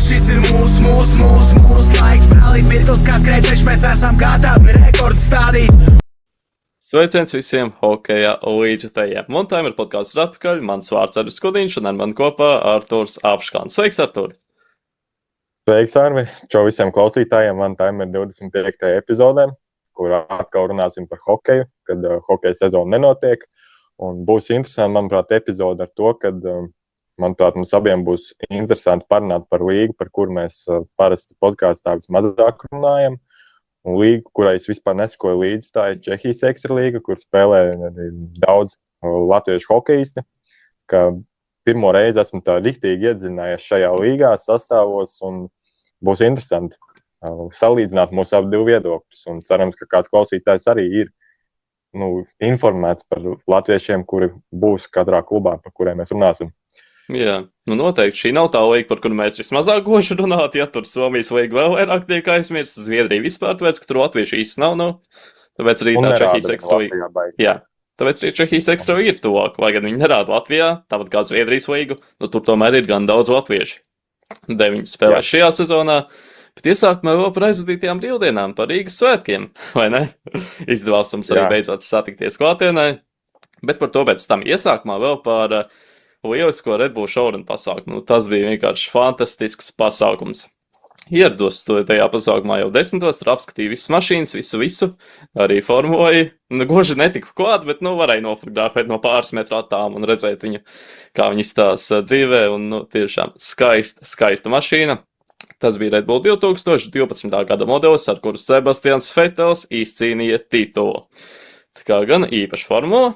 Šis ir mūsu laiks, brālīt, mirklis, kā skrēceļš, mēs esam gatavi rekords stādīt. Sveiciens visiem hokeja līdzjutējiem. Montaimer podkāsts ir atpakaļ, mans vārds Arvis Kudiņš un ar mani kopā Arturs Apškāns. Sveiks, Artur! Sveiks, Arvi! Čau visiem klausītājiem, Montaimer 25. epizodē, kurā atkal runāsim par hokeju, kad hokeja sezona nenotiek. Un būs interesanti, manuprāt, epizode ar to, kad, manuprāt, mums abiem būs interesanti parunāt par līgu, par kuru mēs parasti podkāstā vismazāk runājam. Un līga, kurai es vispār nesekoju līdzi, tā ir Čehijas ekstralīga, kur spēlē daudz latviešu hokeisti. Pirmo reizi esmu tā riktīgi iedziļinājies šajā līgā, sastāvos, un būs interesanti salīdzināt mūsu abu viedokļus. Un cerams, ka kāds klausītājs arī ir informēts par latviešiem, kuri būs katrā klubā, par kuriem mēs runāsim. Jā, noteikti šī nav tā līga, par kuru mēs vismazāk goši runāt, ja tur Somijas līga vēl vairāk tiek aizmirsta, Zviedrija vispār, tāpēc, ka tur latviešu īsti nav. Tāpēc arī tā Čehijas ekstralīga. Jā, tāpēc arī Čehijas ekstralīga ir tuvāk, lai gan viņi nerāda Latvijā, tāpat kā Zviedrijas līgu, tur tomēr ir gan daudz latviešu. 9 spēlē šajā sezonā, bet iesākumā vēl par aizvadītajām brīvdienām, par Rīgas svētkiem, vai ne? Izdevās mums arī beidzot satikties klātienē, bet par to pēc tam iesākumā vēl par lielisko Red Bull šaurunu pasākumu. Tas bija vienkārši fantastisks pasākums. Ierados tajā pasākumā jau 10. Tur apskatīju visas mašīnas, visu, arī formuloju. Goži netiku klāt, bet varēja nofotografēt no pāris metru attālumu un redzēt viņu, kā viņi izstāsta dzīvē. Un tiešām skaista mašīna. Tas bija Red Bull 2012. gada modelis, ar kuru Sebastians Vettels izcīnīja titulu. Tā kā gan īpaši formula,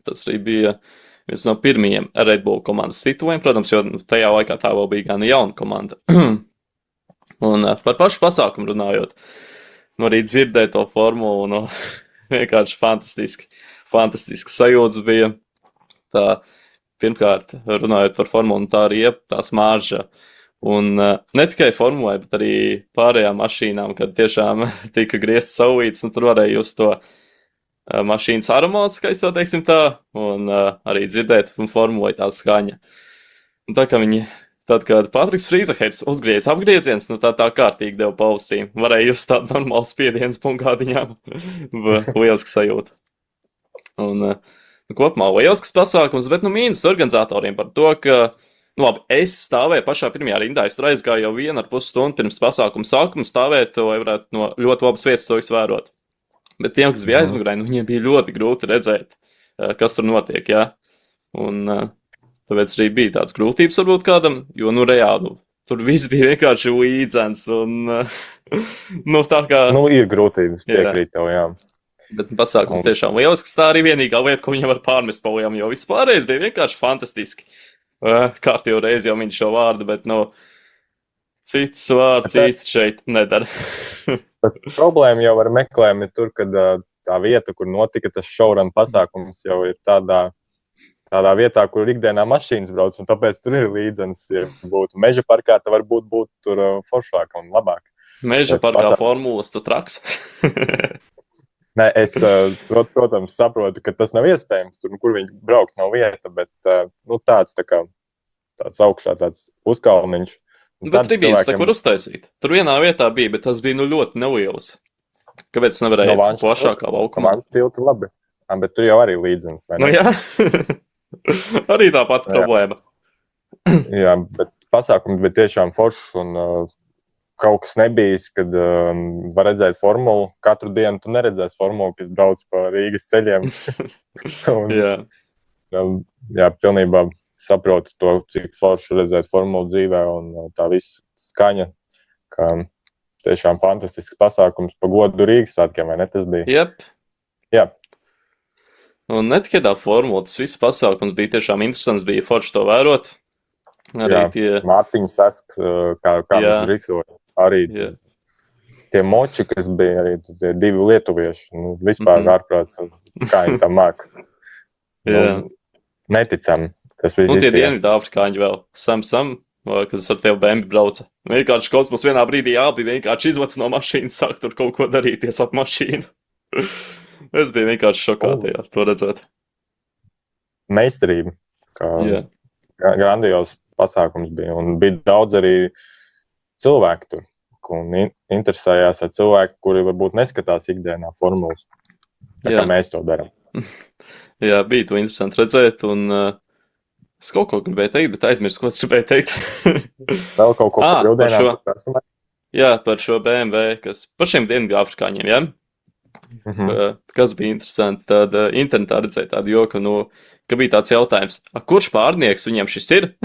tas arī bija viens no pirmajiem Red Bull komandas tituliem, protams, jo tajā laikā tā vēl bija gan jauna komanda. Un par pašu pasākumu runājot, arī dzirdēt to formulu, vienkārši fantastiski sajūtas bija. Tā, pirmkārt, runājot par formulu, tā arī tās marža. Un ne tikai formulai, bet arī pārējām mašīnām, kad tiešām tika griezts saulītes, un tur varēja just to mašīnas aromāts, kā es to teiksim tā, un arī dzirdēt un formulēt tā skaņa. Un tā kā viņi, tad, kad Patriks Frīzeheims uzgriez apgrieziens, tā kārtīgi deva pausīm. Varēja just tādu normālu spiedienu punkādiņām. Lieliski sajūta. Un kopumā lielisks pasākums, bet mīnus organizatoriem par to, ka, labi, es stāvēju pašā pirmajā rindā, es tur aizgāju jau 1,5 stundu pirms pasākuma sākuma stāvēt, lai varētu no ļoti labas vietas to visu vērot. Bet tiem, kas bija aizmugurē, viņiem bija ļoti grūti redzēt, kas tur notiek, jā. Un tāpēc arī bija tāds grūtības varbūt kādam, jo, reāli, tur viss bija vienkārši līdzens un, tā kā... ir grūtības, piekrīt tev, jā. Bet pasākums tiešām lielisks, tā arī vienīgā lieta, ko viņam var pārmest pa lielām, jo viss pārējais bija vienkārši fantastiski. Kārtībā reizi jau min šo vārdu, bet, cits vārds īsti šeit nedara. Problēma jau ar meklējumu ir tur, kad tā vieta, kur notika tas šaurana pasākums, jau ir tādā vietā, kur ikdienā mašīnas brauc, un tāpēc tur ir līdzens. Ja būtu meža parkā, tad varbūt būtu tur foršāk un labāk. Meža parkā formulas, tu traks? Nē, es, protams, saprotu, ka tas nav iespējams. Tur, kur viņi brauks, nav vieta, bet tāds augšā, tāds uzkalniņš. Bet tribīnas nekur uztaisīt. Tur vienā vietā bija, bet tas bija ļoti neliels. Kāpēc nevarēja plašākā laukumā? No Vanšu tilta labi, bet tur jau arī līdzens. Jā, arī tā pati problēma. Jā, bet pasākums bija tiešām foršs un kaut kas nebijis, kad var redzēt formulu. Katru dienu tu neredzēsi formulu, kas brauc pa Rīgas ceļiem. Jā, pilnībā saprotu to, cik forši redzēt formulu dzīvē un tā viss skaņa, ka tiešām fantastisks pasākums pa godu Rīgas svētkiem, vai ne tas bija? Jep. Jā. Un ne tikai tā formula, tas viss pasākums bija tiešām interesants, bija forši to vērot. Arī Mārtiņa Sasks, kā mums driftoja, arī tie moči, kas bija arī tie 2 lietuvieši, vispār ārprāts, kā viņi tam māk. Neticami. Un tie dienvidu afrikāņi vēl, Sam, kas ar tevi BMW brauca. Vienkārši kaut kas vienā brīdī abi vienkārši izvac no mašīnas, sāk tur kaut ko darīties ap mašīnu. Es biju vienkārši šokāti ar to redzēt. Meistarība, kā grandios pasākums bija. Un bija daudz arī cilvēki tur. Un interesējās ar cilvēku, kuri varbūt neskatās ikdienā formulas. Tā kā mēs to darām. Jā, bija to interesanti redzēt. Un es kaut ko gribēju teikt, bet aizmirsu, ko es gribēju teikt. Vēl kaut ko par brīvdienām? Jā, par šo BMW, kas par šiem dienvidāfrikāņiem, ja? Kas bija interesanti, tad internetā redzēja tādu joku, ka bija tāds jautājums, kurš pārnieks viņam šis ir?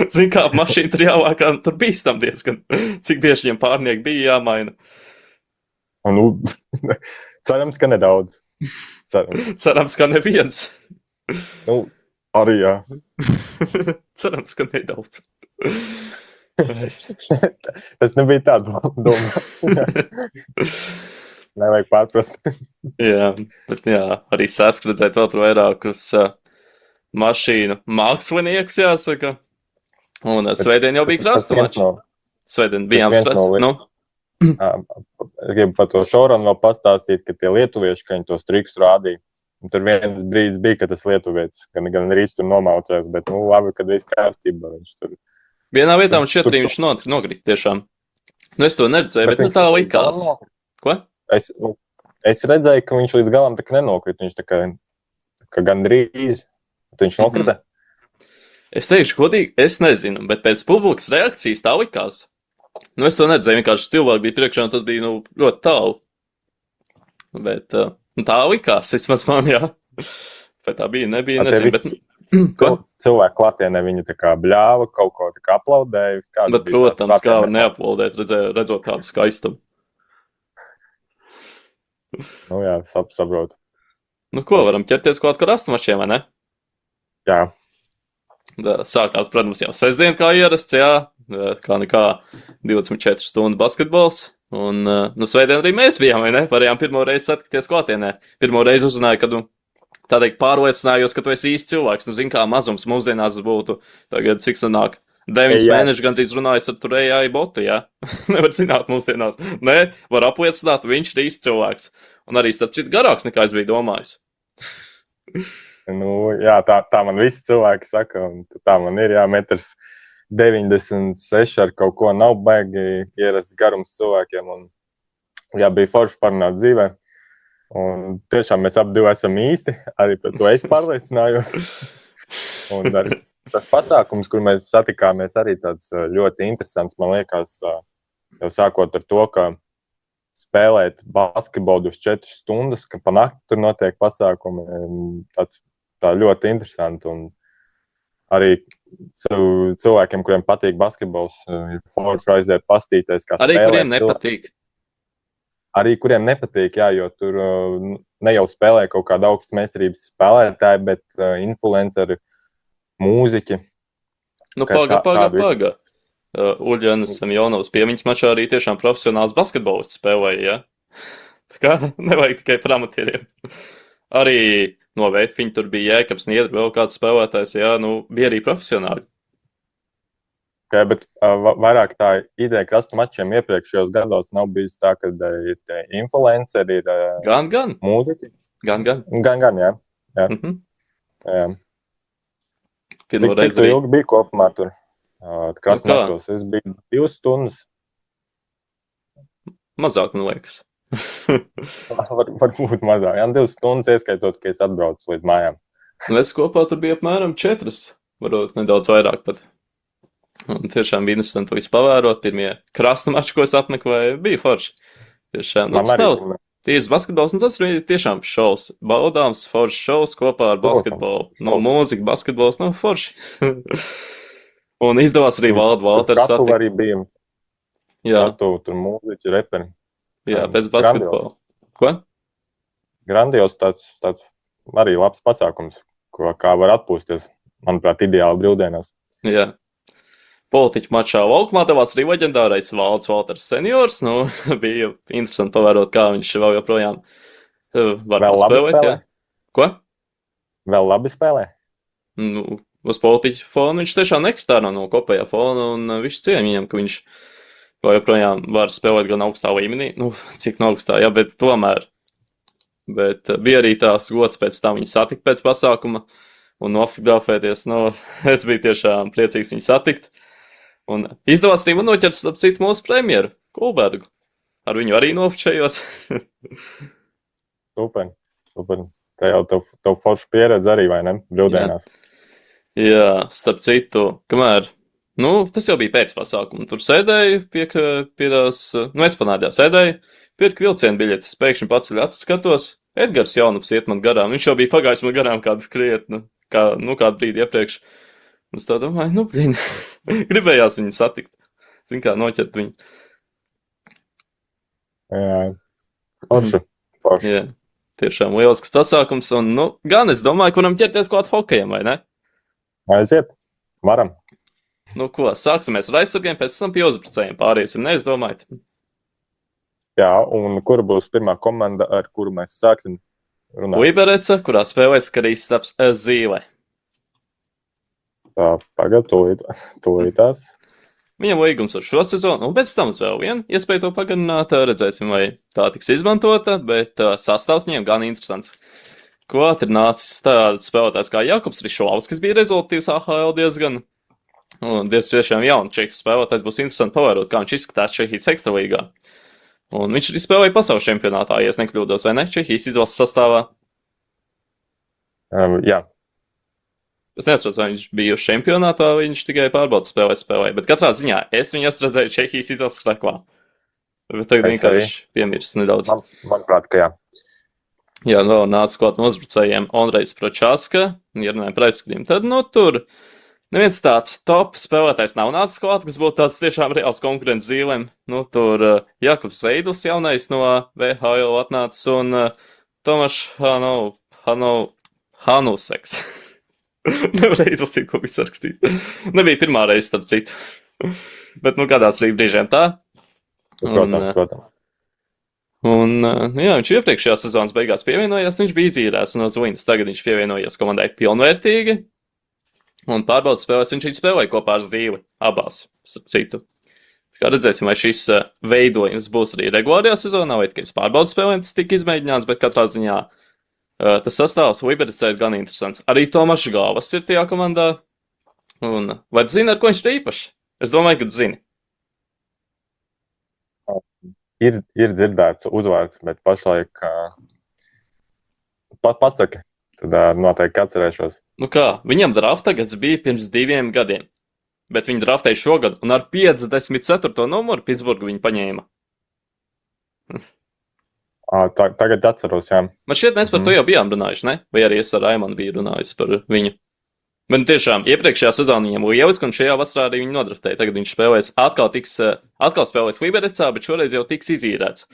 Zin kā, mašīna tur jāvākā, tur bīstam diezgan, cik bieži viņam pārnieki bija jāmaina. Cerams, ka nedaudz. Cerams, ka neviens. Arī jā. Cerams, ka nedaudz. Tas nebija tā domāts. Nevajag pārprast. Jā, bet arī sēsk redzēt vēl tur vairākus mašīnu māksliniekus, jāsaka. Un svētdien jau bija krāstumačs. Svētdien bijām sprest. Es gribu par to šauranu vēl pastāstīt, ka tie lietuvieši, ka viņi tos trikus rādīja. Un tur viens brīdis bija, ka tas lietuvietis gan rīts tur nomaucējās, bet labi, kad viss kārtībā. Vienā vietā un šķiet, viņš nokrīt tiešām. Es to neredzēju, bet tā likās. Ko? Es redzēju, ka viņš līdz galam tā nenokrīt. Viņš tā kā gandrīz. Viņš nokrita. Es teikšu, godīgi, es nezinu, bet pēc publikas reakcijas tā likās. Es to neredzēju, vienkārši cilvēki bija priekšā, un tas bija ļoti tālu. Bet tā likās, vismaz man, jā. Vai tā bija, nebija, nezinu. Bet cilvēku klātienē viņi tā kā bļāva, kaut ko tā kā aplaudēja. Bet, protams, kā var neaplaudēt, redzot tādu skaistumu. Jā, saprotu. Ko, varam ķerties klāt krāstumačiem, vai ne? Jā. Sākās, protams, jau sestdien kā ierasts, jā, kā nekā 24 stundu basketbols, un svētdien arī mēs bijām, vai ne? Varējām pirmo reizi satikties klātienē. Pirmo reizi uzzināju, kad, tā teikt, pārliecinājos, ka tu esi īsts cilvēks. Zin kā mazums mūsdienās būtu, tagad cik sanāk, 9 mēneši gandrīz runājis ar tur AI botu, jā? Nevar zināt mūsdienās. Nē, var apliecināt, viņš ir īsts cilvēks. Un arī starp citu garāks, nekā es biju domājis. Jā, tā man visi cilvēki saka, un tā man ir, jā, 1,96 ar kaut ko nav baigi ierasts garums cilvēkiem, un jā, bija forši parunāt dzīvē, un tiešām mēs ap divi esam īsti, arī par to es pārliecinājos, un arī tas pasākums, kur mēs satikāmies, arī tāds ļoti interesants, man liekas, jau sākot ar to, ka spēlēt basketbolu uz 4 stundas, ka pa nakti tur notiek pasākumi, tā ļoti interesanti, un arī cilvēkiem, kuriem patīk basketbols, ir forši aiziet pastīties, kā arī spēlēt. Arī kuriem nepatīk. Arī kuriem nepatīk, jā, jo tur ne jau spēlē kaut kāda augstas meistarības spēlētāji, bet influenceri, mūziķi. Paga. Uļjanis Semjonovs piemiņas mačā arī tiešām profesionāls basketbolists spēlēja, jā. Tā kā nevajag tikai par amatieriem. Arī no Vēfiņa tur bija Jēkabs Niedri, vēl kāds spēlētājs, jā, bija arī profesionāli. Okay, bet vairāk tā ideja krāstumačiem iepriekšējos gados nav bijis tā, ka ir tie influenceri, ir Gan. mūziķi. Gan, jā. Jā. Cik tu ilgi bija kopumā tur krāstumačos? Es biju 2 stundas. Mazāk, man liekas. Varbūt mazāk. Jā, 2 stundas ieskaitot, ka es atbraucu līdz mājām. Es kopā tur biju apmēram 4, varbūt nedaudz vairāk pat. Un tiešām bija interesanti to visu pavērot. Pirmie krāstumači, ko es apmeklēju, bija forši. Tiešām, tas nav tīrs basketbols, un tas ir tiešām šovs. Baudāms, foršs šovs kopā ar basketbolu. Mūzika, basketbols, forši. Un izdevās arī Valters satikt. Skatu arī bija. Jā. Tur mūziķi, reperi. Jā, pēc basketbola. Ko? Grandios tāds arī labs pasākums, kā var atpūsties, manuprāt, ideāli brīvdienās. Jā. Politiķu mačā laukumā devās arī leģendārais Valters seniors. Bija interesanti pavērot, kā viņš vēl joprojām var paspēlēt. Jā. Ko? Vēl labi spēlē? Uz politiķu fonu viņš tiešām nekritā no kopējā fona, un viņš cieņ viņam, ka viņš joprojām var spēlēt gan augstā līmenī, cik no augstā, jā, bet tomēr. Bet bija arī tās gods pēc tam viņu satikt pēc pasākuma un nofotografēties. Es biju tiešām priecīgs viņu satikt. Un izdevās arī man noķert, starp citu, mūsu premjeru, Kulbergu. Ar viņu arī nofočējos. Super. Tā jau tev forša pieredze arī, vai ne? Brīvdienās. Jā, starp citu, kamēr, tas jau bija pēc pasākuma. Tur sēdēju pie tās, Esplanādē sēdēju, pirku vilcienu biļetes, pēkšņi paceļu acis skatos, Edgars Jaunups iet man garām. Viņš jau bija pagājis man garām kādu krietnu, kādu brīdi iepriekš. Un es tā domāju, gribējās viņu satikt. Zin kā, noķert viņu. Jā, forši. Jā, tiešām lielisks pasākums. Un, gan es domāju, kuram ķerties klāt hokejam, vai ne? Aiziet, varam. Ko, sāksimies ar aizsargiem, pēc tam pie uzbrucējiem pāriesim, neizdomājat? Jā, un kura būs pirmā komanda, ar kuru mēs sāksim runāt? Uibereca, kurā spēlēs Kristaps Zīle. Tā, pagad, tūlītās. Viņam līgums uz šo sezonu, un pēc tam vēl vienu iespēju to pagarināt, redzēsim, vai tā tiks izmantota, bet sastāvs viņiem gan interesants. Klāt ir nācis tāds spēlētājs kā Jakubs Rišovs, kas bija rezultātīvs AHL diezgan tiešām jaunu čehu spēlētājs, būs interesanti pavērot, kā viņš izskatās Čehijas ekstralīgā. Un viņš arī spēlēja pasaules čempionātā, ja es nekļūdos, vai ne? Čehijas izlases sastāvā. Jā. Es nesaprotu, vai viņš bija uz čempionātā, vai viņš tikai pārbaudas spēlēja. Bet katrā ziņā es viņu redzēju Čehijas izlases krekvā. Bet tagad vienkārši piemirst nedaudz. Manuprāt, ka jā. Jā, nāca klāt no uzbrucējiem Ondrejs Pročaska, ja runājam par aizskatiem. Tad, tur neviens tāds top spēlētājs nav nācis klāt, kas būtu tāds tiešām reāls konkurents Zīlēm. Tur Jakubs Seidls jaunais no VHL atnācis un Tomašs Hanuseks. Nevarēju izlasīt, ko viņš sarakstīs. Nebija pirmā reize, starp citu. Bet, kādās arī brīžiem tā. Protams. Un, viņš iepriekšējā sezonas beigās pievienojās, viņš bija izīrēts no Zvinas. Tagad viņš pievienojies komandai pilnvērtīgi. Un pārbaudas spēlēs viņš spēlēja kopā ar Zīli abās, starp citu. Kā redzēsim, vai šis veidojums būs arī regulārajā sezonā, vai tikai pārbaudas spēlēm tas tika izmēģināts, bet katrā ziņā tas sastāvs Uiberecē ir gan interesants. Arī Tomašs Galvas ir tajā komandā. Un vai tu zini, ar ko viņš ir īpašs? Es domāju, ka tu zini. Ir dzirdēts uzvārds, bet pašlaik pasaki. Tad noteikti atcerēšos. Viņam drafta gads bija pirms 2 gadiem. Bet viņi draftēja šogad, un ar 54. numuru Pitsburgu viņi paņēma. Tagad atceros, jā. Man šķiet, mēs par to jau bijām runājuši, ne? Vai arī es ar Raimanu biju runājis par viņu. Bet tiešām, iepriekšējā sezonā viņam lieliski, un šajā vasarā arī viņu nodraftēja. Tagad viņš spēlēs, atkal spēlēs Uiberecā, bet šoreiz jau tiks izīrēts.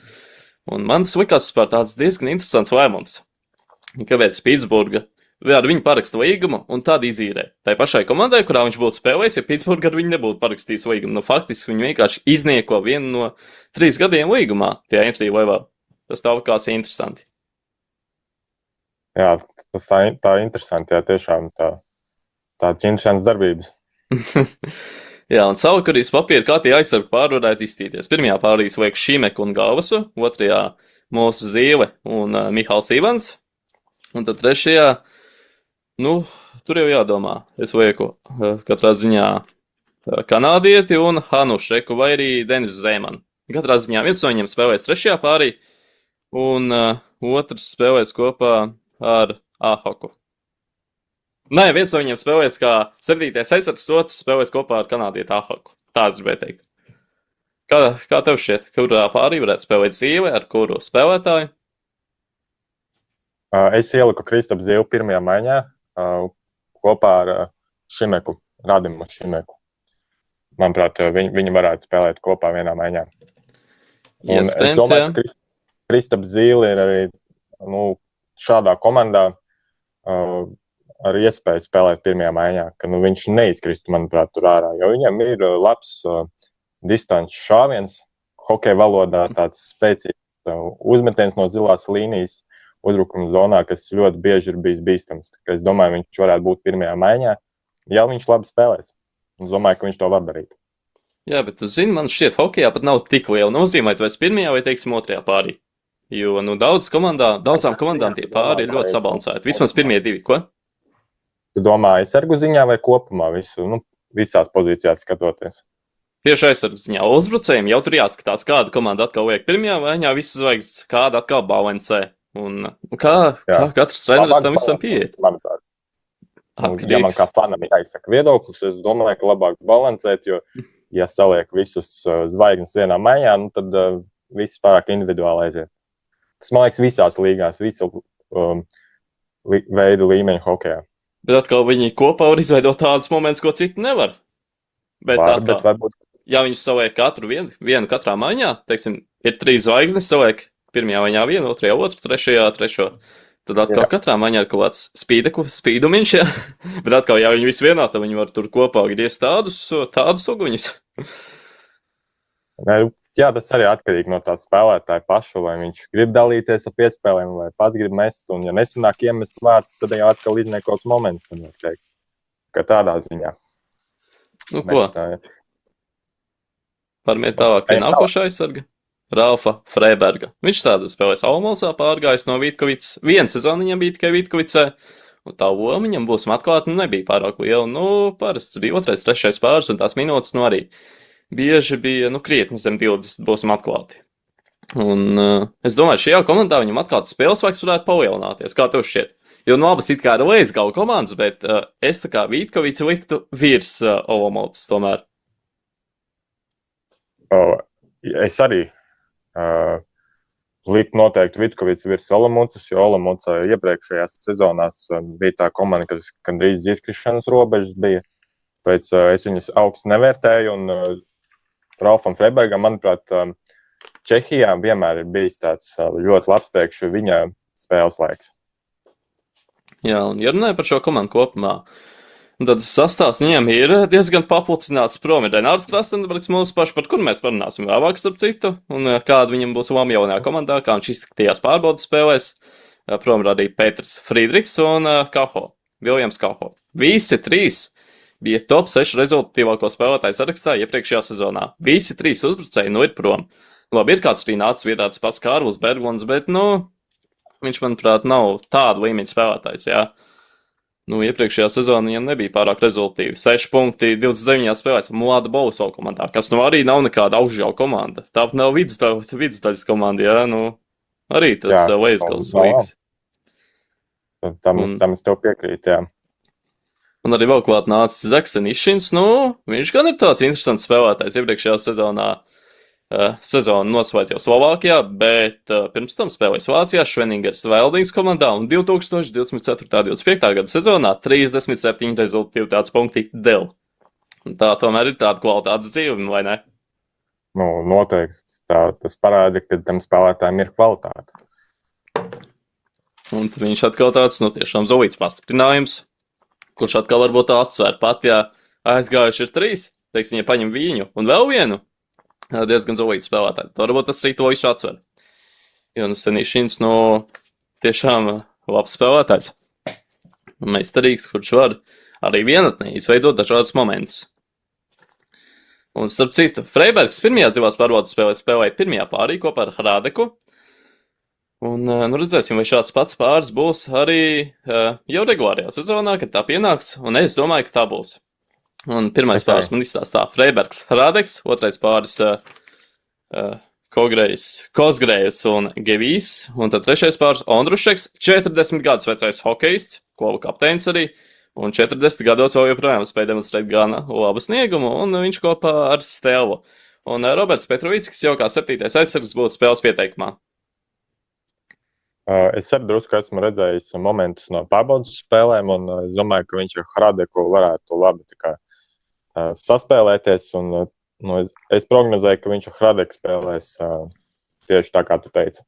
Un man tas likās par tāds diezgan interesants lēmums. Kāpēc Pitsburga ar viņu paraksta līgumu un tad izīrē. Tai pašai komandai, kurā viņš būtu spēlējis, ja Pitsburga ar viņu nebūtu parakstījis līgumu. Faktiski viņu vienkārši iznieko vienu no 3 gadiem līgumā, tie entry level. Tas tā likās interesanti. Jā, tas tā interesanti, jā, tiešām tāds interesants darbības. Jā, un savukārt arī papīra, kā tie aizsargi pāri varētu izstīties. Pirmajā pārīs vajag Šimeku un Galvasu, otrajā mūsu Zīle un Mihāls Ivans, un tad trešajā, tur jau jādomā, es lieku katrā ziņā kanādieti un Hanušeku vai arī Denisu Zemanu. Katrā ziņā viens no viņiem spēlēs trešajā pārī, un otrs spēlēs kopā ar Ahoku. Nē, viens no viņiem spēlēs kā 7. aizsargs, otrs spēlēs kopā ar kanādieti Ahoku. Tā es gribēju teikt. Kā tev šķiet, kurā pārī varētu spēlēt Zīle, ar kuru spēlētāju? Es ieliku Kristapu Zīli pirmajā maiņā kopā ar Šimeku, Radimu Šimeku. Manuprāt, viņi varētu spēlēt kopā vienā maiņā. Un es domāju, ka Kristaps Zīle ir arī šādā komandā ar iespēju spēlēt pirmajā maiņā, ka viņš neizkristu, manuprāt, tur ārā, jo viņam ir labs distanču šāviens, hokeja valodā tāds spēcīgs uzmetiens no zilās līnijas uzbrukuma zonā, kas ļoti bieži ir bijis bīstams. Es domāju, viņš varētu būt pirmajā maiņā, ja viņš labi spēlēs. Es domāju, ka viņš to var darīt. Jā, bet tu zini, man šķiet, hokejā pat nav tik liela nozīme, vai tu esi pirmajā vai, teiksim, otrajā pārī. Jo, daudzām komandām tie pāri ir ļoti sabalansēti. Vismaz pirmie 2, ko? Tu domā aizsargu ziņā vai kopumā visu, visās pozīcijās skatoties? Tieši aizsardzes ziņā. Uzbrucējiem jau tur jāskatās, kāda komanda atkal liek pirmajā maiņā, visas zvaigznes, kāda atkal balansē. Un kā katrs treneris tam visam pieiet. Manuprāt. Ja man kā fanam ir jāizsaka viedoklis, es domāju, ka labāk balansēt, jo, ja saliek visus zvaigznes vienā maiņā, nu, tad viss pārāk individuāli aiziet. Tas, man liekas, visās līgās, visu veidu līmeņu hokejā. Bet atkal viņi kopā var izveidot tādus momentus, ko citi nevar. Bet varbūt... ja viņus saliek katru vienu katrā maiņā, teiksim, ir 3 zvaigznes, saliek pirmajā maiņā vienu, otrajā otru, trešajā trešo. Tad atkal katrā maiņā ir kaut kāds spīdumiņš, jā. Bet atkal, ja viņi visi vienā, tad viņi var tur kopā griezti tādus uguņus. Jā, tas arī atkarīgi no tā spēlētāja paša, vai viņš grib dalīties ar piespēlēm, vai pats grib mest, un ja nesanāk iemest vārds, tad jau atkal izniek kaut kāds moments, tad var teikt, ka tādā ziņā. Nu, ko? Pārmiet tālāk pie nākošā aizsarga. Ralfa Freiberga. Viņš tādā spēlēs Almolsā pārgājis no Vītkovicas. Viena sezona viņam bija tikai Vītkovicē, un tā loma viņam, būsim atklāti, nebija pārāk liela. Nu, parasts bija 2., 3. pāris, un tās minūtes, arī bieži bija, krietni zem 20, būsim atklāti. Un es domāju, šajā komandā viņam atklāti spēles vairs varētu palielināties. Kā tev šķiet? Jo abas it kā ir līdzgalu komandas, bet es tā kā Vītkovicu liktu virs Olomoucas tomēr. Es arī likt noteikti Vitkovics virs Olomoucas, jo Olomouca iepriekšējās sezonās bija tā komanda, kas gandrīz izkrišanas robežas bija. Pēc es viņas augsts nevērtēju, un Ralfam Freibergam, manuprāt, Čehijā vienmēr ir bijis tāds ļoti labs priekš viņa spēles laiks. Jā, un ja runāju par šo komandu kopumā, tad sastāvs viņiem ir diezgan papulcināts. Prom ir Renārs Krastenbergs, mūsu paši, par kur mēs parunāsim vēlāk starp citu, un kāda viņam būs loma jaunajā komandā, kā viņš izskatījās pārbaudas spēlēs. Prom ir arī Pēters Friedrichs un Viljams Kaho. Visi 3 bija top 6 rezultatīvāko spēlētāju sarakstā iepriekšējā sezonā. Visi 3 uzbrucēji ir prom. Labi, ir kāds arī nācis vietā tas pats Kārlis Berglunds, bet, viņš, manuprāt, nav tāda līmeņa spēlētājs, jā. Iepriekšējā sezonā viņam nebija pārāk rezultīvi. 6 punkti 29 spēlēs Mlāda Bolusova komandā, kas arī nav nekāda augšžalu komanda. Tāpat nav vidusdaļas komanda, jā, arī tas Leizgals līgs. Tam es tev piekrītu, jā. Un arī vēl klāt nācis Zeksenišins, viņš gan ir tāds interesants spēlētājs. Iepriekšējā sezonā sezonu noslēdz jau Slovākijā, bet pirms tam spēlēs Vācijā Šveningers Veldings komandā, un 2024.-25. gada sezonā 37 rezultatīvitātes punkti dēļ. Tā tomēr ir tāda kvalitātes dzīve, vai ne? Noteikti. Tas parāda, ka tam spēlētājiem ir kvalitāte. Un viņš atkal tāds, tiešām zolīts pastiprinājums, kurš atkal varbūt atsver pat, ja aizgājuši ir 3, teiksim, ja paņem viņu un vēl vienu, diezgan zolīti spēlētāji. Varbūt tas arī to visu atsver. Jo Senišins, tiešām labs spēlētājs. Meistarīgs, kurš var arī vienatnē izveidot dažādus momentus. Un starp citu, Freibergs pirmajās 2 pārbaudas spēlēs spēlēja pirmajā pārī kopā ar Hradeku. Un redzēsim, vai šāds pats pāris būs arī jau regulārajā sezonā, kad tā pienāks, un es domāju, ka tā būs. Un pirmais pāris man izstāstā Freibergs Hradeks, otrais pāris Kozgrējs un Gevijs, un tad trešais pāris Ondrušeks, 40 gadus vecais hokejists, kluba kapteinis arī, un 40 gados vēl joprojām spēja demonstrēt gana labu sniegumu, un viņš kopā ar Stelvu. Un Roberts Petrovics, kas jau kā 7. aizsargs būtu spēles pieteikumā. Es arī drusku esmu redzējis momentus no pārbaudas spēlēm, un es domāju, ka viņš ar Hradeku varētu labi saspēlēties, un es prognozēju, ka viņš ar Hradeku spēlēs tieši tā, kā tu teici.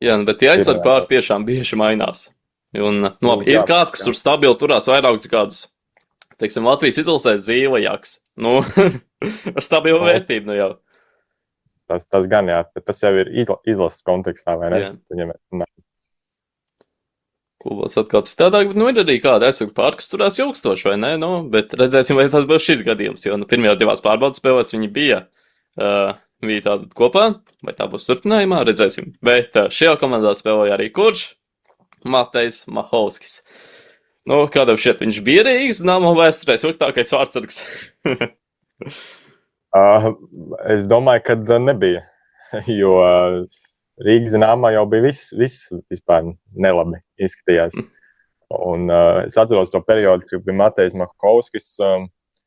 Jā, bet tie aizsargi pāri tiešām bieži mainās. Un, ir kāds, kas tur stabili turās vairākus gadus. Teiksim, Latvijas izlasē Zīlajaks. Stabilu vērtību jau. Tas gan, jā, bet tas jau ir izlases kontekstā, vai ne? Klubos atkal citādāk, bet ir arī kāda aizsargu pāri, kas turās ilgstoši, vai ne? Bet redzēsim, vai tas būs šis gadījums, jo pirmajā 2 pārbaudas spēlēs viņi bija tādi kopā, vai tā būs turpinājumā, redzēsim. Bet šajā komandā spēlēja arī kurš? Matejs Mahovskis. Kādam šķiet, viņš bija Rīgas Dinamo vēsturē sliktākais vārdsargs. Es domāju, ka nebija, jo Rīgas Zināmā jau bija viss vispār nelabi izskatījās. Un es atceros to periodu, kad bija Matejs Makovskis.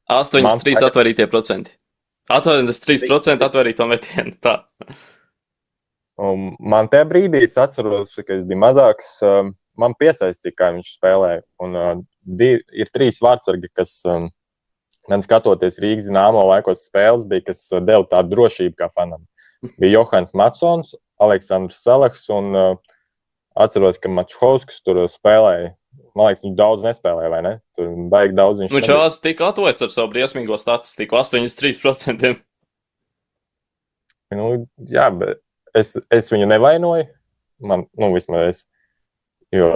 83 atvērītie procenti. 83% atvērīto metienu. Tā. Un man tajā brīdī, es atceros, ka es biju mazāks, man piesaistīja, kā viņš spēlēja. Un ir 3 vārdsargi, kas man skatoties Rīgas Zināmo laikos spēles, bija, kas deva tādu drošību kā fanam. Bija Johans Matsons, Aleksandrs Seleks un atceros, ka Mačhovskis tur spēlēja. Man liekas, viņš daudz nespēlēja, vai ne? Tur baigi daudz viņš nebija. Viņš tika atlaist ar savu briesmīgo statistiku 83%. Nu, jā, bet es viņu nevainoju. Man, vismaz es. Jo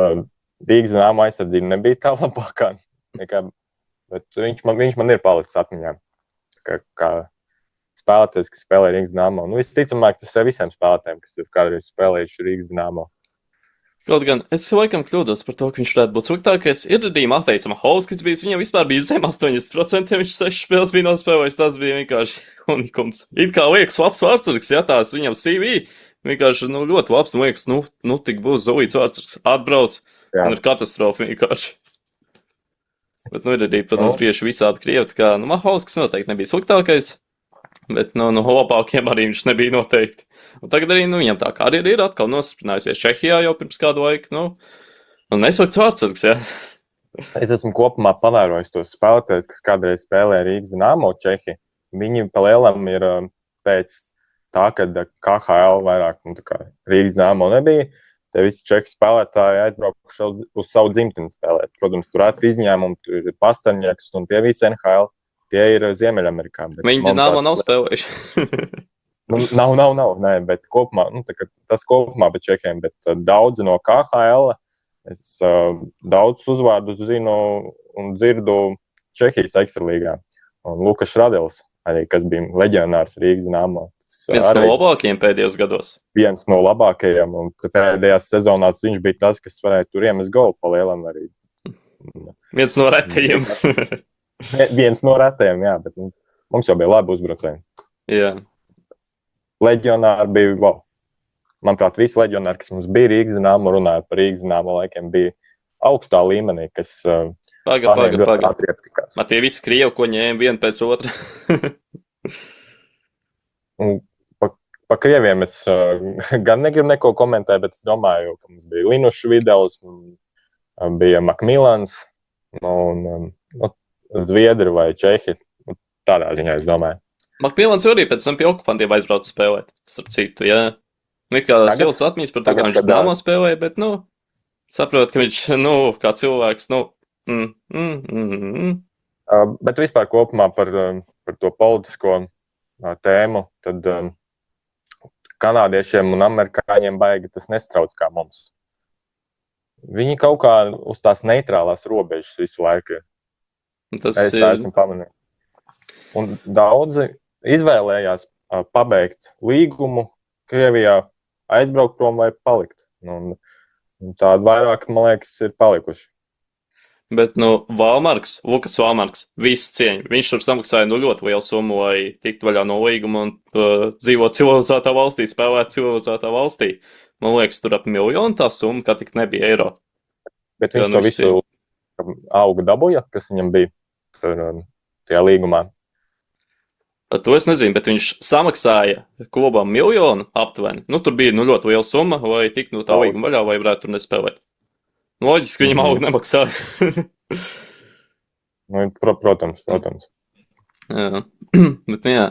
Rīgas Zināmo aizsardzība nebija tā labākā. Bet viņš man ir palicis atmiņā. Kā spēlētājs, kas spēlē Rīgas Zināmo. Visticamāk, tas ir visiem spēlētājiem, kas kādreiz spēlējuši Rīgas Zināmo. Kaut gan es laikam kļūdos par to, ka viņš varētu būt sliktākais. Ir arī Matejs Mahovskis bijis, viņam vispār bija zem 80%, viņš 6 spēles bija nospēlējis, tas bija vienkārši unikums. It kā liekas labs vārdsargs, ja tās viņam CV, vienkārši, ļoti labs, liekas, tik būs Zolīts vārdsargs, atbrauc, un ir katastrofa vienkārši. Bet, ir arī, protams, bieži visādi krievi, tā kā, Mahovskis noteikti nebija sliktākais. Bet labākiem arī viņš nebija noteikti. Un tagad arī viņam tā kā arī ir atkal nostiprinājusies Čehijā jau pirms kādu laiku. Neslikts vārdsargs, jā. Es esmu kopumā pavērojis tos spēlētājus, kas kādreiz spēlē Rīgas Zināmo Čehi. Viņi pa lielam ir pēc tā, kad KHL vairāk Rīgas Zināmo nebija. Te visi Čehi spēlētāji aizbraukuši uz savu dzimteni spēlēt. Protams, tur izņēmumi, tur ir Pasterņaks un tie visi NHL. Tie ir Ziemeļamerikā. Viņi Dinamo nav spēlējuši. Nav, nē, bet kopumā, tas kopumā bet Čehiem, bet daudzi no KHL, es daudz uzvārdus zinu un dzirdu Čehijas ekstralīgā. Un Lukas Radels, arī, kas bija leģionārs Rīgas Zināmo. Viens no labākajiem pēdējos gados. Viens no labākajiem, un pēdējās sezonās viņš bija tas, kas varēja tur iemest golu pa lielam arī. Viens no retajiem. Viens no retajiem, jā, bet mums jau bija labi uzbrucēji. Jā. Leģionāri bija, manuprāt, visi leģionāri, kas mums bija Rīgas Zināmo, runājot par Rīgas Zināmo laikiem, bija augstā līmenī, kas atrieptikās. Tie visi krievi, ko ņēma vienu pēc otra. Pa krieviem es gan negribu neko komentēt, bet es domāju, ka mums bija Linušs Videls, bija Makmilans, un Zviedri vai Čehi. Tādā ziņā es domāju. Makmilans arī pēc tam pie okupantiem aizbrauca spēlēt. Starp citu, jā. It kā silts atmiņas par to, kā viņš Dinamo spēlēja, bet, saprot, ka viņš, kā cilvēks, Bet vispār kopumā par to politisko tēmu, tad kanādiešiem un amerikāņiem baigi tas nestrauc kā mums. Viņi kaut kā uz tās neitrālās robežas visu laiku ir. Es tā esmu pamanījis. Un daudzi izvēlējās pabeigt līgumu Krievijā, aizbraukt prom vai palikt. Un tādi vairāk, man liekas, ir palikuši. Bet, Lukas Valmarks, visu cieņu. Viņš tur samaksāja ļoti lielu summu, lai tiktu vaļā no līguma un dzīvot civilizētā valstī, spēlēt civilizētā valstī. Man liekas, tur ap 1 miljonu tā summa, kā tik nebija eiro. Bet viņš to visu auga dabūja, kas viņam bija tajā līgumā. To es nezinu, bet viņš samaksāja klubam 1 miljonu aptuveni. Tur bija ļoti liela summa, lai tiktu no tā līguma vaļā, vai varētu tur nespēlēt. Loģiski, viņam auga nemaksāja. Protams. Jā, bet jā.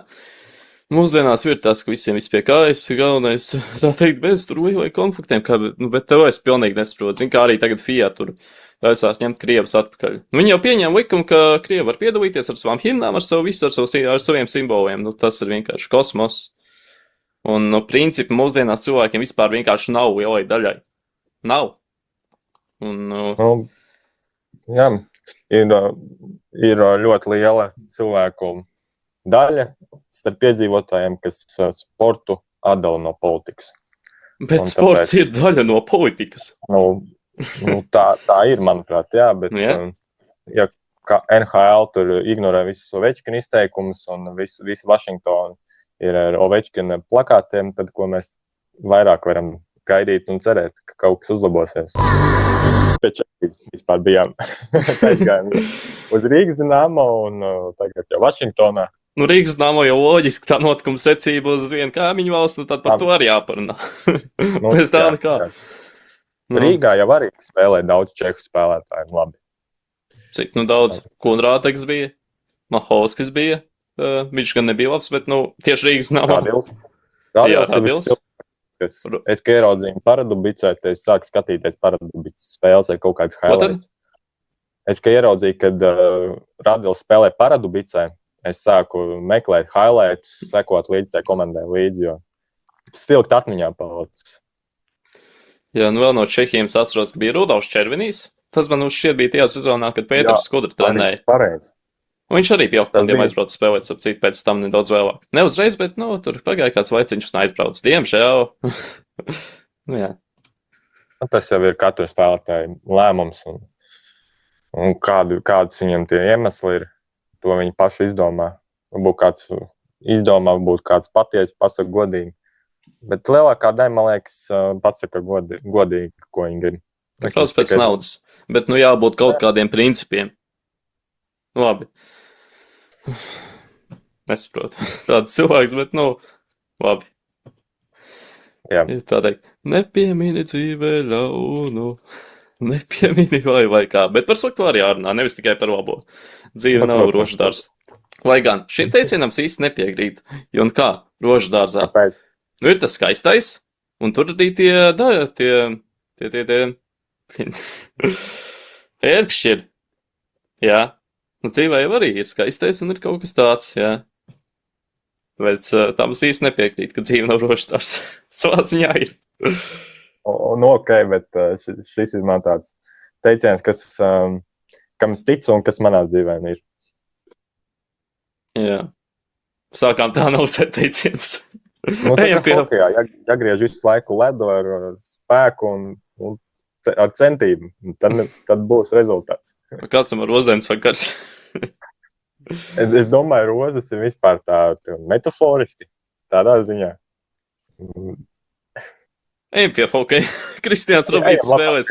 Mūsdienās ir tas, ka visiem viss pie kājas, galvenais, tā teikt, bez tur vai konfliktiem, bet tev es pilnīgi nesaprotu. Zin, kā arī tagad FIA tur taisās ņemt Krievus atpakaļ. Viņi jau pieņēma likumu, ka Krievi var piedalīties ar savām himnām, ar saviem simboliem. Tas ir vienkārši kosmos. Un, principi mūsdienās cilvēkiem vispār vienkārši nav lielai daļai. Nav. Un, jā, ir ļoti liela cilvēku daļa starp piedzīvotājiem, kas sportu atdala no politikas. Bet un sports ir daļa no politikas. Tā ir, manuprāt, jā, bet ja ka NHL tur ignorē visus Ovečkina izteikumus un visu Vašingtonu ir ar Ovečkina plakātiem, tad ko mēs vairāk varam gaidīt un cerēt, ka kaut kas uzlabosies. Pēc Čehijas vispār bijām uz Rīgas Dinamo un tagad jau Vašingtonā. Nu, Rīgas Dinamo jau loģiski tā notikuma secība uz vienu kaimiņu valsts, tad par to arī jāparunā. Pēc tā nekā. Rīgā jau arī spēlē daudz čehu spēlētāju, labi. Cik daudz? Kunrāteks bija, Mahovskis bija, viņš gan nebija labs, bet tieši Rīgas Dinamo. Radils. Es kā ieraudzīju Paradubicē, tad es sāku skatīties Paradubicas spēles vai kaut kāds highlights. Es kā ieraudzīju, kad Radils spēlē Paradubicē, es sāku meklēt highlights, sekot līdz tai komandai līdzi, jo spilgt atmiņā palicis. Jā, vēl no Čehiem es atceros, ka bija Rudolfs Červenīs. Tas man šķiet bija tajā sezonā, kad Pēters Skudra trenēja. Pareizi. Un viņš arī bija Oktādiem aizbraucis spēlēt, sapcīt pēc tam nedaudz vēlāk. Ne uzreiz, bet, tur pagāja kāds laiciņš un aizbraucis. Diemžēl. Jā. Tas jau ir katru spēlētāju lēmums un kāds viņam tie iemesli ir, to viņi paši izdomā. Varbūt kāds izdomā, varbūt kāds patiesi pasaka godīgi. Bet lielākā daļa, man liekas, pasaka godīgi, ko viņi grib. Protams, pēc naudas. Bet, jābūt kaut kādiem principiem. Labi. Nesaprotu. Tāds cilvēks, bet, labi. Jā. Tā teikt, nepiemini dzīvē ļaunu, nepiemini vai kā. Bet par sliktu arī jārunā, nevis tikai par labo. Dzīve nav roždārs. Lai gan šim teicienam īsti nepiekrīt. Jo un kā? Roždārzā. Kāpēc? Ir tas skaistais, un tur arī tie ērkšķi ir. Jā. Dzīvē jau arī ir skaistais un ir kaut kas tāds, jā. Bet tam es īsti nepiekrīt, ka dzīve nav roždārs. Savā ziņā ir. Ok, bet šis ir man tāds teiciens, kam es ticu un kas manā dzīvē ir. Jā. Sākām tā nav set teiciens. Tā kā hokejā, jāgriež visu laiku ledu ar spēku un ar centību, tad būs rezultāts. Kāds ar rozēm sakars? Es domāju, rozes ir vispār tā metaforiski, tādā ziņā. Ejam pie hokeja. Kristiāns Robīts spēlēs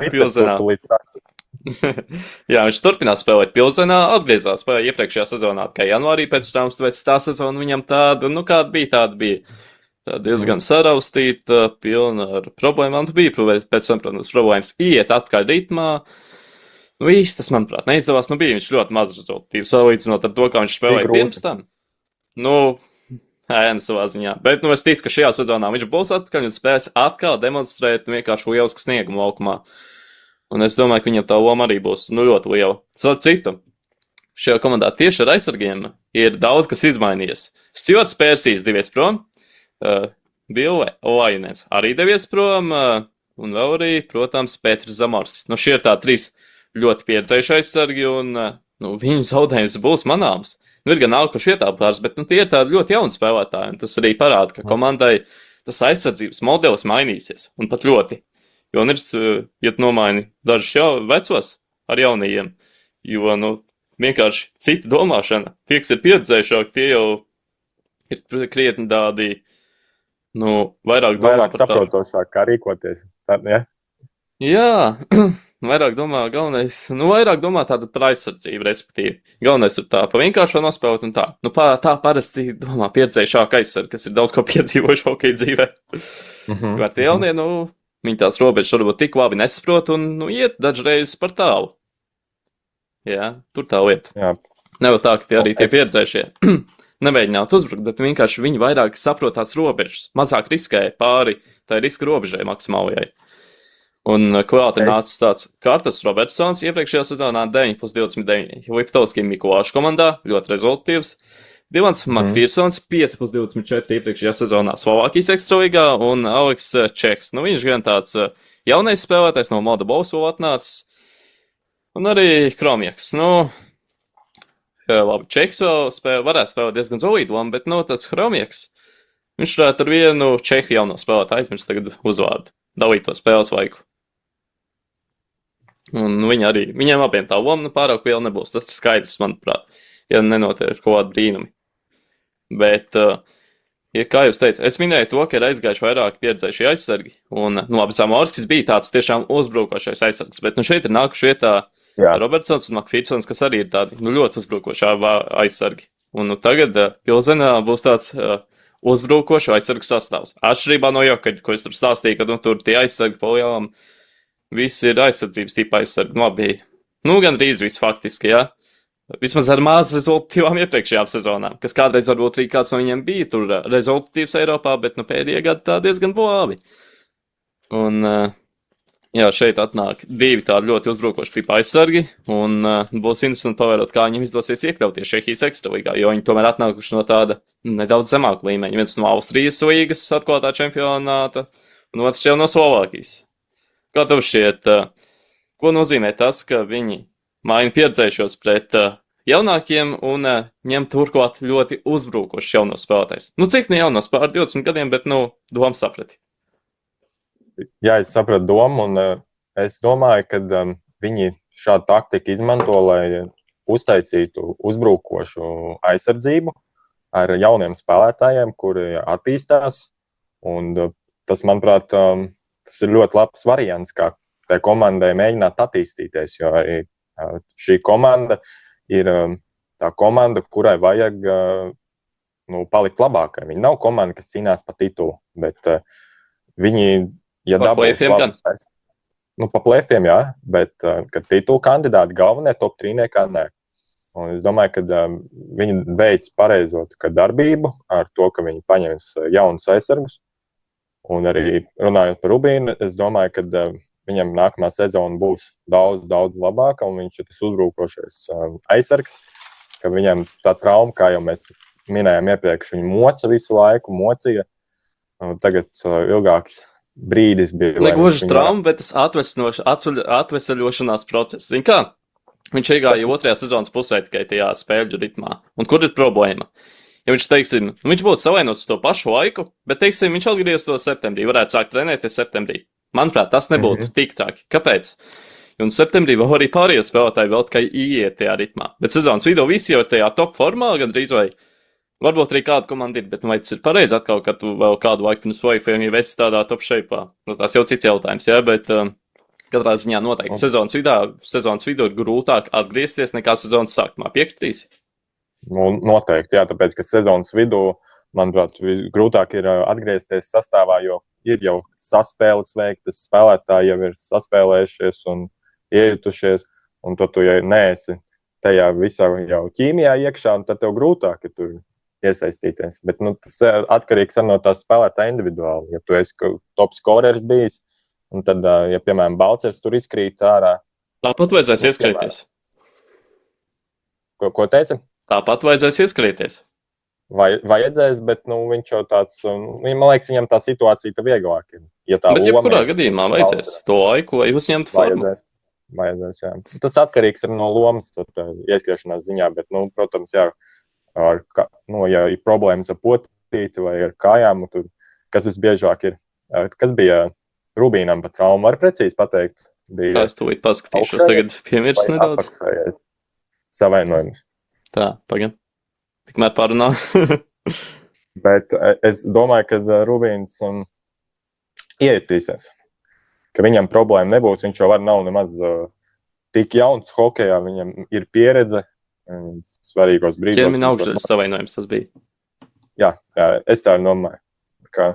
Pilzenā. Jā, viņš turpinās spēlēt Pilzenā, atgriezās spēlē iepriekšējā sezonā, kā janvārī pēc tam, tāpēc tā sezona viņam tāda, kāda bija, tāda bija. Tā diezgan saraustīta, pilna ar problēmām. Tu bija pēc tam, protams, problēmas iet atkārt ritmā. Īsti tas, manuprāt, neizdevās. Bija viņš ļoti maz rezultātīvs, salīdzinot ar to, kā viņš spēlēja pirms tam. Savā ziņā. Bet, es ticu, ka šajā sezonā viņš būs atpakaļ un spēs atkal demonstrēt vienkārši lielisku sniegumu laukumā. Un es domāju, ka viņam tā loma arī būs ļoti liela. Starp citu, šajā komandā tieši ar aizsargiem ir daudz kas izmainījies. Stjuarts Persijs devies prom. Ville Lainens arī devies prom, un vēl arī, protams, Pēters Zamorsks. Šie ir tā trīs ļoti pieredzējuši aizsargi, un viņu zaudējums būs manāms. Ir gan nākuši ietāpārs, bet tie ir tādi ļoti jauni spēlētāji, un tas arī parāda, ka komandai tas aizsardzības modelis mainīsies, un pat ļoti. Jo ja tu nomaini dažus jau vecos ar jaunajiem, jo, vienkārši cita domāšana. Tie, kas ir pieredzējušāki, tie jau ir krietni tādi, vairāk saprotošāk, kā rīkoties. Ja? Jā, vairāk domā galvenais, vairāk domā tāda par aizsardzību, respektīvi. Galvenais ir tā pa vienkāršo nospēlēt un tā. Tā parasti domā pieredzējušāk aizsardzi, kas ir daudz ko piedzīvojuši hokeja dzīvē. Ar tie jaunie, viņi tās robežas varbūt tik labi nesaprot un, iet dažreiz par tālu. Jā, tur tā lieta. Jā. Nevar tā, ka tie arī tie pieredzējušie nemēģinātu uzbrukt, bet vienkārši viņi vairāk saprot tās robežas, mazāk riskēja pāri tai riska robežai maksimālajai. Un klāte nāca tāds Kārtas Robertsons iepriekšējā sezonā 9+29, Liptovski Mikulāšu komandā, ļoti rezultatīvs. Dilans Makfīrsons 5+24 iepriekšējā sezonā Slovākijas ekstralīgā un Aleks Čeks. Viņš gan tāds jaunais spēlētājs no Moda Bols vēl atnācis. Un arī Kromjaks. Labi, Čeks vēl varētu spēlēt diezgan zolīdu lomu, bet tas Kromjaks, viņš varētu ar vienu Čehu jauno spēlētāju aizmirst tagad uzvārdu, dalīt to spēles laiku. Un viņiem abiem tā loma pārāk liela nebūs. Tas ir skaidrs, manuprāt, ja nenotiek kaut kāda brīnumi. Bet, ja, kā jūs teicat, es minēju to, ka ir aizgājuši vairāk pieredzējušie aizsargi. Un, labi, Zamorskis bija tāds tiešām uzbrukošais aizsargs, bet šeit ir nākuši vietā Robertsons un Makfīdsons, kas arī ir tādi ļoti uzbrukošā aizsargi. Un tagad Pilzenā būs tāds uzbrukošo aizsargu sastāvs. Atšķirībā no Jokaļa, ko es tur stāstīju, ka tur tie aizsargi pa lielām, visi ir aizsardzības tipa aizsargi. Labi, gandrīz viss faktiski, jā. Vismaz ar maz rezultatīvām iepriekšējām sezonām, kas kādreiz varbūt arī kāds no viņiem bija tur rezultatīvs Eiropā, bet pēdējie gadi tā diezgan labi. Un, jā, šeit atnāk divi tādi ļoti uzbrukoši tipa aizsargi, un būs interesanti pavērot, kā viņiem izdosies iekļauties Čehijas ekstralīgā, jo viņi tomēr atnākuši no tāda nedaudz zemāka līmeņa. Viens no Austrijas līgas atklātā čempionāta, un otrs jau no Slovākijas. Kā tev šķiet, ko nozīmē tas, ka viņi maina pieredzējušos pret jaunākiem un ņem turklāt ļoti uzbrukošs jaunos spēlētājs? Cik jaunos pār 20 gadiem, bet, domu saprati. Jā, es sapratu domu, un es domāju, ka viņi šādu taktiku izmanto, lai uztaisītu uzbrukošu aizsardzību ar jauniem spēlētājiem, kuri attīstās, un tas, manuprāt, tas ir ļoti labs variants, kā tai komandai mēģināt attīstīties, jo arī šī komanda ir tā komanda, kurai vajag palikt labākai. Viņi nav komanda, kas cīnās par titulu, bet viņi, ja dabūs labas, pa plēfiem, jā, bet kad titulu kandidāti galvenie top 3 nē. Un es domāju, ka viņi veic pareizo darbību ar to, ka viņi paņems jaunus aizsargus. Un arī runājot par Rubīnu, es domāju, ka viņam nākamā sezona būs daudz labāka, un viņš ir tas uzbrukošais aizsargs, ka viņam tā trauma, kā jau mēs minējām iepriekš, viņa moca visu laiku, mocīja. Tagad ilgāks brīdis bija. Negluži trauma, bet tas atveseļošanās process. Zini kā? Viņš iegāja 2. sezonas pusē tikai tajā spēļu ritmā. Un kur ir problēma? Ja viņš, teiksim, viņš būtu savainots to pašu laiku, bet, teiksim, viņš atgrieztos to septembrī, varētu sākt trenēties septembrī. Manuprāt, tas nebūtu tik traki. Kāpēc? Un septembrī vēl arī pārējie spēlētāji vēl tikai ieiet tajā ritmā. Bet sezonas vidū visi jau ir tajā top formā, gandrīz vai varbūt arī kāda komanda ir, bet vai tas ir pareizi atkal, ka tu vēl kādu laiku pirms playoffiem jau esi tādā top shape'ā? Tas jau cits jautājums, jā, bet katrā ziņā noteikti sezonas vidū ir grūtāk atgriezties nekā sezonas sākumā. Piekritīsi? Noteikti, jā, tāpēc, ka sezonas vidū, manuprāt, grūtāk ir atgriezties sastāvā, jo ir jau saspēles veiktas, spēlētāji jau ir saspēlējušies un iejutušies, un tu ja neesi tajā visā jau ķīmijā iekšā, un tad tev grūtāk ir tur iesaistīties. Bet tas atkarīgs no tās spēlētāja individuāli. Ja tu esi top skorers bijis, un tad, ja, piemēram, Balcers tur izkrīt ārā. Tāpat vajadzēs ieskrieties. Ko teici? Tāpat vajadzēs ieskrieties. Vajadzēs, bet viņš jau tāds, man liekas, viņam tā situācija tā vieglāk ir. Ja tā bet jebkurā gadījumā vajadzēs to laiku, vai uzņemt formu? Vajadzēs, jā. Tas atkarīgs ir no lomas ieskriešanās ziņā, bet, protams, jā, ja ir problēmas ar potīti vai ar kājām, kas visbiežāk ir, kas bija Rubīnam par traumu, var precīzi pateikt? Tā es tūlīt paskatīšos, tagad piemirst nedaudz. Savainojums. Tā, pagaid. Tikmēr pārunā. Bet es domāju, ka Rubīns iejutīsies, ka viņam problēma nebūs. Viņš jau nav nemaz tik jauns hokejā, viņam ir pieredze svarīgos brīžos. Ķermeņa augšdaļas savainojums tas bija. Jā, es tā domāju. Ka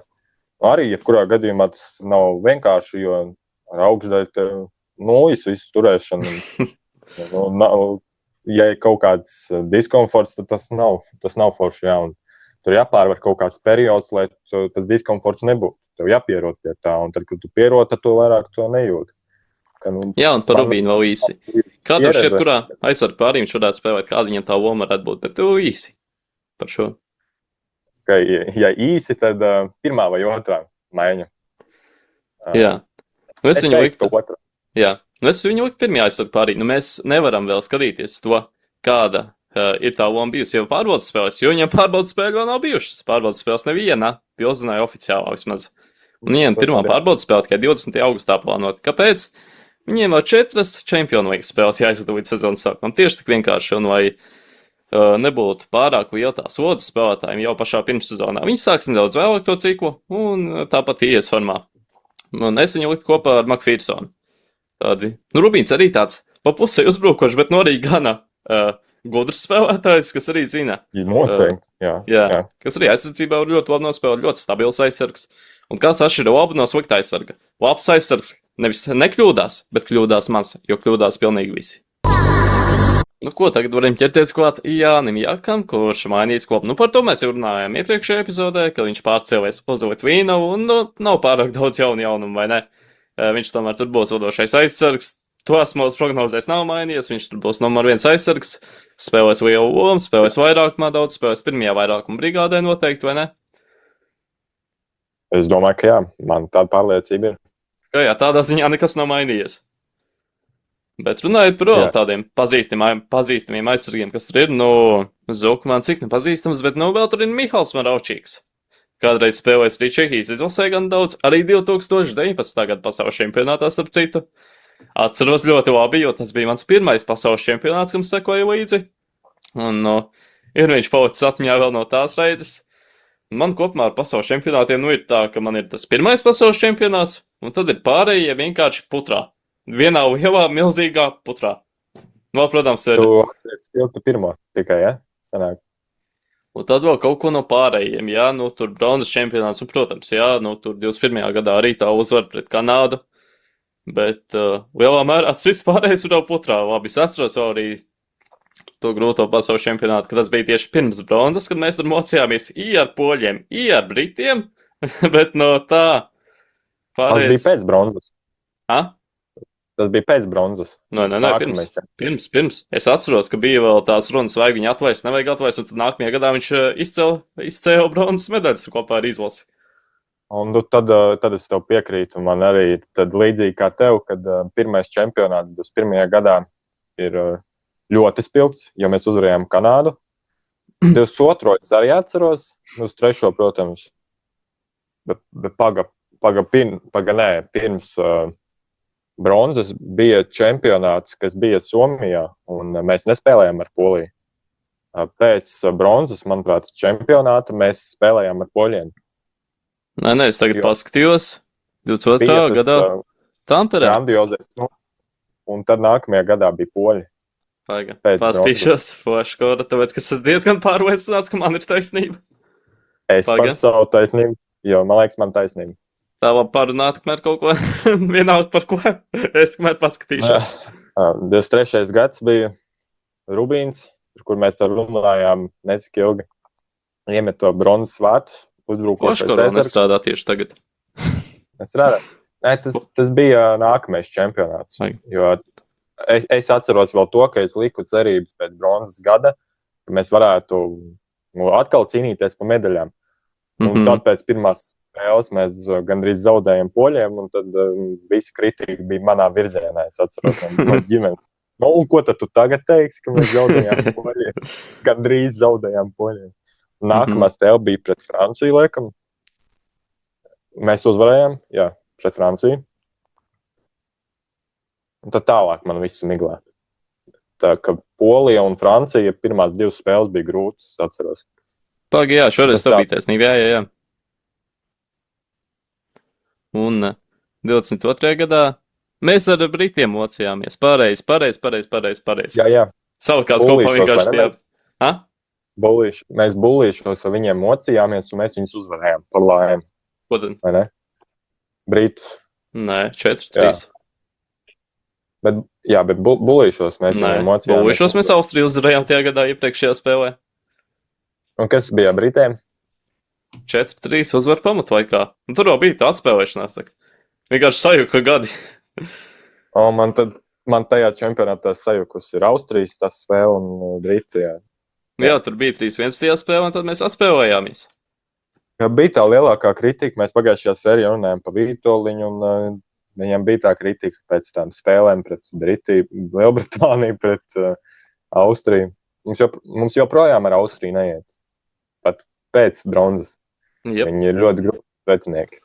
arī, jebkurā gadījumā tas nav vienkārši, jo ar augšdaļu te nulles visu turēšanu. Ja ir kaut kāds diskomforts, tad tas nav forši, jā. Un tur jāpārvar kaut kāds periods, lai tas diskomforts nebūtu. Tev jāpierod pie tā, un tad, kad tu pierod, tad tu vairāk to nejūti. Jā, un par Rubīnu vēl īsi. Kā tev šķiet, kurā aizsargu pārī viņš varētu spēlēt, kāda viņam tā loma varētu būt, bet tu īsi par šo? Ja īsi, tad pirmā vai otrā maiņa. Jā. Es viņu liktu otrā. Jā. Es viņu liktu pirmajā aizsargu pārī. Mēs nevaram vēl skatīties to, kāda ir tā loma bijusi jau pārbaudas spēles, jo viņam pārbaudas spēļu vēl nav bijušas. Pārbaudas spēles neviena, Pilzenā oficiālā vismaz. Un viņiem pirmā pārbaudas spēle tikai 20. augustā plānota. Kāpēc? Viņiem vēl 4 Champions League spēles jāizdod līdz sezonas sākumam. Tieši tik vienkārši, un vai nebūtu pārāk liela tā slodzes spēlētājiem jau pašā pirmssezonā. Viņi sāks nedaudz vēlāk to ciklu, un tāpat ies formā. Un es viņu liktu kopā ar McPhersonu. Tādi, Rubīns arī tāds pa pusē uzbrukošs, bet no arī gana gudrs spēlētājs, kas arī zina. Noteikti, jā. Kas arī aizsardzībā ļoti labi nospēlē, ļoti stabils aizsargs. Un kas atšķira labu no slikta aizsarga? Labs aizsargs nevis nekļūdās, bet kļūdās maz, jo kļūdās pilnīgi visi. Nu ko, tagad varam ķerties klāt Jānim Jakam, kurš mainīs klubu. Nu par to mēs jau runājām iepriekšējā epizodē, ka viņš pārcēlies uz Litvīnovu, un nav pārāk daudz jaunumu, vai ne? Viņš tomēr tur būs vadošais aizsargs. Tos mūsu prognozēs nav mainījies, viņš tur būs numur 1 aizsargs, spēlēs lielu lomu, spēlēs vairākumā daudz, spēlēs pirmajā vairākuma brigādē noteikti, vai ne? Es domāju, ka jā, man tāda pārliecība ir. Ka jā, tādā ziņā nekas nav mainījies. Bet runājot par vēl tādiem pazīstamiem aizsargiem, kas tur ir, Zuka man cik nepazīstams, bet vēl tur ir Mihals Maravčīks. Kādreiz spēlēs arī Čehijas izlasē gan daudz, arī 2019. gada pasaules čempionātā starp citu. Atceros ļoti labi, jo tas bija mans pirmais pasaules čempionāts, kam sekoja līdzi. Un ir viņš palicis atmiņā vēl no tās reizes. Man kopumā ar pasaules čempionātiem ir tā, ka man ir tas pirmais pasaules čempionāts, un tad ir pārējie vienkārši putrā. Vienā lielā, milzīgā putrā. Protams, ir... Tu atceries pirmo tikai, ja? Sanāk. Un tad vēl kaut ko no pārējiem, jā, tur bronzas čempionāts, un, protams, jā, tur 21. gadā arī tā uzvar pret Kanādu. Bet lielā mērā tas viss pārējais ir jau putrā. Labi, es atceros vēl arī to grūto pasaules čempionātu, ka tas bija tieši pirms bronzas, kad mēs tur mocījāmies ar poļiem, ar britiem, bet no tā pārējais... Tas bija pēc bronzas. Ha? Tas bija pēc bronzas. Nē, pirms. Es atceros, ka bija vēl tās runas, vai viņu atlaist, nevajag atlaist, un tad nākamajā gadā viņš izcēla bronzas medaļas kopā ar izlasi. Un tad es tev piekrītu, man arī tad līdzīgi kā tev, kad pirmais čempionāts 21. gadā ir ļoti spilgts, jo mēs uzvarējām Kanādu. 22. es arī atceros, uz 3. protams, bet pirms bronzas bija čempionāts, kas bija Somijā, un mēs nespēlējām ar Poliju. Pēc bronzas, manuprāt, čempionāta mēs spēlējām ar poļiem. Nē, es tagad paskatījos 22. gadā Tamperē. Grandiozais, un tad nākamajā gadā bija poļi. Pastīšos, Foškora, tāpēc, ka es diezgan pārliecināts, ka man ir taisnība. Es par savu taisnību, jo man liekas, man taisnība. Tā labi pārunāt, kamēr kaut ko vienalga par ko. Es kamēr paskatīšos. 23. gads bija Rubīns, kur mēs runājām necik ilgi. Iemet to bronzas vārtus. Foškora nestrādā tieši tagad. Es redzu. Nē, tas bija nākamais čempionāts. Jo es atceros vēl to, ka es liku cerības pēc bronzas gada, ka mēs varētu atkal cīnīties pa medaļām. Un tad pēc pirmās spēles mēs gandrīz zaudējām poļiem, un tad visi kritika bija manā virzienā, es atceros no ģimenes. Un ko tad tu tagad teiksi, ka mēs zaudējām poļiem? Gandrīz zaudējām poļiem. Nākamā spēle bija pret Franciju, laikam. Mēs uzvarējām, jā, pret Franciju. Un tad tālāk man viss miglē. Tā ka Polija un Francija pirmās 2 spēles bija grūtas, atceros. Pagi, jā, šoreiz tā bija taisnība, jā. Un 22. gadā mēs ar britiem mocījāmies. Pareizi. Jā. Savukārt kopā vienkārši tie. Ha? Mēs bullīšos ar viņiem mocījāmies, un mēs viņus uzvarējām par laimi. Ko tad? Vai ne? Britus. Nē, 4-3. Bet bullīšos mēs viņiem mocījāmies. Bullīšos mēs Austriju uzvarējām tajā gadā iepriekšējā spēlē. Un kas bija Britiem? 4-3 uzvar pamatlaikā. Un tur jau bija tā atspēlēšanās. Vienkārši sajuka gadi. Man tajā čempionātā sajukus ir Austrijas tas spēle un Bricija. Jā, tur bija 3-1 tajā spēlē, un tad mēs atspēlējāmies. Ja bija tā lielākā kritika. Mēs pagājušajā sērijā runājām par Vītoliņu, un viņam bija tā kritika pēc tām spēlēm pret Britiju, Lielbritāniju, pret Austriju. Mums joprojām ar Austriju neiet. Pat pēc bronzas. Yep. Viņi ir ļoti grūti pretinieki.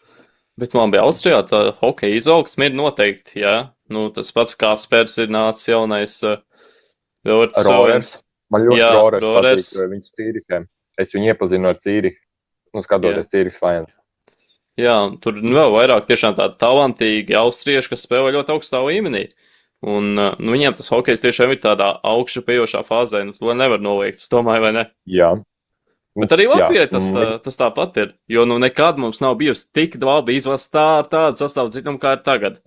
Bet man bija Austrijā tā hokeja izaugsme ir noteikti, jā. Nu, tas pats Kaspers ir nācis jaunais. Ļoti Rorers. Man ļoti Jā, Rorers Rorers. patīk, jo viņš Cīrihē. Es viņu iepazinu ar Cīrihu. Nu, skatoties Cīrihs Lions. Jā, tur vēl vairāk tiešām tādi talantīgi austrieši, kas spēlē ļoti augstā līmenī. Un viņiem tas hokejs tiešām ir tādā augšu pieejošā fāzē. Nu, to nevar noliegt, es domāju, vai ne? Jā. Bet arī Latvijai tas tāpat ir. Jo nu nekad mums nav bijusi tik labi izlast tādu sastāvu dziļumu, kā ir tagad.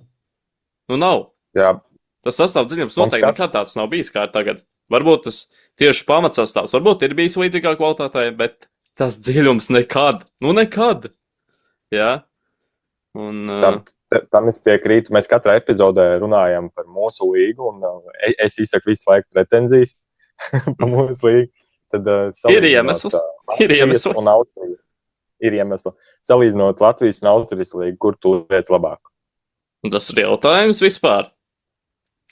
Nu nav. Jā. Tas sastāvu dziļums noteikti nekad tāds nav bijis, kā ir tagad. Varbūt tas tieši pamatsastāvs, varbūt ir bijis līdzīgā kvalitātē, bet tas dziļums nekad. Nu nekad. Jā. Un, tam es piekrītu. Mēs katrā epizodē runājam par mūsu līgu, un es izsaku visu laiku pretenzijas par mūsu līgu. Tad, ir iemesls. Un Austrijas. Ir iemesli. Salīdzinot Latvijas un Austrijas līgu, kur tu liec labāk? Un tas ir jautājums vispār.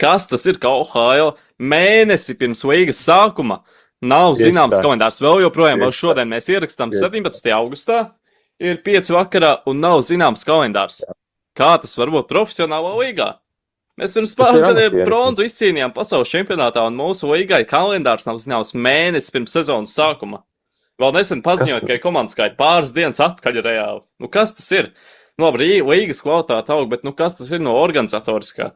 Kas tas ir, ka Ohio mēnesi pirms līgas sākuma nav zināms kalendārs? Vēl joprojām, vēl šodien mēs ierakstām 17. augustā, ir 5 vakarā un nav zināms kalendārs. Kā tas var būt profesionālā līgā? Mēs pirms pāris gadiem bronzu izcīnījām pasaules čempionātā, un mūsu līgai kalendārs nav zināms mēnesis pirms sezonas sākuma. Vēl nesen paziņojot, ka ir komandu skaita pāris dienas atpakaļ reāli. Nu, kas tas ir? Nu, labi, līgas kvalitāte aug, bet nu, kas tas ir no organizatoriskā?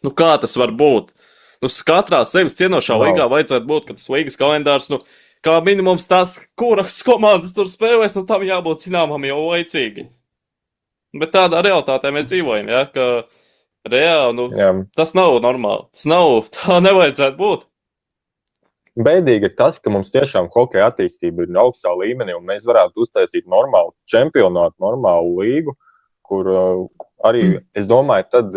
Nu, kā tas var būt? Nu, katrā sevis cienošā līgā vajadzētu būt, ka tas līgas kalendārs, nu, kā minimums tas, kuras komandas tur spēlēs, nu, tam jābūt zināmam jau laicīgi. Bet tādā realitātē mēs dzīvojam, ja, ka reāli, tas nav normāli. Tā nevajadzētu būt. Beidīgi ir tas, ka mums tiešām hokeja attīstība ir augstā līmenī, un mēs varētu uztaisīt normālu čempionātu, normālu līgu, kur arī, es domāju, tad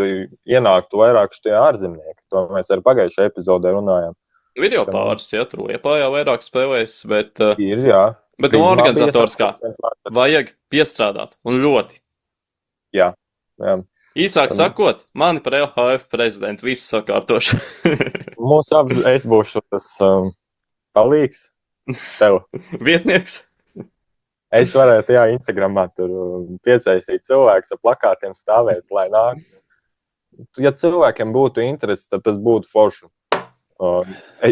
ienāktu vairāk šie ārzemnieki. To mēs ar pagājušajā epizodē runājām. Video pāris, ja, tur Liepājā vairāk spēlēs, bet... Ir, jā. Bet no organizatoriskā vajag piestrādāt, un ļoti. Jā. Īsāk sakot, mani par LHF prezidentu visu sakārtošu. Mūsu abas, es būšu tas palīgs tev. Vietnieks. Es varētu, Instagramā tur piesaistīt cilvēkus ar plakātiem stāvēt, lai nāk. Ja cilvēkiem būtu interesi, tad tas būtu forši.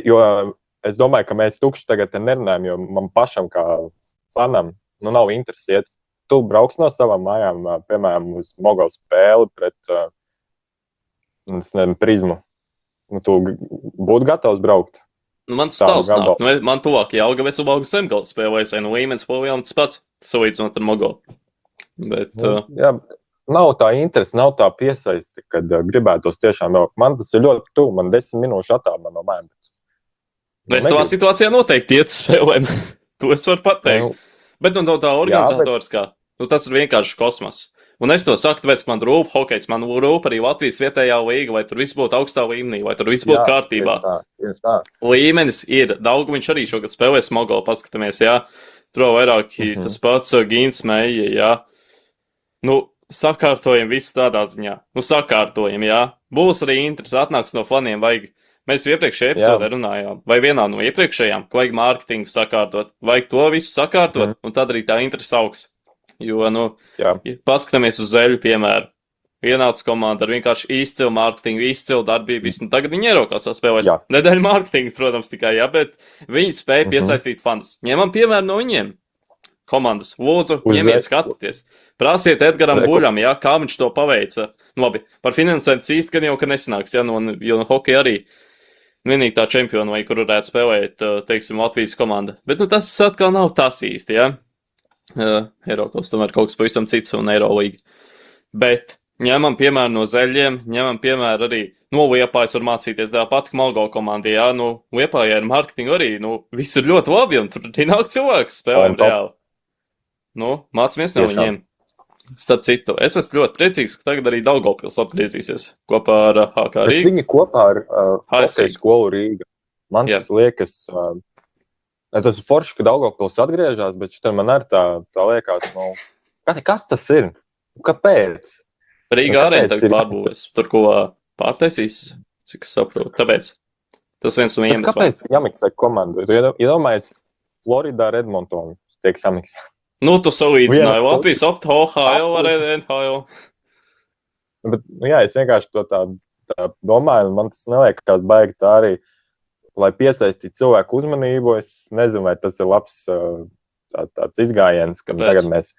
Jo es domāju, ka mēs tukši tagad nerunājam, jo man pašam kā fanam nav interesi iet. Tu brauks no savām mājām, piemēram, uz Mogo spēli pret Prizmu. Tu būtu gatavs braukt? Nu, man tas tavs nāk. Nu, man tuvāk Jelgava, es Ubalgu Zemgals spēlēs, vai nu līmenis palielina tas pats, salīdzinot ar Mogo. Bet... Jā, nav tā interesi, nav tā piesaisti, kad gribētos tiešām braukt. Man tas ir ļoti tuvu, man 10 minūšu attālumā no mājām. Es tavā situācijā noteikti iet spēlēm. To es varu pateikt. Bet no tā organizatoriskā, tas ir vienkārši kosmos. Un es to saku, tāpēc, ka man rūp hokejs, man rūp arī Latvijas vietējā līga, vai tur viss būtu augstā līmenī, vai tur viss būtu kārtībā. Tieši tā. Līmenis ir. Daugaviņš arī šogad spēlēs Mogo, paskatāmies, jā. Tur vairāk tas pats Gīns Meija, jā. Nu, sakārtojam visu tādā ziņā. Nu, sakārtojam, jā. Būs arī interesi, atnāks no faniem, vajag. Mēs jau iepriekšējā epizodē runājām, vai vienā no iepriekšējām, ka vajag mārketingu sakārtot, vajag to visu sakārtot, un tad arī tā interesi augs. Jo, paskatāmies uz Zeļu piemēru. Ienāca komanda ar vienkārši izcilu mārketingu, izcilu darbību, nu tagad viņi ierokās spēlēs. Nedēļu mārketingu, protams, tikai, bet viņi spēja piesaistīt fandus. Ņemam piemēru no viņiem. Komandas, lūdzu, ņemiet, skatieties. Prasiet Edgaram Buļam, kā viņš to paveica. Nu, labi, par finansētas īsti gan jau, ka nesanāks, jo no hokeja arī vienīgi tā čempionu vai kur varētu spēlēt, teiksim, Latvijas komanda. Bet, tas atkal nav tas īsti, Eiropas tomēr kaut kas pavisam cits un Eirolīga. Bet ņemam piemēru no Zeļiem, ņemam piemēru arī no Liepājas var mācīties tāpat, ka Malgo komandī, Liepājā ir marketingu arī, viss ir ļoti labi, un tur arī nāk cilvēks spēlēm reāli. Mācamies no viņiem. Starp citu, es esmu ļoti priecīgs, ka tagad arī Daugavpils atgriezīsies kopā ar HK Rīgu. Bet viņi kopā ar hokeja skolu Rīga. Man tas liekas, tas ir forši, ka Daugavpils atgriežās, bet šitam man arī tā liekas, kas tas ir? Kāpēc? Rīga arī tagad pārbūvēs. Tur ko pārtaisīs, cik es saprotu. Tāpēc tas viens no iemesliem. Kāpēc jāmiksē komandu? Iedomājies, Floridā ar Edmontonu tiek samiksēt. Tu salīdzināji Latvijas Ohio ar NHL. Bet, es vienkārši to tādu tā domāju, un man tas neliekas baigi tā arī, lai piesaistītu cilvēku uzmanību. Es nezinu, vai tas ir labs tāds izgājiens, ka Kāpēc? tagad mēs...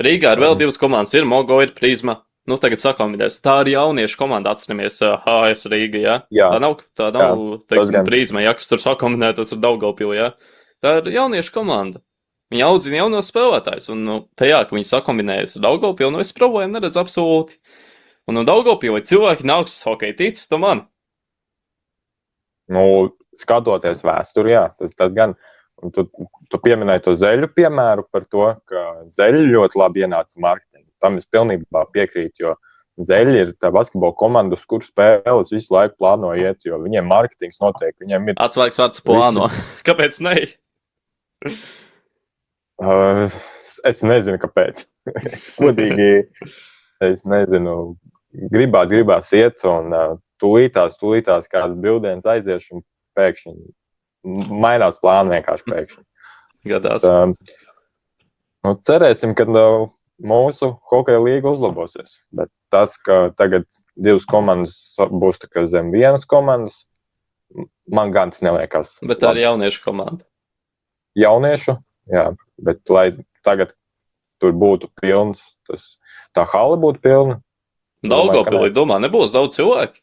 Rīgā ir vēl divas komandas, ir Mogo, ir Prizma. Nu, tagad sakombinēs. Tā ir jauniešu komanda, atceramies HS Rīga, ja? Jā. Tā nav, teiksim, gan. Prizma, ja, kas tur sakombinētas ar Daugavpilu, ja? Tā ir jauniešu komanda. Viņi audzina jaunos spēlētājus, un tajā, ka viņi sakombinējas ar Daugavpilu, es problēmu neredzu absolūti. Un Daugavpilī cilvēki nāks uz hokeju, tic, tu man. Nu, skatoties vēsturi, jā, tas gan. Un tu pieminēji to Zeļu piemēru par to, ka Zeļi ļoti labi ienāca marketingu. Tam es pilnībā piekrītu, jo Zeļi ir tā basketbola komanda, uz kuru spēles visu laiku plāno iet, jo viņiem marketings notiek, viņiem ir... Atslēgas vārds plāno. Kāpēc ne? Es nezinu, kāpēc. Godīgi, es nezinu. Gribās iet, un tūlītās kādas brīvdienas aiziešu, un pēkšņi mainās plāni vienkārši pēkšņi. Gadās. Cerēsim, ka mūsu hokeja līga uzlabosies. Bet tas, ka tagad divas komandas būs tā kā zem vienas komandas, man gan tas neliekas. Bet tā ir jauniešu komanda. Jauniešu, jā. Bet lai tagad tur būtu pilns, tā hala būtu pilna. Daugavpilī, domā, nebūs daudz cilvēku.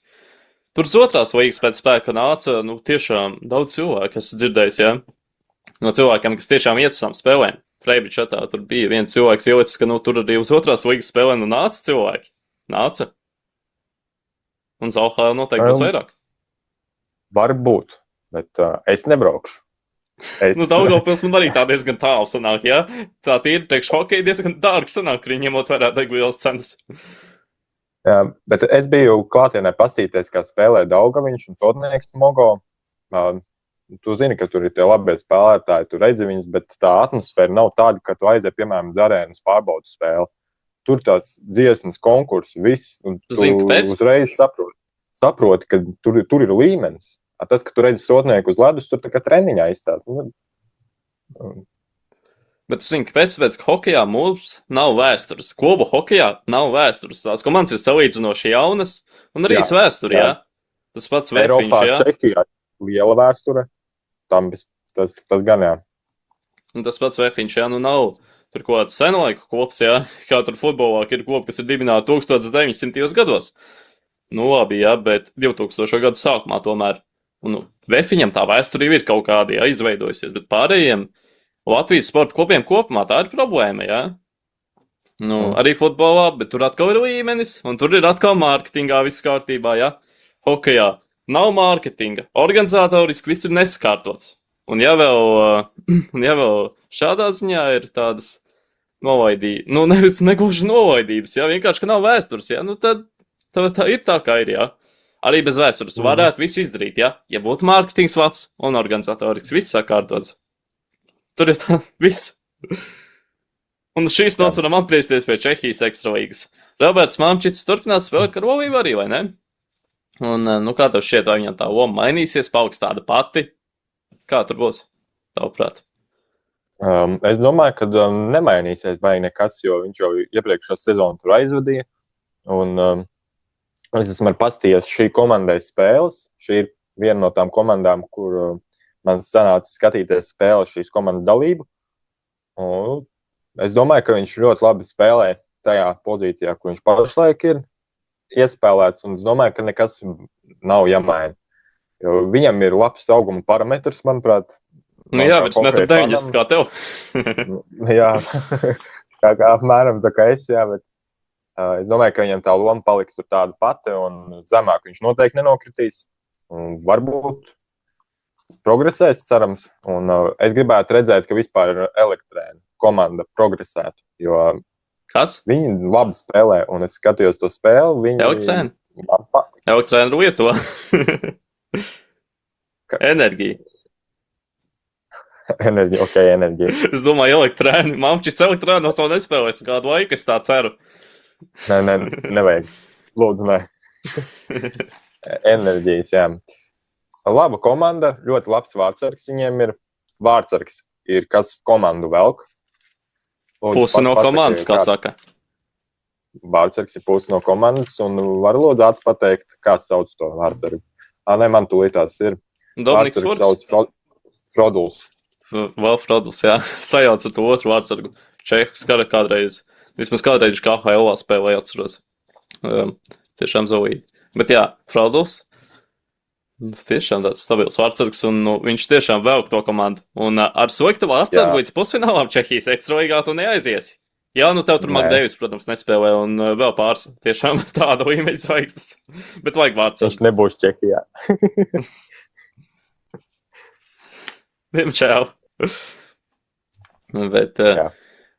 Tur uz otrās līgas pēc spēka nāca, tiešām daudz cilvēku, esmu dzirdējis, jā. No cilvēkiem, kas tiešām iet uz tām spēlēm. Freibričatā tur bija viens cilvēks ielicis, ka tur arī uz otrās līgas spēlēm nāca cilvēki. Nāca. Un Zauhā noteikti būs vairāk. Varbūt, bet es nebraukšu. Daugavpils man arī tā diezgan tālu sanāk, jā. Tā tīri priekš hokeja diezgan dārgi sanāk, arī ņemot vērā degvielas cenas. Jā, bet es biju klātienē pastīties, kā spēlē Daugaviņš un Sodnieks Mogo. Tu zini, ka tur ir tie labie spēlētāji, tu redzi viņus, bet tā atmosfēra nav tāda, ka tu aizies, piemēram, uz arēnas pārbaudas spēli. Tur tāds dziesmas konkurss, viss, un tu uzreiz saproti, ka tur ir līmenis. Tas, ka tu redzi Sodnieku uz ledus, tur tā kā treniņā izstāst. Bet tu zini, kāpēc hokejā mums nav vēstures? Klubu hokejā nav vēstures. Tās komandas ir salīdzinoši jaunas un arī vēsture, jā. Tas pats Vefiņš, jā. Čehijā liela vēsture. Tas gan, jā. Un tas pats Vefiņš, jā, nav tur kaut kāds senlaiku klubs, jā. Kā tur futbolā ir klubi, kas ir dibināti 1900. gados. Labi, jā, bet 2000. gadu sākumā tomēr. Un Vefiņam tā vēsture ir kaut kādi, jā, izveidojusies, bet pārējiem Latvijas sporta klubiem kopumā tā ir problēma, jā. Arī futbolā, bet tur atkal ir līmenis, un tur ir atkal mārketingā viss kārtībā, jā. Hokejā nav mārketinga, organizatoriski viss ir nesakārtots. Un ja vēl šādā ziņā ir tādas novaidības, negluži novaidības, jā, vienkārši, ka nav vēstures, jā, tad tā ir tā, kā ir, jā. Arī bez vēstures varētu visu izdarīt, jā. Ja būtu mārketings labs un organizatorisks, viss sakārtots. Tur ir tā viss. Un šīs nots varam atgriezties pie Čehijas ekstralīgas. Roberts Mamčits turpinās spēlēt Karlovību arī, vai ne? Un, kā tev šķiet, vai viņam tā loma mainīsies, paliks tāda pati? Kā tur būs, tavuprāt? Es domāju, ka nemainīsies vai nekas, jo viņš jau iepriekšā sezonu tur aizvadīja. Un es esmu pastījies šī komandai spēles. Šī ir viena no tām komandām, kur man sanāca skatīties spēles šīs komandas dalību. Un es domāju, ka viņš ļoti labi spēlē tajā pozīcijā, kur viņš pašlaik ir iespēlēts. Un es domāju, ka nekas nav jāmaina. Jo viņam ir labs auguma parametrs, manuprāt. Jā, bet 1,90 m kā tev. Jā, kā apmēram tā kā es, jā, bet es domāju, ka viņam tā loma paliks tur tāda pati, un zemāk viņš noteikti nenokritīs. Un varbūt progresēs, cerams. Un es gribētu redzēt, ka vispār Elektrēna komanda progresētu, jo kas? Viņi labi spēlē, un es skatījos to spēli. Elektrēna? Elektrēna ir Lietuva. Enerģija. Enerģija. Es domāju, Elektrēna. Mamčits Elektrēna no savu nespēlēs kādu laiku, es tā ceru. Nē, nevajag. Lūdzu, nē. Enerģijas, jā. Laba komanda, ļoti labs vārdsargs viņiem ir. Vārdsargs ir, kas komandu velk. Pusi no komandas, kā saka. vārdsargs ir pusi no komandas, un var lūdzu pateikt, kā sauc to vārdsargu. Nē, man tūlīt tāds ir. Dominiks Vārdsargs sauc Froduls. Vēl Froduls, jā. Sajauc ar to otru vārdsargu. Čehs kara kādreiz, vismaz kādreiz KHL spēlēja, atceros. Tiešām zavīgi. Bet jā, Froduls. Tiešām tāds stabils vārdsargs, un viņš tiešām velk to komandu. Un ar sliktu vārdsargu līdz pusfinālām Čehijas ekstraligā tu neaiziesi. Jā, tev tur Magdēvis, protams, nespēlē, un vēl pāris tiešām tāda līmeņa zvaigznes. Bet vajag vārdsargu. Viņš nebūs Čehijā. Diemžēl. Bet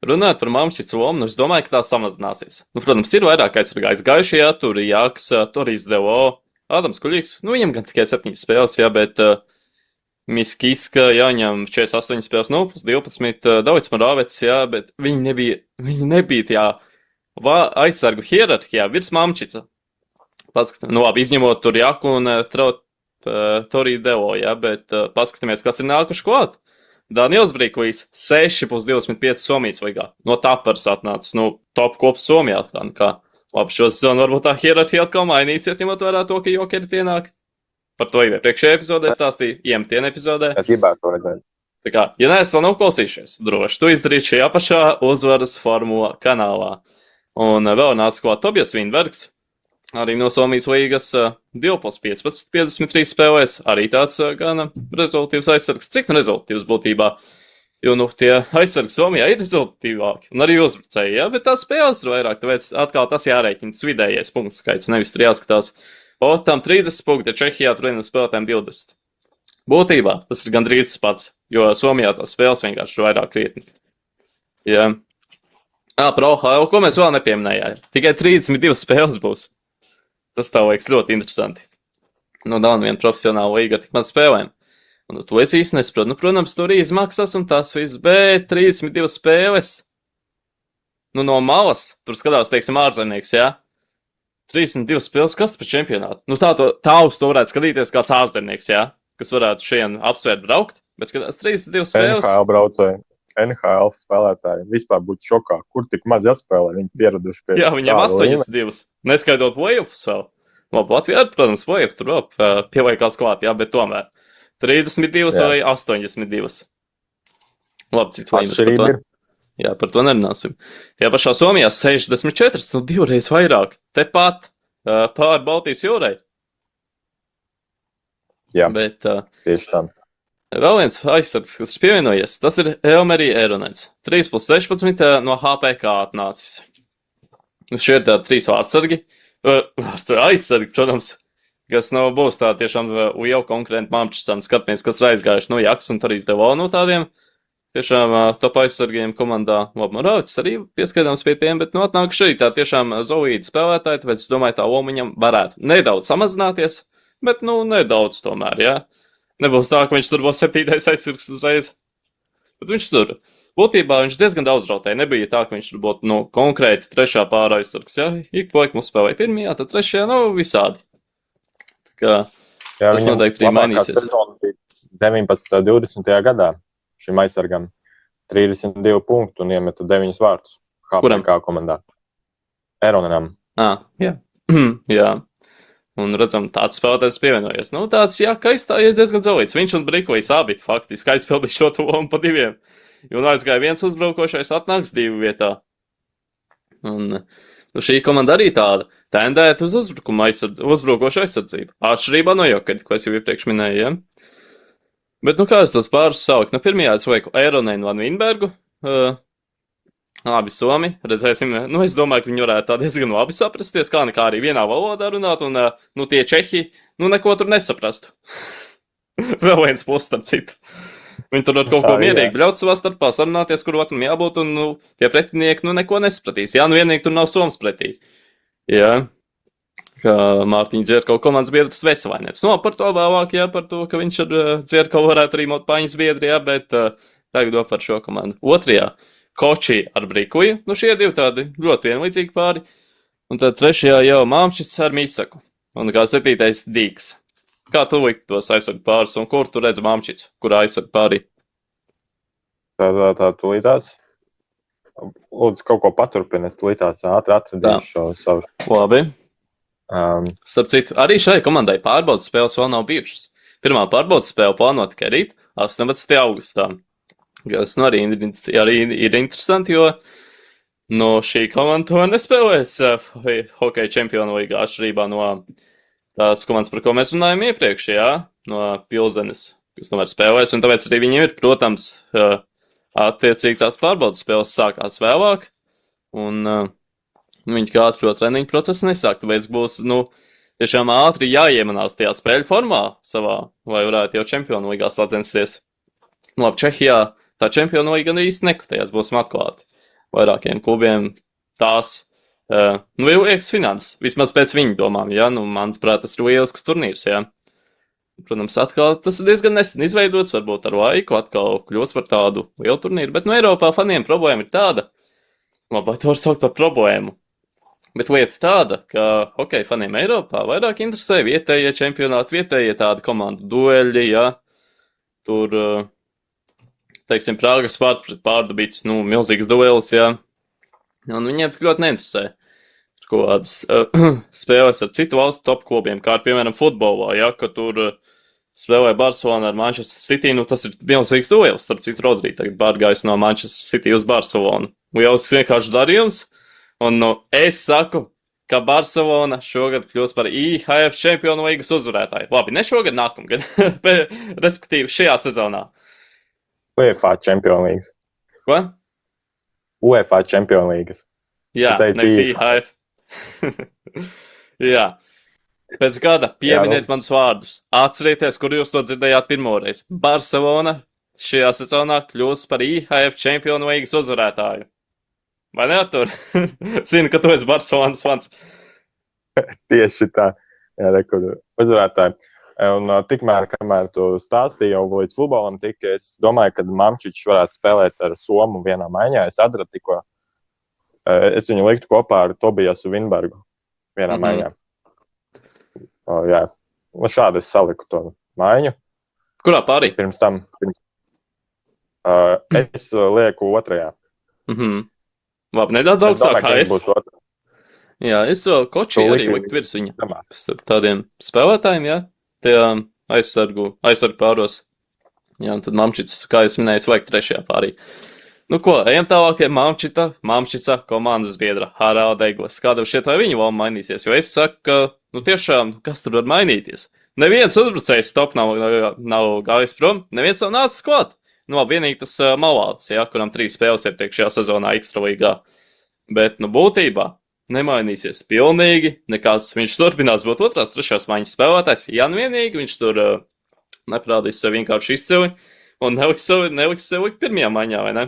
runājot par Mamčicu lomu, es domāju, ka tā samazināsies. Protams, ir vairāk aizsargājis gaišajā, tur Jāks, Torijs Devo, Ādams Kuļīgs. Viņam gan tikai 7 spēles, jā, bet Miskiska, jāņem 48 spēles, plus 12, Davids Moravets, jā, bet viņi nebija tajā aizsargu hierarhijā virs Mamčica. Labi, izņemot tur Jāku un Toriju Devo, jā, bet paskatāmies, kas ir nākuši klāt. Daniels Brīkvijs 6 plus 25 Somijas līgā. No Tapars atnācis, top kops Somijā. Labi, šo sezonu varbūt tā hierarhija atkal mainīsies, ņemot vērā to, ka jokeri ienāk. Par to jau iepriekšējā epizodē stāstīju, iemtiena epizodē. Es gribētu to redzēt. Tā kā, ja neesat vēl nav klausījušies, droši to izdarīt šajā pašā uzvaras formula kanālā. Un vēl nāca klāt Tobijas Vīnbergs, arī no Somijas līgas 2 plus 15, 53 spēlēs, arī tāds gan rezultīvs aizsargs. Cik rezultīvs būtībā? Jo, tie aizsargi Somijā ir rezultīvāki, un arī uzbrucēji, jā, bet tās spēles ir vairāk, tāpēc atkal tas jārēķina vidējais punktu skaits, nevis tur jāskatās. Tam 30 punkti, Čehijā tur vienam spēlētājiem 20. Būtībā tas ir gandrīz tas pats, jo Somijā tās spēles vienkārši ir vairāk krietni. Jā. Par OHL, ko mēs vēl nepieminējām? Tikai 32 spēles būs. Tas tā liekas ļoti interesanti. Nav viena profesionāla līga ar tik maz spēlēm. Un to es īsti nesaprotu. Protams, tur izmaksas un tas viss, bet 32 spēles. No malas, tur skatās, teiksim, ārzemnieks, jā? 32 spēles, kas par čempionātu? Tā uz to varētu skatīties kāds ārzemnieks, jā? Kas varētu šeit apsvērt braukt, bet skatās 32 spēles. NHL braucēji, NHL spēlētāji vispār būtu šokā, kur tik maz jāspēlē, viņi pieraduši pie. Jā, viņiem 82, neskaidot playoffs vēl. Labi, Latvijā, protams, playoff tur vēl pievaikās klāt, jā, bet tomēr 32 vai 82. Labi, cik līmenis par to? Jā, par to nerunāsim. Jā, pašā Somijā 64, divreiz vairāk. Tepat pār Baltijas jūrai. Jā, bet, tieši tā. Vēl viens aizsargs, kas ir pievienojies, tas ir Elmerī Eronets. 3 plus 16 no HPK atnācis. Šie ir tādi 3 vārdsargi. Aizsargi, protams, kas būs tā tiešām jau konkurenti Mamčicam. Skatāmies, kas ir aizgājuši Jaks un Torijs Devo tādiem. Tiešām top aizsargiem komandā Moravets arī pieskaidāms pie tiem, bet atnākuši arī tā tiešām zolīti spēlētāji, tāpēc es domāju, tā loma viņam varētu nedaudz samazināties, bet nedaudz tomēr, jā. Nebūs tā, ka viņš tur būs 7. aizsargs uzreiz. Bet viņš tur. Būtībā viņš diezgan daudz rotēja. Nebija tā, ka viņš tur būtu konkrēti 3. pāra aizsargs, jā. Ik pa laikam uzspēlēja 1, tad 3. visādi. Tā kā jā, tas noteikti arī mainīsies. Sezona bija 19. 20. gadā. Šim aizsargam 32 punktu un iemeta 9 vārtus. HPK komandā. Eronenam. Jā. Jā. Un redzam, tāds spēlētājs pievienojies. Tāds, jā, ka aizstājies diezgan zelīts. Viņš un Brīkvijs abi faktiski aizpildīja šo to lomu pa 2. Un aizgāja viens uzbraukošais, atnāks 2 vietā. Un šī komanda arī tāda tendēta uz uzbraukošu aizsardzību. Atšķirībā no Jokeri, ko es jau iepriekš minēju, ja? Bet, kā es tos pārus saukt? Pirmajā es lieku Eironēnu Van Vinbergu. Abi Somi, redzēsim. Es domāju, ka viņi varētu tā diezgan labi saprasties, kā arī vienā valodā runāt, un tie Čehi, neko tur nesaprastu. Vēl viens plus starp citu. Viņi tur var kaut ko mierīgi bļaut savā starpā, sarunāties, kur otram jābūt, un tie pretinieki neko nesapratīs. Jā, vienīgi tur nav Soms pretī. Jā. Ka Mārtiņa Dzierkau komandas biedrs Veselainiec. Par to vēlāk, jā, par to, ka viņš ar Dzierkau varētu arī mot paņas biedri, jā, bet tagad par šo komandu. Otrajā, Koči ar Brīkuju, šie 2 tādi ļoti vienlīdzīgi pāri, un tad 3. jau Mamčits ar Mīsaku, un kā 7. Dīks. Kā tu likt tos aizsargu pāris, un kur tu redz Mamčits, kur aizsargu pāri? Tā tūlītās. lūdzu, kaut ko paturpini. Es tulītās ātri atradīšu šo savu. Labi. Starp citu, arī šai komandai pārbaudas spēles vēl nav bijušas. Pirmā pārbaudas spēle plānota tikai rīt, 18. augustā. Tas arī ir interesanti, jo šī komanda to nespēlēs hokeja čempionu līgā atšķirībā no tās komandas, par ko mēs runājām iepriekš, no Pilzenes, kas tomēr spēlēs, un tāpēc arī viņiem ir, protams, attiecīgi tās pārbaudas spēles sākās vēlāk, un viņi kā ātri treniņu procesu nesāk, tāpēc būs, tiešām ātri jāiemanās tajā spēļu formā savā, lai varētu jau čempionu līgā sacensties. Labi, Čehijā tā čempionu līga īsti nekutējās, būsim atklāti. Vairākiem klubiem tās, ir liekas finanses, vismaz pēc viņu domām, manuprāt, tas ir lielisks turnīrs, Protams, atkal tas ir diezgan nesen izveidots, varbūt ar laiku atkal kļūs par tādu lielu turnīru, bet Eiropā faniem problēma ir tāda, vai to var saukt par problēmu, bet lieta tāda, ka hokeja faniem Eiropā vairāk interesē vietējie čempionāti, vietējie tādi komandu dueļi, tur, teiksim, Prāgas Sparta pret Pārdabīts, milzīgs duelis, un viņiem tik ļoti neinteresē. Kaut kādas spēles ar citu valstu top klubiem, kā piemēram futbolā, ka tur spēlē Barcelona ar Manchester City, tas ir milzīgs duelis, starp citu Rodri tagad pārgājis no Manchester City uz Barcelonu. Lielisks vienkārši darījums, un es saku, ka Barcelona šogad kļūs par IHF čempionu līgas uzvarētāju. Labi, ne šogad, nākamgad, respektīvi šajā sezonā. UEFA čempionu līgas. Ko? UEFA čempionu līgas. Jā, nevis IHF. Jā. Pēc gada pieminiet manus vārdus. Atcerieties, kur jūs to dzirdējāt pirmoreiz. Barcelona šajā sezonā kļūs par IHF čempionu līgas uzvarētāju. Vai ne, Artur? Zinu, ka tu esi Barcelonas fans. Tieši tā. Jā, rekur uzvarētāji. Un tikmēr, kamēr tu stāstīji jau līdz futbolam, es domāju, ka Mamčičs varētu spēlēt ar Somu vienā maiņā. Es atradu tikko. Es viņu liktu kopā ar Tobijasu Vinbergu vienā maiņā. Jā, šādi es saliku to maiņu. Kurā pārī? Pirms tam. Es lieku otrajā. Labi, nedaudz augstāk kā es. Jā, es Koči arī likt virs viņa. Starp tādiem spēlētājiem, tajā aizsargu pāros. Jā, un tad Mamčits, kā es minēju, vajag trešajā pārī. Ko, ejam tālāk, Mamčica komandas biedra Haralda Eglis. Kādam šķiet, vai viņa loma mainīsies? Jo es saku, ka, tiešām, kas tur var mainīties? Neviens uzbrucējs top nav gājis prom, neviens nav nācis klāt. Vienīgi tas Malāts, kuram 3 spēles iepriekšējā sezonā Ekstralīgā. Bet, būtībā nemainīsies pilnīgi nekas. Viņš turpinās būt otrās, trešās maiņas spēlētājs. Vienīgi viņš tur neprādīs sev vienkārši izcili un neliks sev likt pirmajā maiņā, vai ne?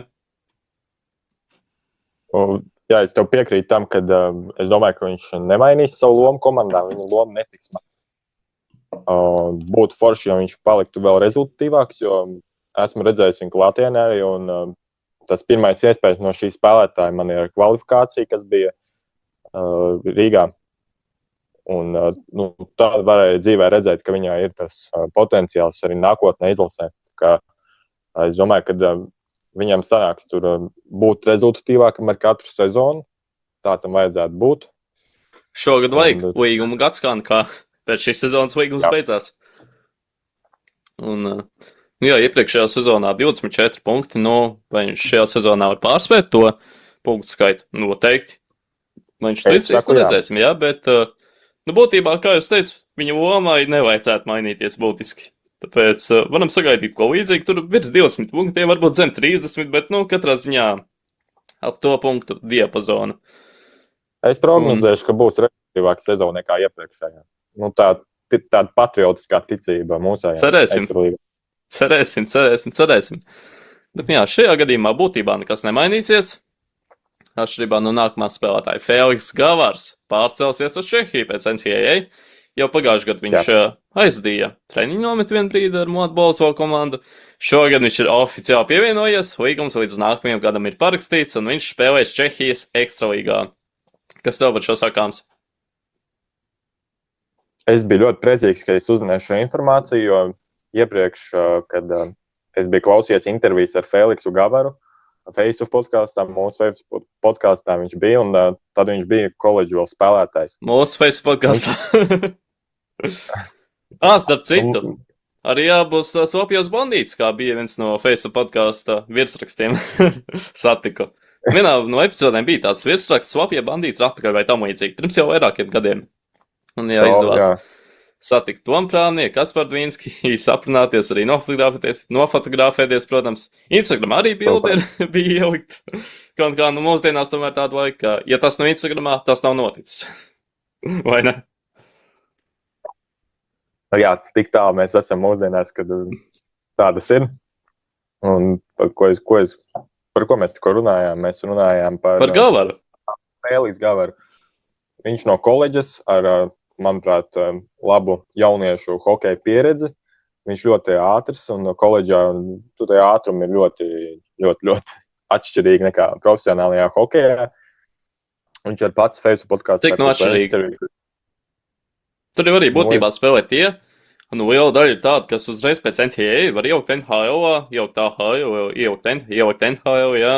Jā, es tev piekrītu tam, ka es domāju, ka viņš nemainīs savu lomu komandā. Viņa loma netiks. Būtu forši, ja viņš paliktu vēl rezultatīvāks, jo esmu redzējis viņu klātienē arī, un tas pirmais iespējas no šī spēlētāja man ir kvalifikācija, kas bija Rīgā. Un tā varēja dzīvē redzēt, ka viņā ir tas potenciāls arī nākotnē izlasē. Es domāju, ka viņam sanāks tur būt rezultatīvākam ar katru sezonu. Tāds vajadzētu būt. Šogad vajag līguma gads, kā pēc šīs sezonas līgums beidzās. Un, iepriekšējā sezonā 24 punkti, vai viņš šajā sezonā var pārspēt to punktu skaitu? Noteikti. Vai viņš to redzēsim, bet, būtībā, kā jūs teicu, viņa lomai nevajadzētu mainīties būtiski. Tāpēc varam sagaidīt ko līdzīgi. Tur virs 20 punktiem, varbūt zem 30, bet, katrā ziņā ap to punktu diapazonu. Es prognozēšu, ka būs rezultatīvāka sezona nekā iepriekšējā. Tāda patriotiskā ticība mūsējā. Cerēsim. Bet, šajā gadījumā būtībā nekas nemainīsies. Atšķirībā no nākamā spēlētāja Feliks Gavars pārcelsies uz Čehiju pēc NCAA. Jau pagājušajā gadā viņš aizdīja treniņu nometu vienu brīdi ar Motbolso komandu. Šogad viņš ir oficiāli pievienojies, līgums līdz nākamajam gadam ir parakstīts, un viņš spēlēs Čehijas Ekstralīgā. Kas tev par šo sakāms? Es biju ļoti priecīgs, ka es uzzināju šo informāciju, jo iepriekš, kad es biju klausījies intervijas ar Feliksu Gavaru, Facebook podkāstā, mūsu Facebook podkāstā viņš bija, un tad viņš bija koledžu vēl spēlētājs. Mūsu Facebook podkāstā. Starp citu, arī jābūs Svapjos bandīts, kā bija viens no Facebook podkāsta virsrakstiem. Satiku. Vienā no epizodēm bija tāds virsraksts Svapja bandīti atpakaļ vai tam līdzīgi, pirms jau vairākiem gadiem. Un izdevās satikt Tomu Prāvnieku, Kasparu Dvīnski, saprunāties, arī nofotografēties, protams. Instagramā arī bildi bija ielikt. Kaut kā mūsdienās tomēr tāda laika, ka, ja tas nav Instagramā, tas nav noticis. Vai ne? Jā, tik tālu mēs esam mūsdienās, kad tādas ir. Un par ko mēs tikko runājām? Mēs runājām par Gavaru. Fēlīks Gavaru. Viņš no koledžas ar, manuprāt, labu jauniešu hokeja pieredzi. Viņš ļoti ātrs un koledžā tajā ātrumi ir ļoti atšķirīgi nekā profesionālajā hokejā. Viņš ir pats Facebook podkāstā. Cik no atšķirīgi? Tur jau arī būtībā spēlē tie. Liela daļa ir tāda, kas uzreiz pēc NCAA var ielikt NHL, ielikt AHL, ielikt NHL, jā,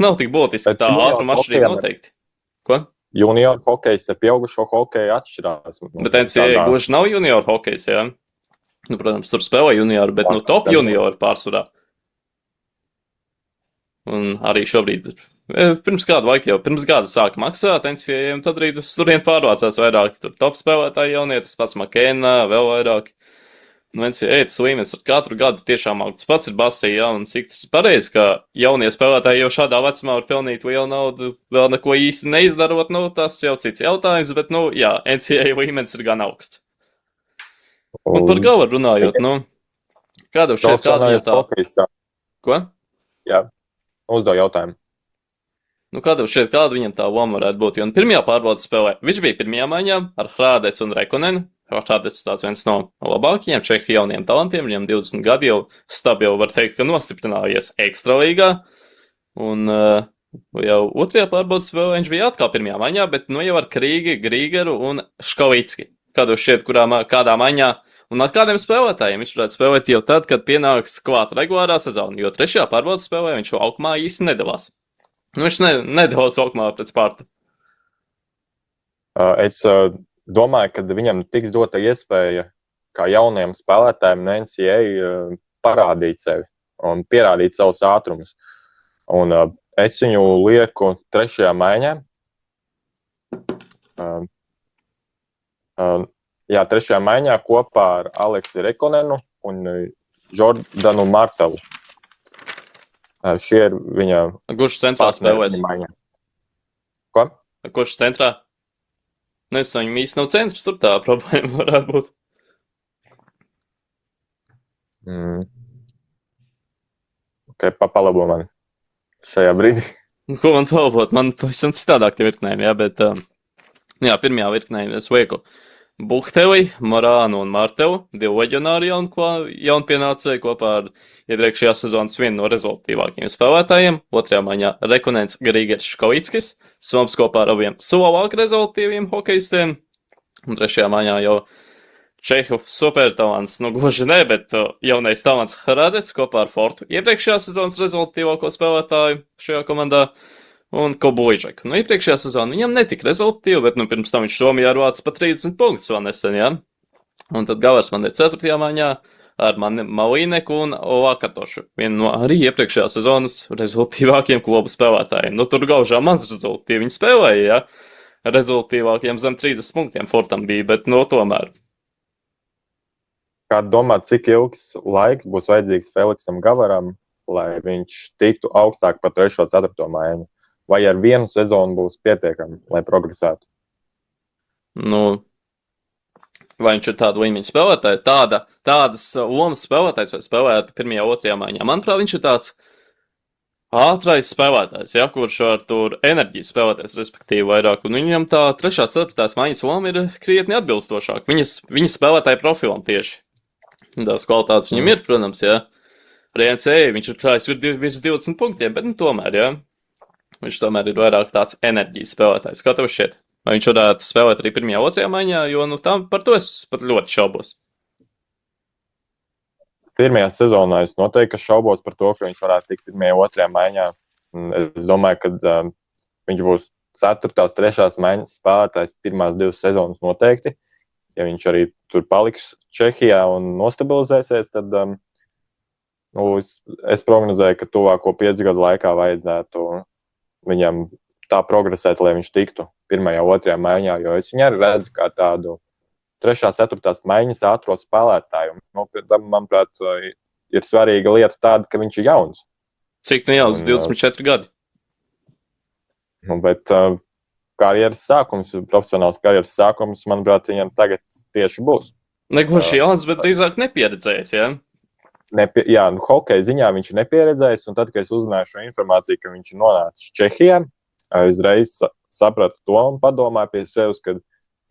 nav tik būtiski tā ātruma atšķirība noteikti. Ko? Junior hokejs ar pieaugušo hokeju atšķirās. Bet NCAA gluži nav junior hokejs, jā. Protams, tur spēlē juniori, bet top juniori pārsvarā. Un arī šobrīd, pirms gada sāka maksāt NCAA, un tad arī turien pārvācās vairāk. Tur top spēlētāji jaunie, tas pats McKenna, vēl vairāk. NCAA tas līmenis ar katru gadu tiešām aug. Tas pats ir basī, jā, un cik tas ir pareizi, ka jaunie spēlētāji jau šādā vecumā var pelnīt lielu naudu, vēl neko īsti neizdarot, tas jau cits jautājums, bet, jā, NCAA līmenis ir gan augsts. Un par Gavaru runājot, kāda šeit kāda vietā? Ko? Jā, uzdev jautājumu. Kāda šeit kāda viņam tā loma varētu būt, jo pirmajā pārbaudas spēlē viņš bija pirmajā maiņā ar Hrādec un Rekonenu. Hrādec tāds viens no labākajiem čehu jauniem talantiem, viņam 20 gadi jau stabili var teikt, ka nostiprinājies ekstralīgā. Un jau otrajā pārbaudas spēlē viņš bija atkal pirmajā maiņā, bet jau ar Grīgeru un Škovicki. Kādu šķiet, kādā maiņā un ar kādiem spēlētājiem viņš varētu spēlēt jau tad, kad pienāks klāta regulārā sezona, jo trešajā pārbaudas spēlē viņš laukumā īsti nedavās. Viņš nedavās laukumā pret Spartu. Es domāju, ka viņam tiks dota iespēja kā jauniem spēlētājiem no NCAA parādīt sevi un pierādīt savus ātrumus. Un es viņu lieku trešajā maiņā. Trešajā maiņā kopā ar Aleksu Rekonenu un Jordanu Martelu. Šie ir viņa... Kurš centrā spēlēs? Ko? Kurš centrā? Viņam īsti nav centrs, tur tā problēma varētu būt. Palabo man šajā brīdī. Ko man palabot? Man pavisam citādāk tie virknējumi, jā, bet pirmajā virknējumi es lieku Buhtevi, Morānu un Martevu, 2 leģionāri jaunpienācēji kopā ar iepriekšējā sezonas vienu no rezultatīvākajiem spēlētājiem. Otrajā maiņā Rekonens, Grīgers, Škovickis, Soms kopā ar abiem savāk rezultatīviem hokejistiem. Un trešajā maiņā jau Čehu supertalants, gluži ne, bet jaunais talants Hrādec kopā ar Fortu, iepriekšējā sezonas rezultatīvāko spēlētāju šajā komandā. Un Kobuļžeku. Iepriekšējā sezonā viņam netika rezultatīvi, bet pirms tam viņš Somijā rācis pa 30 punktus vēl nesen, jā. Un tad Gavars man ir 4. maiņā ar Malīneku un Lakatošu. Vienu no arī iepriekšējā sezonas rezultatīvākiem klubu spēlētājiem. Tur gaužā maz rezultatīvi viņi spēlēja, jā. Rezultatīvākiem zem 30 punktiem Fortam bija, bet tomēr. Kā domāt, cik ilgs laiks būs vajadzīgs Feliksam Gavaram, lai viņš tiktu augstāk par 3. un 4. maiņu? Vai ar vienu sezonu būs pietiekami, lai progresētu? Vai viņš ir tāda līmeņa spēlētājs, tādas lomas spēlētājs vai spēlētu 1. un 2. maiņā? Manuprāt, viņš ir tāds ātrais spēlētājs, ja, kurš ar tur enerģiju spēlētājs, respektīvi vairāk. Un viņam tā 3. un 4. maiņas loma ir krietni atbilstošāk. Viņa spēlētāja profilam tieši. Tās kvalitātes viņam ir, protams, jā. Arī NCAA viņš ir krājis virs 20 punktiem, bet tomēr, jā. Viņš tomēr ir vairāk tāds enerģijas spēlētājs. Kā tev šķiet? Vai viņš varētu spēlēt arī 1. un 2. maiņā, jo par to es pat ļoti šaubos. pirmajā sezonā es noteikti šaubos par to, ka viņš varētu tikt pirmajā, otrajā maiņā. Es domāju, ka viņš būs 4., 3. maiņas spēlētājs pirmās 2 sezonas noteikti. Ja viņš arī tur paliks Čehijā un nostabilizēsies, tad es prognozēju, ka tuvāko 5 gadu laikā vajadzētu viņam tā progresēt, lai viņš tiktu pirmajā, otrajā maiņā, jo es viņu arī redzu kā tādu 3., 4. maiņas ātro spēlētāju. Manuprāt, ir svarīga lieta tāda, ka viņš ir jauns. Cik nu jauns? 24 gadi. Bet karjeras sākums, profesionāls karjeras sākums, manuprāt, viņam tagad tieši būs. Negluži jauns, bet drīzāk nepieredzējis, ja? Jā, hokeja ziņā viņš ir nepieredzējis, un tad, kad es uzzināju šo informāciju, ka viņš ir nonācis Čehijā, uzreiz sapratu to un padomāju pie sevis, ka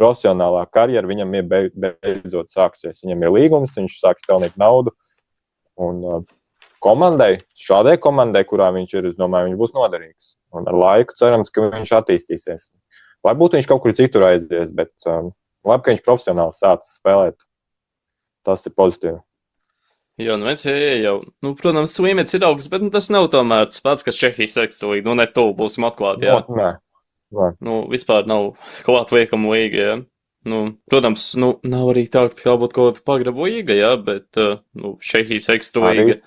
profesionālā karjera viņam ir beidzot sāksies. Viņam ir līgums, viņš sāks pelnīt naudu, un šādai komandai, kurā viņš ir, es domāju, viņš būs noderīgs. Un ar laiku cerams, ka viņš attīstīsies. Varbūt viņš kaut kur citur aizies, bet labi, ka viņš profesionāli sācis spēlēt. Tas ir pozitīvi. Jo, jau, protams, līmenis ir augsts, bet tas nav tomēr tas pats, kas Čehijas ekstralīga. Ne tuvu būsim atklāti, jā. Nē. Vispār nav klāt liekama līga, jā. Protams, nav arī tā, ka būtu kaut kāda pagraba līga, jā, bet Čehijas ekstralīga.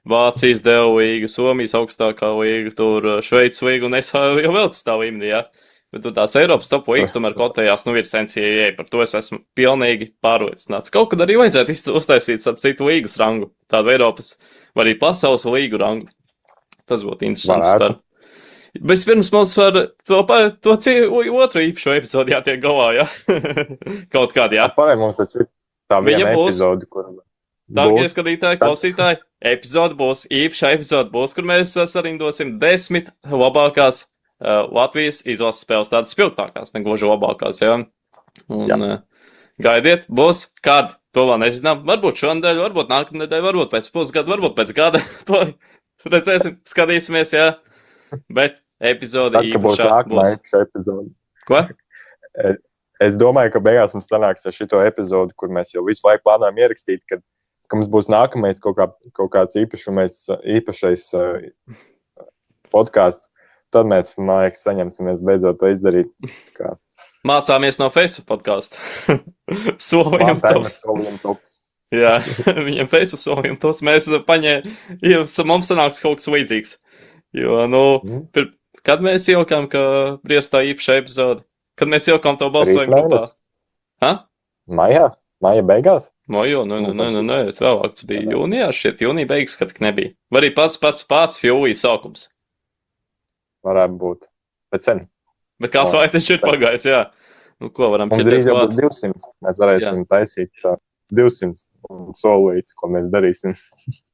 Vācijas D-līga, Somijas augstākā līga, tur Šveices līga un SHL jau vēl tā līmenī, jā. Bet tās Eiropas top līgas tomēr kotējās virs NCAA, par to es esmu pilnīgi pārliecināts. Kaut kad arī vajadzētu uztaisīt ap citu līgas rangu, tādu Eiropas vai arī pasaules līgu rangu. Tas būtu interesants. Bet pirms mums par to otru īpašo epizodi jātiek galā, jā. Kaut kādi, jā. Mums taču ir tā viena epizode, kur... Dārgie skatītāji, klausītāji, epizode būs, īpašā epizode būs, kur mēs sarindosim 10 labākās Latvijas izlases spēles, tādas spilgtākās, negluži labākās, jā. Un gaidiet, būs kad, to vēl nezinām, varbūt šonadēļ, varbūt nākamnedēļ, varbūt pēc pusgada, varbūt pēc gada, to redzēsim, skatīsimies, jā. Bet epizode īpašā būs. Tad, ka būs nākamā epizode. Ko? Es domāju, ka beigās mums sanāks ar šito epizodi, kur mēs jau visu laiku plānojam ierakstīt, ka mums būs nākamais kaut kāds īpašais podcasts. Tad mēs, man liekas, saņemsimies beidzot to izdarīt. Mācāmies no Facebook podcastu. Solījum tops. Jā, viņam Facebook solījum tops. Mēs mums sanāks kaut kas līdzīgs. Jo, kad mēs ielkām, ka briestā īpašā epizode? Kad mēs ielkām to balsojumu grupā? Ha? Maija beigās? Maijā, nē, vēlāk tas bija jūnijā, šķiet jūnija beigas, kad tik nebija. Vai arī pats jūlijas sākums? Varētu būt, bet sen. Bet kāds laiks viņš ir pagājis, jā. Ko varam mums drīz jau būs 200, mēs varēsim taisīt 200 un solīt, ko mēs darīsim.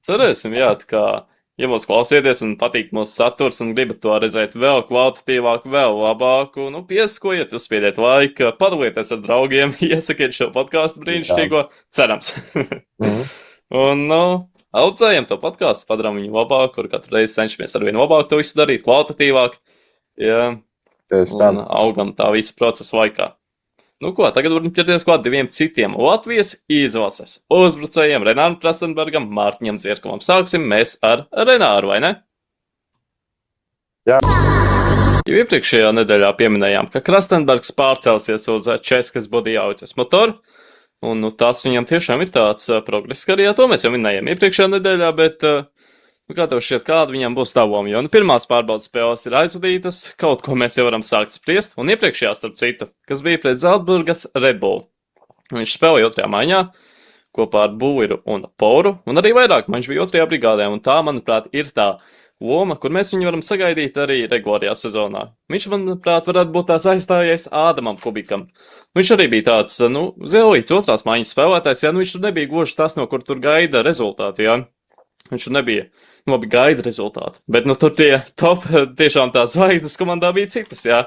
Cerēsim, jā, tā kā, ja mūs klausieties un patīk mūsu saturs un gribat to redzēt vēl kvalitatīvāku, vēl labāku, piesakojiet, uzspiediet laiku, padalieties ar draugiem, iesakiet šo podcastu brīnišķīgo, cerams. Un, audzējam to podcastu, padarām viņu labāk, kur katru reizi cenšamies ar vienu labāk to visu darīt, kvalitatīvāk, jā, un augam tā visa procesa laikā. Tagad varam ķerties klāt 2 citiem Latvijas izlases uzbrucējiem Renāram Krastenbergam, Mārtiņam Dzierkavam. Sāksim mēs ar Renāru, vai ne? Jā. Jau iepriekšējā nedēļā pieminējām, ka Krastenbergs pārcelsies uz Českas Budějovices Motor, un tas viņam tiešām ir tāds progress karjerā. To mēs jau minējām iepriekšējā nedēļā, bet kā tev šķiet, kāda viņam būs stāvoma? Jo pirmās pārbaudas spēles ir aizvadītas, kaut ko mēs jau varam sākt spriest, un iepriekšējā starp citu, kas bija pret Zaltburgas Red Bull. Viņš spēlēja 2. maiņā kopā ar Buiru un Poru, un arī vairāk viņš bija 2. brigādē, un tā, manuprāt, ir tā loma, kur mēs viņu varam sagaidīt arī regulārajā sezonā. Viņš, manuprāt, varētu būt tās aizstājies Ādamam Kubikam. Viņš arī bija tāds, zelīts 2. maiņas spēlētājs, jā, viņš tur nebija gluži tas, no kur tur gaida rezultāti, jā. Viņš tur nebija, gaida rezultāti, bet tur tie top, tiešām tās zvaigznes komandā bija citas, jā.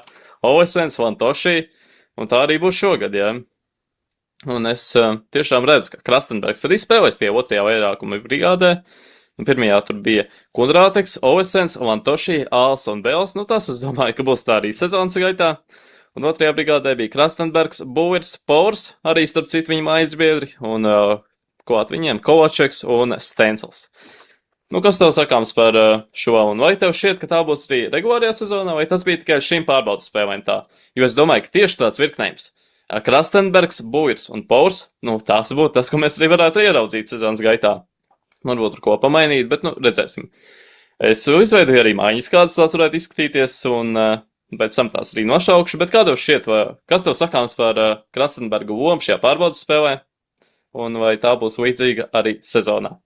Ovesens, Vantoši, un tā arī būs šogad, jā. Un es tiešām redzu, ka Krastenbergs arī spēlēs tie 2. vairākuma brigādē. Pirmajā tur bija Kundrāteks, Ovesens, Vantoši, Āls un Bēls. Tas es domāju, ka būs tā arī sezonas gaitā. Un 2. brigādē bija Krastenbergs, Buirs, Pors, arī starp citu viņa mājas biedri, un klāt viņiem Kovačeks un Stencels. Nu, kas tev sakāms par šo, un vai tev šķiet, ka tā būs arī regulārajā sezonā, vai tas bija tikai šīm pārbaudas spēlēm tā? Jo es domāju, ka tieši tāds virknējums Krastenbergs, Buirs un Paurs, nu, tās būtu tas, ko mēs arī varētu ieraudzīt sezonas gaitā. Varbūt ar ko pamainīt, bet, nu, redzēsim. Es izveidoju arī mājiņas, kādas tās varētu izskatīties, un pēc tam tās arī nošaukšu, bet kā tev šķiet, kas tev sakāms par Krastenbergu lomu šajā pārbaudas spēlē, un vai tā būs līdzīga arī sezonā?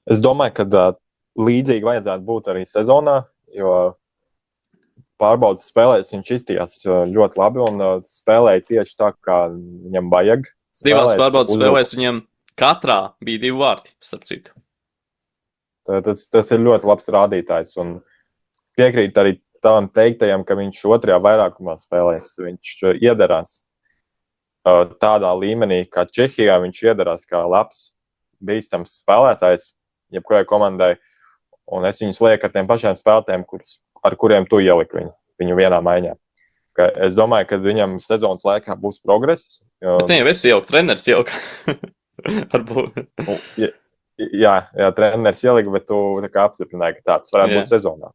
Es domāju, ka līdzīgi vajadzētu būt arī sezonā, jo pārbaudas spēlēs viņš izstījās ļoti labi un spēlēja tieši tā, kā viņam vajag. Divās pārbaudas spēlēs viņam katrā bija 2 vārti, starp citu. Tas ir ļoti labs rādītājs un piekrīt arī tavam teiktajam, ka viņš otrajā vairākumā spēlēs. Viņš iedarās tādā līmenī, kā Čehijā, viņš iedarās kā labs, bīstams spēlētājs jebkurai komandai, un es viņus lieku ar tiem pašiem spēlētājiem, ar kuriem tu ieliki viņu vienā maiņā. Es domāju, ka viņam sezonas laikā būs progress. Bet viņam esi jauka, treneris jauka. Jā, treneris ielika, bet tu apstiprināji, ka tāds varētu būt sezonā.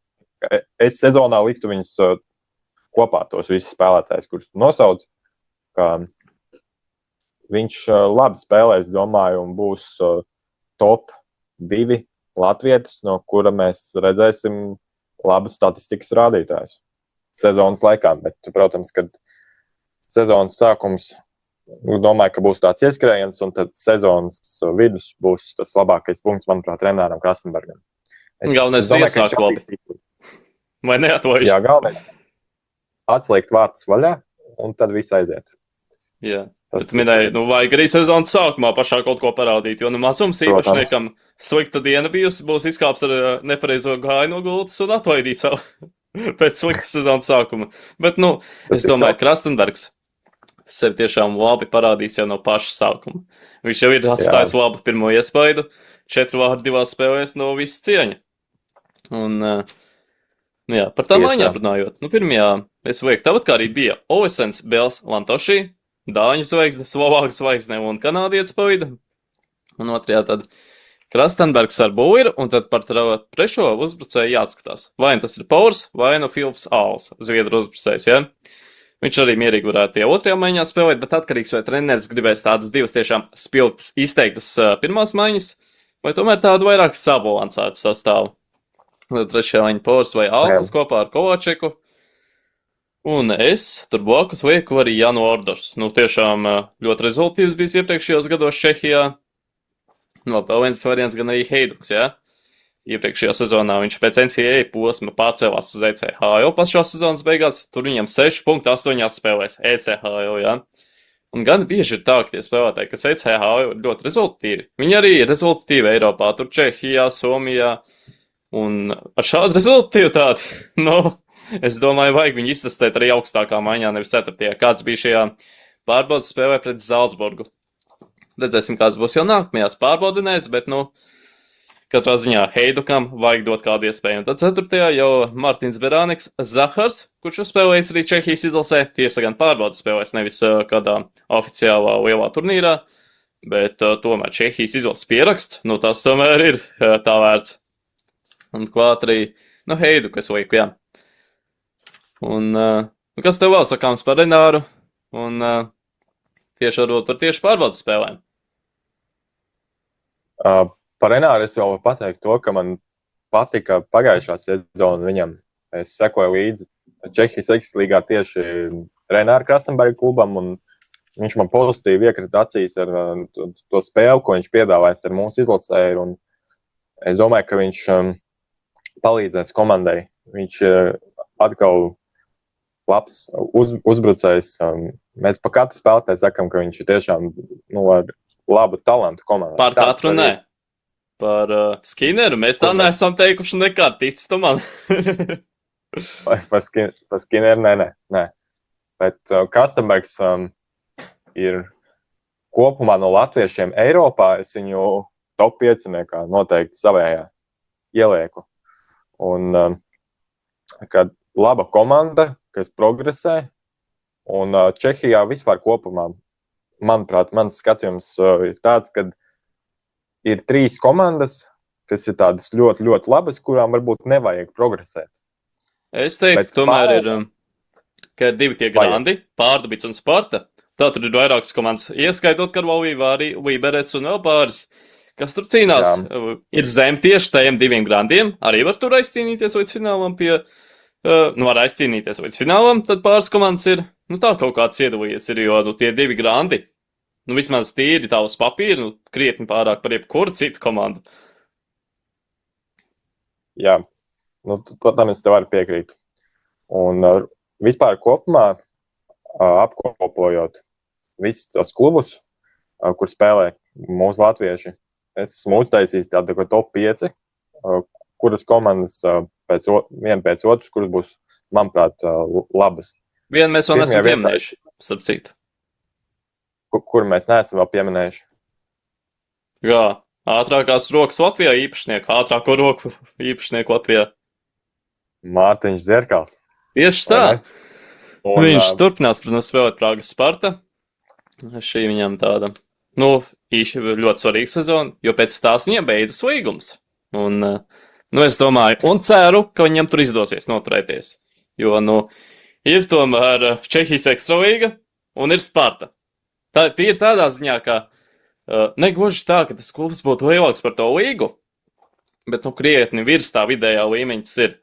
Es sezonā liktu viņus kopā tos visus spēlētājus, kurus tu nosauc, ka viņš labi spēlēs, domāju, un būs top 2 latvietis, no kura mēs redzēsim labas statistikas rādītājus sezonas laikā. Bet, protams, kad sezonas sākums, domāju, ka būs tāds ieskrējiens, un tad sezonas vidus būs tas labākais punkts, manuprāt, treneram Krastenbergam. Galvenais ir iesākt labi. Vai neatvojuši? Jā, galvenais atslēgt vārtus vaļā, un tad viss aiziet. Jā. Bet minēju, vajag arī sezonas sākumā pašā kaut ko parādīt, jo mazums īpašniekam slikta diena bijusi, būs izkāps ar nepareizo gāju no gultas un atvaidīs vēl pēc sliktas sezonas sākuma. Bet, es domāju, Krastenbergs sevi tiešām labi parādīs jau no paša sākuma. Viņš jau ir atstājis labu pirmo iespaidu, 4 vārdi 2 spēlēs no visas cieņa. Un, par tā maiņām runājot. Pirmajā, es lieku, tāpat kā arī bija Olesens, Bels, Lantoši, Dāņu zvaigzne, Slovāku zvaigzne un kanādietis paida. Un otrajā tad Krastenbergs ar Buiru, un tad par trešo uzbrucēju jāskatās. Vai tas ir Paurs, vai Filips Āls, Zviedru uzbrucējs, ja? Viņš arī mierīgi varētu tie otrajā maiņā spēlēt, bet atkarīgs, vai treneris gribēs tādas 2 tiešām spilgtas, izteiktas pirmās maiņas, vai tomēr tādu vairāk sabalansētu sastāvu. Trešajā maiņa Paurs vai Āls kopā ar Kovačeku. Un es tur blakus lieku arī Janu Ordošs. Tiešām ļoti rezultīvs bijis iepriekšējos gados Čehijā. Vēl viens variants gan arī Heiduks, ja? Iepriekšējā sezonā viņš pēc NCAA posma pārcēlās uz ECHL pašā sezonas beigās. Tur viņam 6.8 spēlēs ECHL, ja? Un gan bieži ir tā, ka tie spēlētāji, kas ECHL ir ļoti rezultīvi. Viņi arī ir rezultīvi Eiropā, tur Čehijā, Somijā. Un ar šādu rezultīvitāti, es domāju, vajag viņu iztestēt arī augstākā maiņā, nevis 4. Kāds bija šajā pārbaudas spēlē pret Zalcburgu. Redzēsim, kāds būs jau nākamajās pārbaudinēs, bet, katrā ziņā Heidukam vajag dot kādu iespēju. Un tad 4. jau Martins Berāniks, Zahars, kurš uzspēlējis arī Čehijas izlasē, tiesa gan pārbaudas spēlēs, nevis kādā oficiālā lielā turnīrā, bet tomēr Čehijas izlases pieraksts, tas tomēr ir tā vērts. Un klāt arī, Heiduku es lieku, jā. Un kas tev vēl sakāms par Renāru? Un tieši varbūt par tieši pārbaudas spēlēm. Par Renāru es jau pateiktu to, ka man patika pagājušā sezona viņam. Es sekoju līdzi Čehijas ekstralīgā tieši Renāra Krastenberga klubam, un viņš man pozitīvi iekrita acīs ar to spēli, ko viņš piedāvājas ar mūsu izlasē. Un es domāju, ka viņš palīdzēs komandai. Viņš atkal labs uzbrucējs. Mēs pa katru spēlētāju sakam, ka viņš ir tiešām ar labu talantu komandā. Par katru nē. Par Skinneru mēs tā neesam teikuši nekad, tic tu man. Par Skinneru nē. Bet Krastenbergs ir kopumā no latviešiem Eiropā, es viņu top 5 noteikti savējā ielieku. Un kad laba komanda, kas progresē, un Čehijā vispār kopumā manuprāt, mans skatījums ir tāds, ka ir 3 komandas, kas ir tādas ļoti, ļoti labas, kurām varbūt nevajag progresēt. Es teiktu, ka tomēr ir, ka ir 2 tie grandi, Pārdubits un Sparta. Tā tur ir vairākas komandas, ieskaitot Karloviju, arī Liberec un vēl pāris, kas tur cīnās. Jā. Ir zem tieši tajiem 2 grandiem, arī var tur aizcīnīties līdz finālam var aizcīnīties līdz finālam, tad pāris komandas ir, tā kaut kāds iedalījies ir, jo, tie 2 grandi, vismaz tīri tā uz papīra, krietni pārāk par jebkuru citu komandu. Jā, tam es tev arī piekrītu. Un vispār kopumā apkopojot visus tos klubus, kur spēlē mūsu latvieši, es esmu uztaisījis tādu top 5, kuras komandas viena pēc otras, kuras būs, manuprāt, labas. Vienu mēs vēl nesam pieminējuši, starp citu. Kur mēs neesam vēl pieminējuši? Jā, ātrākās rokas Latvijā īpašnieku, ātrāko roku īpašnieku Latvijā. Mārtiņš Zierkals. Tieši tā. Viņš turpinās, protams, spēlēt Prāgas Sparta. Šī viņam tāda, īši ļoti svarīga sezona, jo pēc tās viņam beidzas līgums. Un, es domāju, un ceru, ka viņam tur izdosies noturēties. Jo, ir tomēr Čehijas ekstralīga un ir Sparta. Tie ir tādā ziņā, ka negluži tā, ka tas klubs būtu lielāks par to līgu, bet, krietni virs tā vidējā līmeņa tas ir.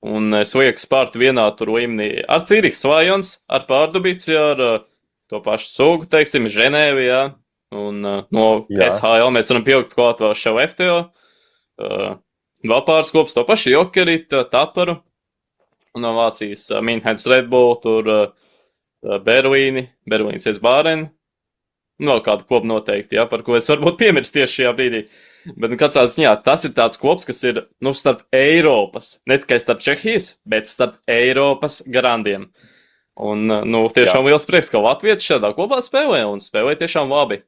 Un es lieku Spartu vienā tur līmenī ar Cīriks Svajons, ar Pārdubits, ar to pašu Cūgu, teiksim, Ženēvi, jā. Un no SHL mēs varam pielikt klāt vēl šo FTO, vēl pāris klubs, to pašu Jokerit, Taparu, un no Vācijas Minhens Red Bull, tur Berlīns Esbāren, vēl kādu klubu noteikti, jā, par ko es varbūt piemirst tieši šajā brīdī. Bet katrā ziņā tas ir tāds klubs, kas ir starp Eiropas, ne tikai starp Čehijas, bet starp Eiropas grandiem. Un tiešām liels prieks, ka latvieši šādā klubā spēlē un spēlē tiešām labi.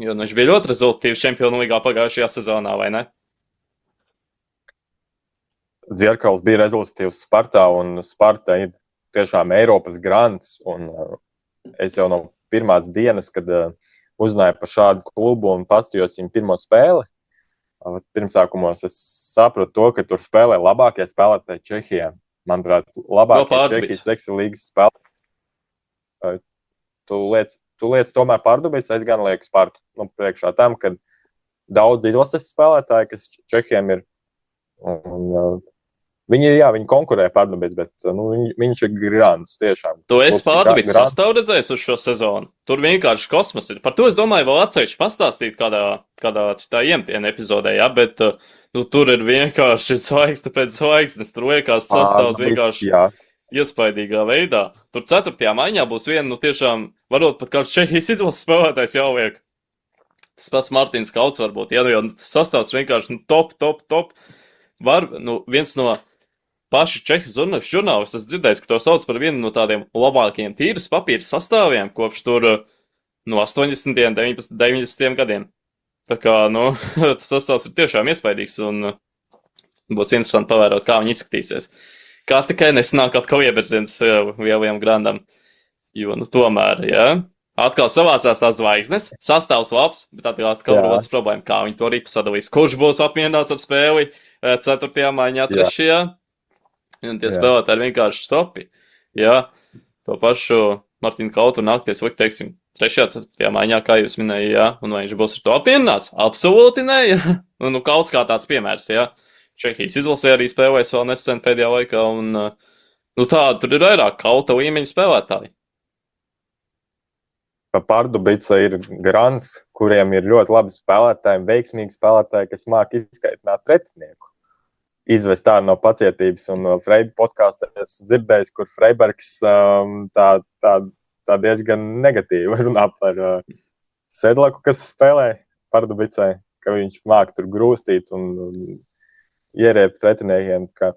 Jo viņš bija ļoti rezultātīvs Čempionu līgā pagājušajā sezonā, vai ne? Zierkals bija rezultātīvs Spartā, un Sparta ir tiešām Eiropas grands. Un es jau no pirmās dienas, kad uzzināju par šādu klubu un pastījos viņu pirmo spēli, pirmsākumos es sapratu to, ka tur spēlē labākie spēlētāji Čehijā. Manuprāt, labākie Čehijas ekstralīgas spēlētāji. Tu liec tomēr Pārdubits, es gan lieku Spartu priekšā tam, ka daudz izlases spēlētāji, kas Čehiem ir. Viņi konkurē Pārdubits, bet viņš ir grāns tiešām. Tu esi Pārdubits sastāvu redzējis uz šo sezonu. Tur vienkārši kosmos ir. Par to es domāju vēl atsevišķi pastāstīt kādā citā iemtiena epizodē, jā, bet tur ir vienkārši zvaigzne pēc zvaigznes. Tur liekas sastāvs vienkārši iespaidīgā veidā. Tur 4. maiņā būs viena, tiešām, varbūt pat kāds Čehijas izlases spēlētājs jāliek. Tas pats Martins Kauts varbūt, jo tas sastāvs vienkārši top. Viens no paši čehu žurnālisti, es dzirdēju, ka to sauc par vienu no tādiem labākajiem tīras papīra sastāviem kopš tur 80. un 90. gadiem. Tā kā, tas sastāvs ir tiešām iespaidīgs un būs interesanti pavērot, kā viņi izskatīsies. Kā tikai nesanāk atkal ieberziens lielajam grandam. Jo, tomēr, jā, atkal savācās tās zvaigznes, sastāvs labs, bet atkal rodas problēma, kā viņi to ripu sadalīs. Kurš būs apmierināts ar spēli 4. maiņā, 3. Un tie spēlētāji ir vienkārši stopi. Jā, to pašu Martinu Kautu nākties likt, teiksim, 3. 4. maiņā, kā jūs minēja, jā. Un vai viņš būs ar to apvienāts? Absolūti nē, jā. Kauts kā tāds piemērs, jā. Čehijas izlasē arī spēlēs vēl nesen pēdējā laikā, un tur ir vairāk Kauta līmeņa spēlētāji. Pārdubica ir grants, kuriem ir ļoti labi spēlētāji, veiksmīgi spēlētāji, kas māk izskaitināt pretinieku. Izvest tā no pacietības, un Freiba podkāstā es dzirdēju, kur Freibergs tā diezgan negatīvi runā par Sedlaku, kas spēlē Pārdubicai, ka viņš māk tur grūstīt un ierēt pretiniekiem, ka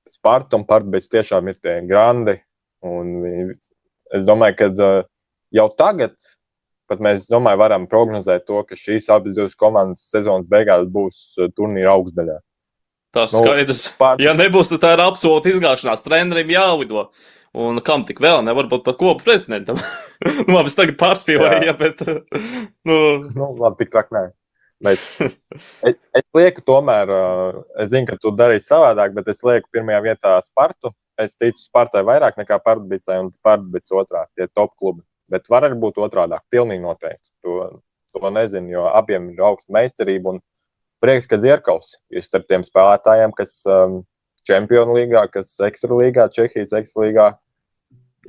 Sparta un Pārdubica tiešām ir tie grandi, un es domāju, ka jau tagad pat mēs, domāju, varam prognozēt to, ka šīs abas divas komandas sezonas beigās būs turnīra augstdaļā. Tas skaidrs. Ja nebūs, tad tā ir absolūta izgāšanās. Trenerim jālido. Un kam tik vēl nevar būt par kopu prezidentam? Nu, labi, es tagad pārspīlēju, ja, bet, Labi, tik traki nē. Bet es lieku tomēr, es zinu, ka tu darīsi savādāk, bet es lieku pirmajā vietā Spartu. Es ticu Spartai vairāk nekā Pardubicai un Pardubic otrā, tie top klubi. Bet var arī būt otrādāk, pilnīgi noteikti. To nezinu, jo abiem ir augsta meistarība un prieks, ka Dzierkavs ir starp tiem spēlētājiem, kas Čempionu līgā, kas Ekstra līgā, Čehijas Ekstra līgā,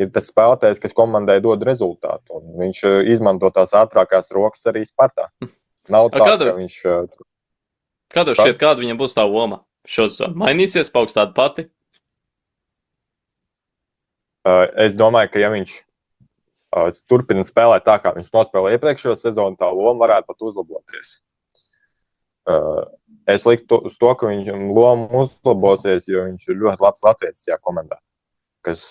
ir tas spēlētājs, kas komandai dod rezultātu. Un viņš izmanto tās ātrākās rokas arī Spartā. Nav tā, ka viņš... Kāda šķiet, kāda viņam būs tā loma? Šosezon mainīsies, pauks tāda pati? Es domāju, ka ja viņš turpina spēlēt tā, kā viņš nospēlē iepriekšējo sezonu, tā loma varētu pat uzlaboties. Es liktu uz to, ka viņam loma uzlabosies, jo viņš ir ļoti labs latvietis tajā komandā, kas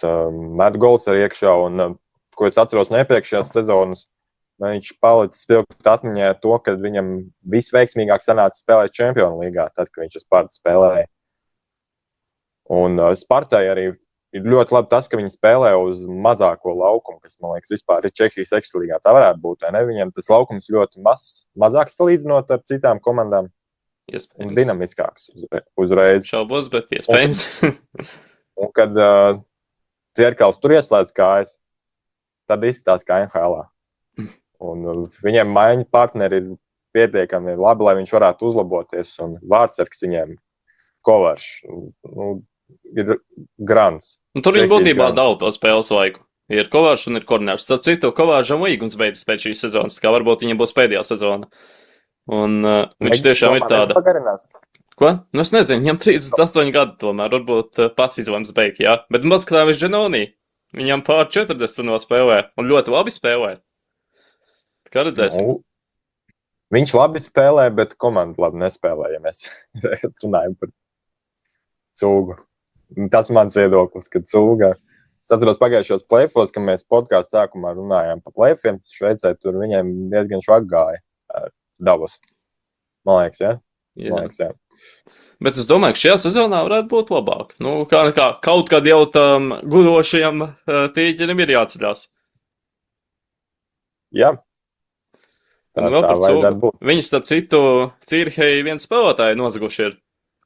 met gols ar iekšā, un ko es atceros no iepriekšējās sezonas, viņš palicis spilgt atmiņā to, ka viņam visveiksmīgāk sanāca spēlēt Čempionu līgā, tad, kad viņš ar Spartu spēlēja. Un Spartai arī ir ļoti labi tas, ka viņi spēlē uz mazāko laukumu, kas, man liekas, vispār ir Čehijas Ekstra līgā. Tā varētu būt, vai ne? Viņiem tas laukums ļoti mazāks salīdzinot ar citām komandām. Iespējams. Un dinamiskāks uzreiz. Šaubos, bet iespējams. Un kad Dzierkavs tur ieslēdz kājas, tad izstās kā NHL-ā. Un viņiem maiņu partneri ir pietiekami labi, lai viņš varētu uzlaboties. Un vārdsargs viņiem Kovarš. Ir grants. Un tur viņi būtībā daudz to spēles laiku. Ir Kovārs un ir Kornērs. Starp citu, Kovāržam līgums beidzas pēc šīs sezonas, kā varbūt viņam būs pēdējā sezona. Un viņš tiešām ir tāda. Ko? Nu, es nezinu, viņam 38 gadi tomēr, varbūt pats izlems beigt, jā. Bet Moskavāvis Dženonī, viņam pār 40 nospēlē un ļoti labi spēlē. Kā redzēsim? Nu, viņš labi spēlē, bet komanda labi nespēlē, ja mēs runājam par Cūgu. Tas mans viedoklis, ka Cūga. Es atceros pagājušos play-offos, kad mēs podkāstu sākumā runājām par play-offiem. Šveicē tur viņiem diezgan švak gāja Davos. Man liekas, ja? Jā. Man liekas, jā. Bet es domāju, ka šajā sezonā varētu būt labāk. Nu, kā kaut kad jau tam gudošajam tīģerim ir jāceļās. Jā. Tā vajadzētu būt. Viņi, starp citu, Cīrhei viens spēlētāji nozaguši ir.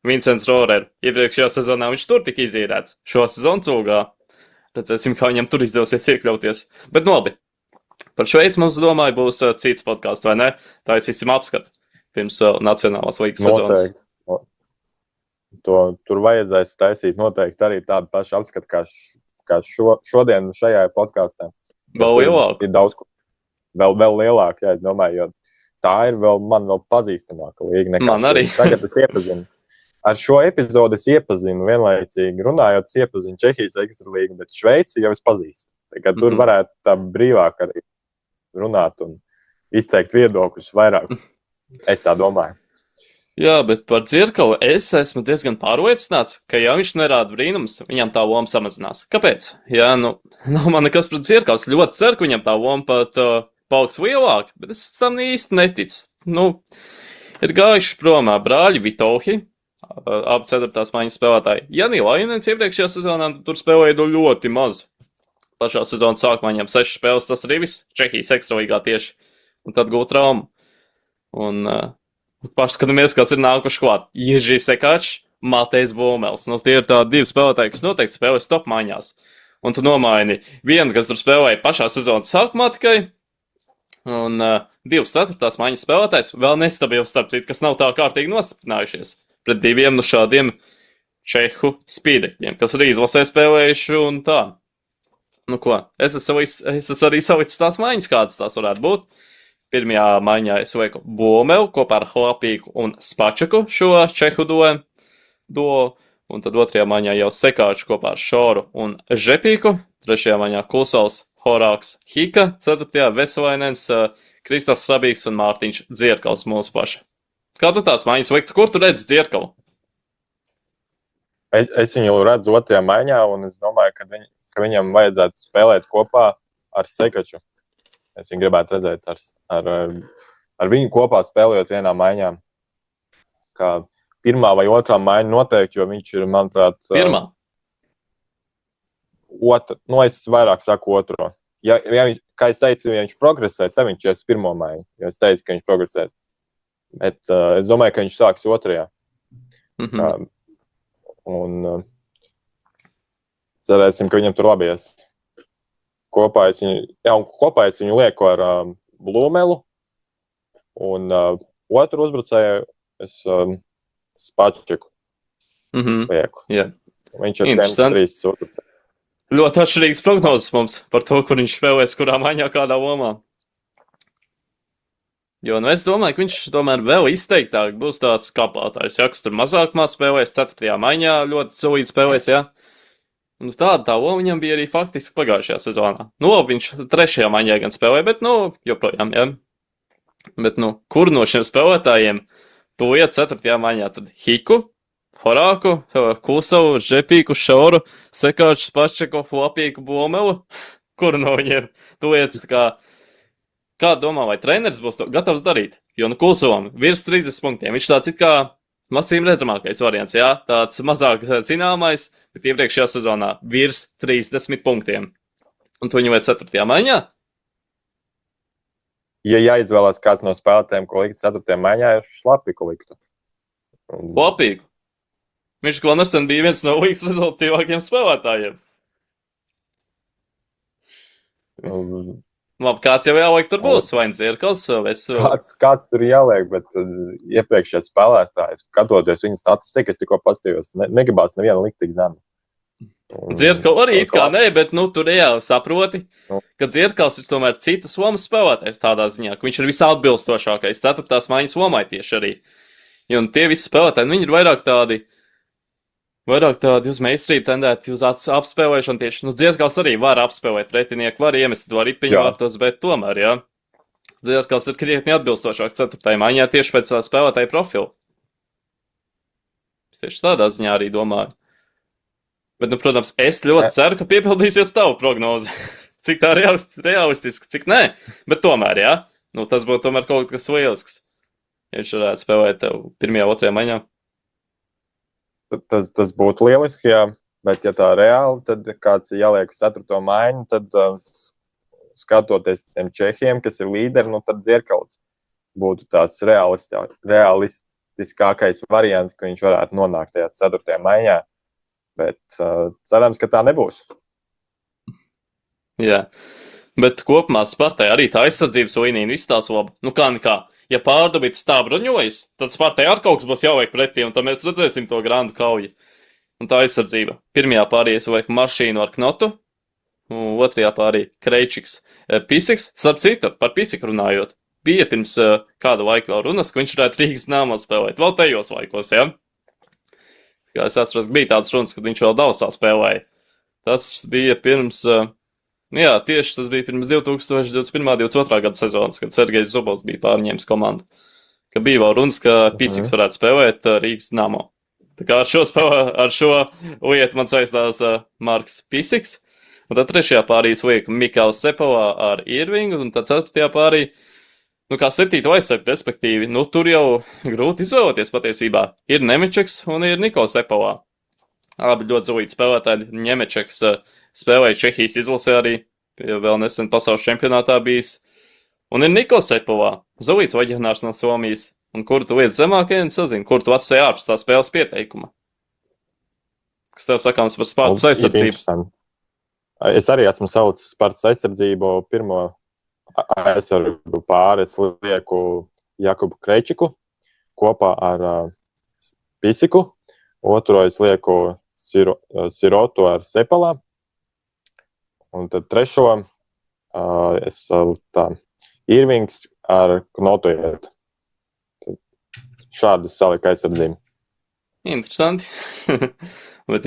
Vincents Rorer. Iepriekšējā sezonā viņš tur tika izīrēts. Šo sezonu Cūgā. Redzēsim, kā viņam tur izdosies iekļauties. Bet labi. Par Šveici mums, domāju, būs cits podkāsts, vai ne? Taisīsim apskatu pirms Nacionālās līgas sezonas. Tur vajadzēs taisīt noteikti arī tādu pašu apskatu, kā šodien šajā podkāstā. Vēl lielāk. Ir daudz, vēl lielāk, jā, es domāju, jo tā ir man vēl pazīstamāka līga nekā man arī. Tagad es iepazinu. Ar šo epizodu es iepazinu vienlaicīgi, runājot, es iepazinu Čehijas Ekstra līgu, bet Šveici jau es pazīstu. Tagad tur varētu tā brīvāk arī runāt un izteikt viedokļus vairāk. Es tā domāju. Jā, bet par Dzierkavu es esmu diezgan pārliecināts, ka ja viņš nerāda brīnums, viņam tā loma samazinās. Kāpēc? Jā, nu, nav man nekas pret Dzierkavu. Es ļoti ceru, ka viņam tā loma pat paliks lielāka, bet es tam īsti neticu. Nu, ir gājuši promā brāļi Vitohi, abi 4. maiņas spēlētāji. Janī Lainens iepriekšējā sezonā tur spēlēja ļoti maz. Pašā sezonas sākumā viņam 6 spēles, tas arī viss Čehijas Ekstra līgā tieši. Un tad gūt traumu. Un pašskatāmies, kas ir nākuši klāt. Ježī Sekačs, Matejs Būmels. Nu, tie ir tādi 2 spēlētāji, kas noteikti spēlēs top maiņās. Un tu nomaini vienu, kas tur spēlēja pašā sezonas sākumā tikai, un 2 4. maiņas spēlētājs vēl nestabils, starp citu, kas nav tā kārtīgi nostiprinājušies. Pret 2 no šādiem čehu spīdekļiem, kas arī izlasē spēlējuši un tā. Nu ko, es esmu arī salicis tās maiņas, kādas tās varētu būt. Pirmajā maiņā es lieku Būmelu kopā ar Hlapīku un Spačaku šo čehu duo, un tad 2. maiņā jau Sekāču kopā ar Šoru un Žepīku, 3. maiņā Kusals, Horāks, Hika, 4. Veselainens, Kristofs Rabīgs un Mārtiņš Dzierkavs mūsu paša. Kā tu tās maiņas liktu? Kur tu redzi Dzierkavu? Es viņu redzu 2. maiņā, un es domāju, ka viņam vajadzētu spēlēt kopā ar Sekaču. Es viņu gribētu redzēt ar viņu kopā spēlējot vienā maiņā. Kā 1. vai 2. maiņa noteikti, jo viņš ir, manuprāt... 1. es vairāk saku otro. Ja kā es teicu, ja viņš progresē, tad viņš ies pirmo maiņu. Jo es teicu, ka viņš progresēs. Bet es domāju, ka viņš sāks otrajā. Un cerēsim, ka viņam tur labi ies. Kopā es viņu lieku ar Blūmelu. Un otru uzbrucēju es Spačiku lieku. Yeah. Viņš ir 103 uzbrucējs. Ļoti atšķirīgas prognozes mums par to, kur viņš spēlēs, kurā maiņā, kādā lomā. Jo, es domāju, ka viņš tomēr vēl izteiktāk būs tāds kapātājs, kas tur mazākumā spēlēs, 4. maiņā ļoti solīdi spēlēs, tāda loma viņam bija arī faktiski pagājušajā sezonā. Viņš 3. maiņā gan spēlēja, bet, joprojām, Bet, kur no šiem spēlētājiem to iet 4. maiņā? Tad Hiku, Horāku, Kusavu, Žepīku, Šauru, Sekārču, Spačeku, Flapīku, Blomelu. Kur no viņiem to iet? Kā domā, vai treneris būs to gatavs darīt? Jo Kusavam virs 30 punktiem. Viņš tāds it kā acīm redzamākais variants, tāds mazāk zināmais, bet iepriekšējā sezonā virs 30 punktiem. Un to viņu vajag 4. maiņā? Ja jāizvēlās kāds no spēlētājiem, ko likt 4. maiņā, es Šlapiku liktu. Flapīku? Viņš vēl nesen bija viens no līgas rezultātīvākiem spēlētājiem. Labi, kāds jau jāliek tur būs, vai Zirkals, vai Kāds tur jāliek, bet iepriekšējais spēlētājs, skatoties viņa statistiku, es tikko pastījos, negribās nevienu likt tik zemu. Dzirkals arī it kā ne, bet tur reāli saproti, ka Dzirkals ir tomēr citas lomas spēlētājs tādā ziņā, ka viņš ir visatbilstošākais 4. maiņas lomai tieši arī. Un tie visi spēlētāji, viņi ir vairāk tādi uz meistarību tendēti, uz apspēlēšanu tieši. Dzirkals arī var apspēlēt pretinieku, var iemest to ripiņu vārtos, bet tomēr, Dzirkals ir krietni atbilstošāk 4. maiņā tieši pēc spēlētāja profila. Es tieši tādā ziņā arī domāju. Bet, protams, es ļoti ceru, ka piepildīsies tavu prognozi. Cik tā realistiski, cik nē. Bet tomēr, tas būtu tomēr kaut kas lielisks. Ja viņš varētu spēlēt tev 1. 2. maiņā. Tas būtu lieliski, bet ja tā reāli, tad kāds jāliek 4. maiņu, tad skatoties tiem čehiem, kas ir līderi, tad Dzirkals būtu tāds realistiskākais variants, ka viņš varētu nonākt tajā 4. maiņā, bet cerams, ka tā nebūs. Jā, bet kopumā Spartai arī tā aizsardzības līnija viss tās laba. Kā. Ja Pārdubits tā bruņojas, tad Spartai ar kaut kas būs jāveik pretī, un tad mēs redzēsim to grandu kauju. Un tā aizsardzība. 1. pārī es lieku Mašīnu ar Knotu, un 2. pārī Kreičiks. Pisiks, starp citu, par Pisiku runājot, bija pirms kāda laika vēl runas, ka viņš varētu Rīgas Dynamo spēlēt, vēl tajos laikos, Kā es atceros, bija tāds runas, kad viņš vēl Dalsā spēlēja. Tas bija pirms... tieši tas bija pirms 2021.-2022. gada sezonas, kad Sergejs Zubovs bija pārņēmis komandu. Ka bija vēl runas, ka Pisiks varētu spēlēt Rīgas Dynamo. Tā kā ar šo lietu man saistās Marks Pisiks. Un tad 3. pārī es lieku Mikāls Sepovā ar Irvingu, un tad 4. pārī, kā 7. aizsargu, respektīvi, tur jau grūti izvēlēties patiesībā. Ir Nemečeks un ir Niko Sepovā. Abi ļoti zulīti spēlētāji. Nemečeks spēlēja Čehijas izlasē arī, vēl nesen pasaules čempionātā bijis. Un ir Niko Sepovā, zulīts vaģionārs no Somijas. Un kur tu lietas zemākajai, sazini, kur tu atsēji ārpus tā spēles pieteikuma. Kas tev sakāms par Spartas aizsardzību? Es arī esmu saucis Spartas aizsardzību. Pirmo aizsardzību pāri es lieku Jakubu Kreičiku kopā ar Pisiku. Otro es lieku Sirotu ar Sepalā. Un tad 3. es Irvings ar Knotu iet. Šādu saliku aizsardzību. Interesanti. Bet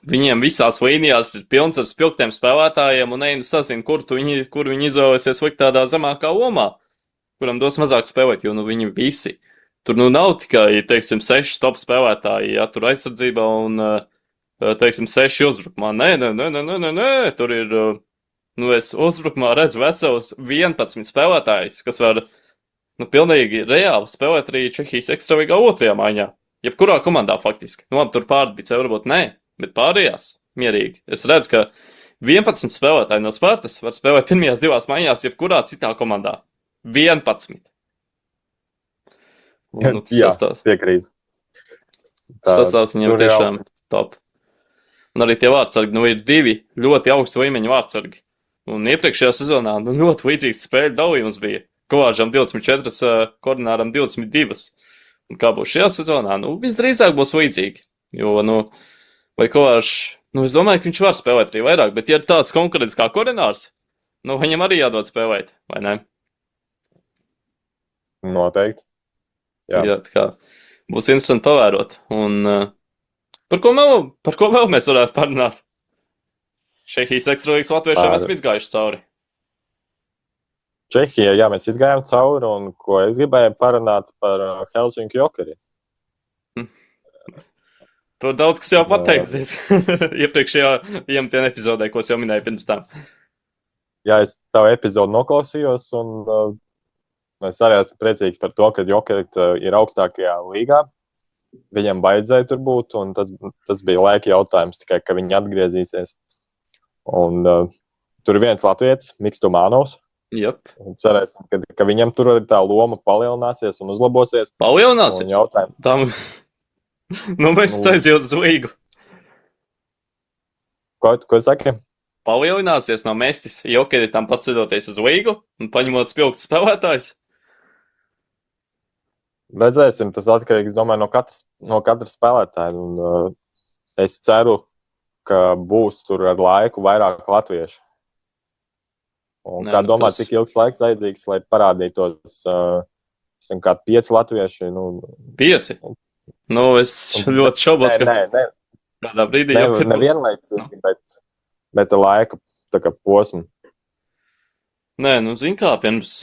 viņiem visās līnijās ir pilns ar spilgtiem spēlētājiem, un sazina, kur viņi izvēlēsies likt tādā zemākā lomā, kuram dos mazāk spēlēt, jo viņi visi. Tur nav tikai, 6 top spēlētāji, tur aizsardzībā un, 6 uzbrukumā. Nē, tur ir, es uzbrukumā redzu vesels 11 spēlētājs, kas var, pilnīgi reāli spēlēt arī Čehijas ekstravīgā 2. maiņā. Jebkurā komandā faktiski. Tur Pārdubits varbūt nē, bet pārējās mierīgi. Es redzu, ka 11 spēlētāji no Spartas var spēlēt pirmajās 2 maiņās jebkurā citā komandā. 11. Un, Jā, piekrītu. Sastāvs viņam tiešām top. Un arī tie vārdsargi, ir 2 ļoti augstu līmeņu vārdsargi. Un iepriekšējā sezonā ļoti līdzīgs spēļu dalījums bija. Kovāžam 24, Koordināram 22. Un kā būs šajā sezonā? Visdrīzāk būs līdzīgi. Jo, vai Kovāžs, es domāju, ka viņš var spēlēt arī vairāk, bet ja ir tāds konkurents kā Koordinārs, viņam arī jādod spēlēt, vai ne? Noteikti. Jā, tā kā būs interesanti pavērot. Un par ko vēl mēs varētu parunāt? Čehijas ekstralīgas latviešiem esam izgājuši cauri. Čehija, jā, mēs izgājām cauri, un ko es gribēju parunāt par Helsinku Jokeris. To daudz kas jau pateikts iepriekšējā iemtiena epizodē, ko es jau minēju pirms tam. Jā, es tavu epizodu noklausījos, un es arī esmu priecīgs par to, ka Jokeri ir augstākajā līgā. Viņam vajadzēja tur būt, un tas bija laika jautājums tikai, ka viņi atgriezīsies. Un tur ir viens latvietis, Miks Tumānovs. Yep. Cerēsim, ka viņam tur arī tā loma palielināsies un uzlabosies. Palielinās? Tam... mēs aiziet uz līgu. Ko saki? Palielināsies no Mestis, Jokeri tam pats cedoties uz līgu un paņemot spilgtus spēlētājus? Redzēsim, tas atkarīgs, domāju, no katra spēlētāja. Un, es ceru, ka būs tur ar laiku vairāk latviešu. Un kā domāt, cik ilgs laiks vajadzīgs, lai parādītos kā 5 latvieši? 5? Es ļoti šaubos, ka kādā brīdī jau ir. Nevienlaicīgi, bet laika tā kā posmu. Nē, zin kā, pirms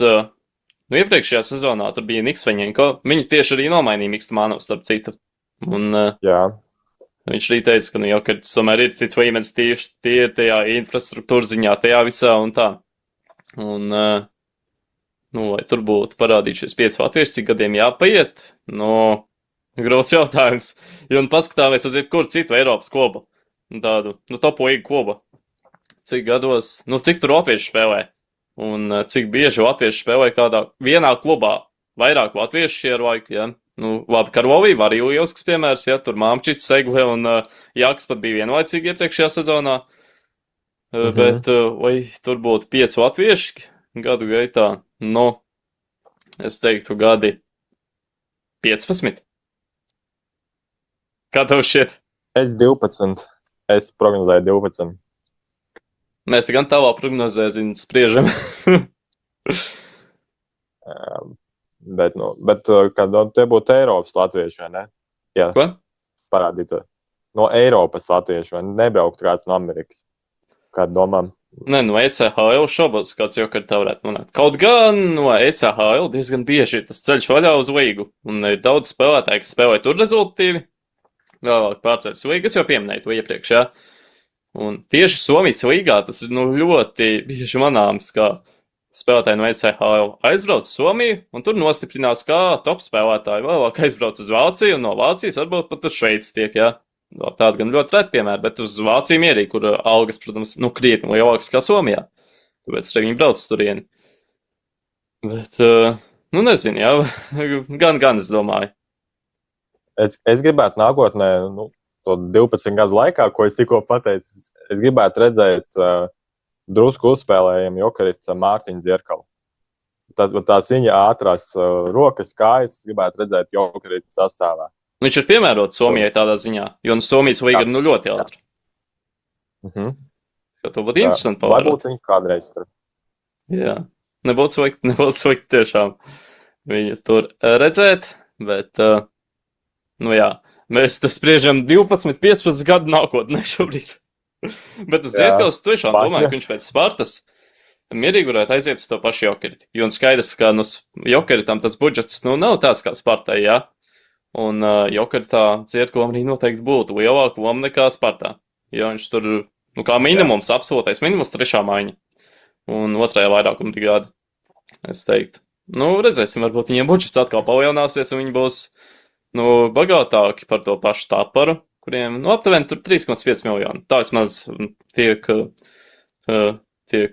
iepriekšējā sezonā tur bija Niks Veņenko. Viņu tieši arī nomainīja Miks Tumānovs, starp citu. Un viņš arī teica, ka Jokeris tomēr ir cits līmenis tieši tajā infrastruktūras ziņā, tajā visā un tā. Un, lai tur būtu parādījušies 5 latvieši, cik gadiem jāpaiet, grūts jautājums. Jo paskatāmies uz jebkuru citu Eiropas klubu, tādu, topu līgu klubu. Cik gados, cik tur latvieši spēlē, un cik bieži latvieši spēlē vienā klubā. Vairāk latvieši ir laiku, ja. Labi, Karlovī var arī lielisks piemērs, ja, tur Māmčits, Segle un Jāks pat bija vienlaicīgi iepriekšējā sezonā. Bet, vai tur būtu 5 latvieši gadu gaitā? Es teiktu gadi 15. Kā tev šķiet? Es 12. Es prognozēju 12. Mēs gan tavā prognozē, spriežam. Bet kad te būtu Eiropas latvieši, vai ne? Jā. Ko? Parādīt. No Eiropas latvieši, vai nebraukt kāds no Amerikas? Kādu domām? Nē, no ECHL šobos kāds Jokeri tā varētu runāt. Kaut gan no ECHL diezgan bieži ir tas ceļš vaļā uz līgu. Un ir daudz spēlētāji, kas spēlē tur rezultatīvi. Vēlāk pārceļas līgu, es jau pieminēju to iepriekš, jā. Un tieši Somijas līgā tas ir ļoti bieži manāms, kā spēlētāji no ECHL aizbrauc uz Somiju un tur nostiprinās kā top spēlētāji. Vēlāk aizbrauc uz Vāciju un no Vācijas varbūt pat uz Šveici tiek, jā. Tāda gan ļoti reti piemēra, bet uz Vāciju mierīgi, kur algas, protams, krietni lielākas kā Somijā. Tāpēc arī viņi brauc turieni. Bet, nezinu, jā, gan es domāju. Es gribētu nākotnē, to 12 gadu laikā, ko es tikko pateicu, es gribētu redzēt drusku uzspēlējumu Jokerit Mārtiņu Dzierkalu. Tās viņa ātrās rokas, kājas, es gribētu redzēt Jokerit sastāvā. Viņš ir piemērots Somijai tādā ziņā, jo Somijas līga ir ļoti ātra. Ka to būtu interesanti pavērot. Varbūt viņš kādreiz tur. Jā, nebūtu slikti tiešām viņu tur redzēt, bet, jā, mēs spriežam 12, 15 gadu nākotnē šobrīd. Bet uz Dzierkals tiešām domāju, ka viņš pēc Spartas mierīgi varētu aiziet uz to pašu Jokeri. Jo skaidrs, ka Jokeritam tas budžets nav tāds kā Spartai, jā. Un Jokeritā Dzierkalam arī noteikti būtu lielāka loma nekā Spartā. Jo viņš tur, kā minimums, absolūtais minimums 3. maiņa. Un 2. vairākuma brigāde, es teiktu. Redzēsim, varbūt viņiem budžets atkal palielināsies, un viņi būs, bagātāki par to pašu Taparu, kuriem, aptuveni tur 3,5 miljoni. Tā vismaz tiek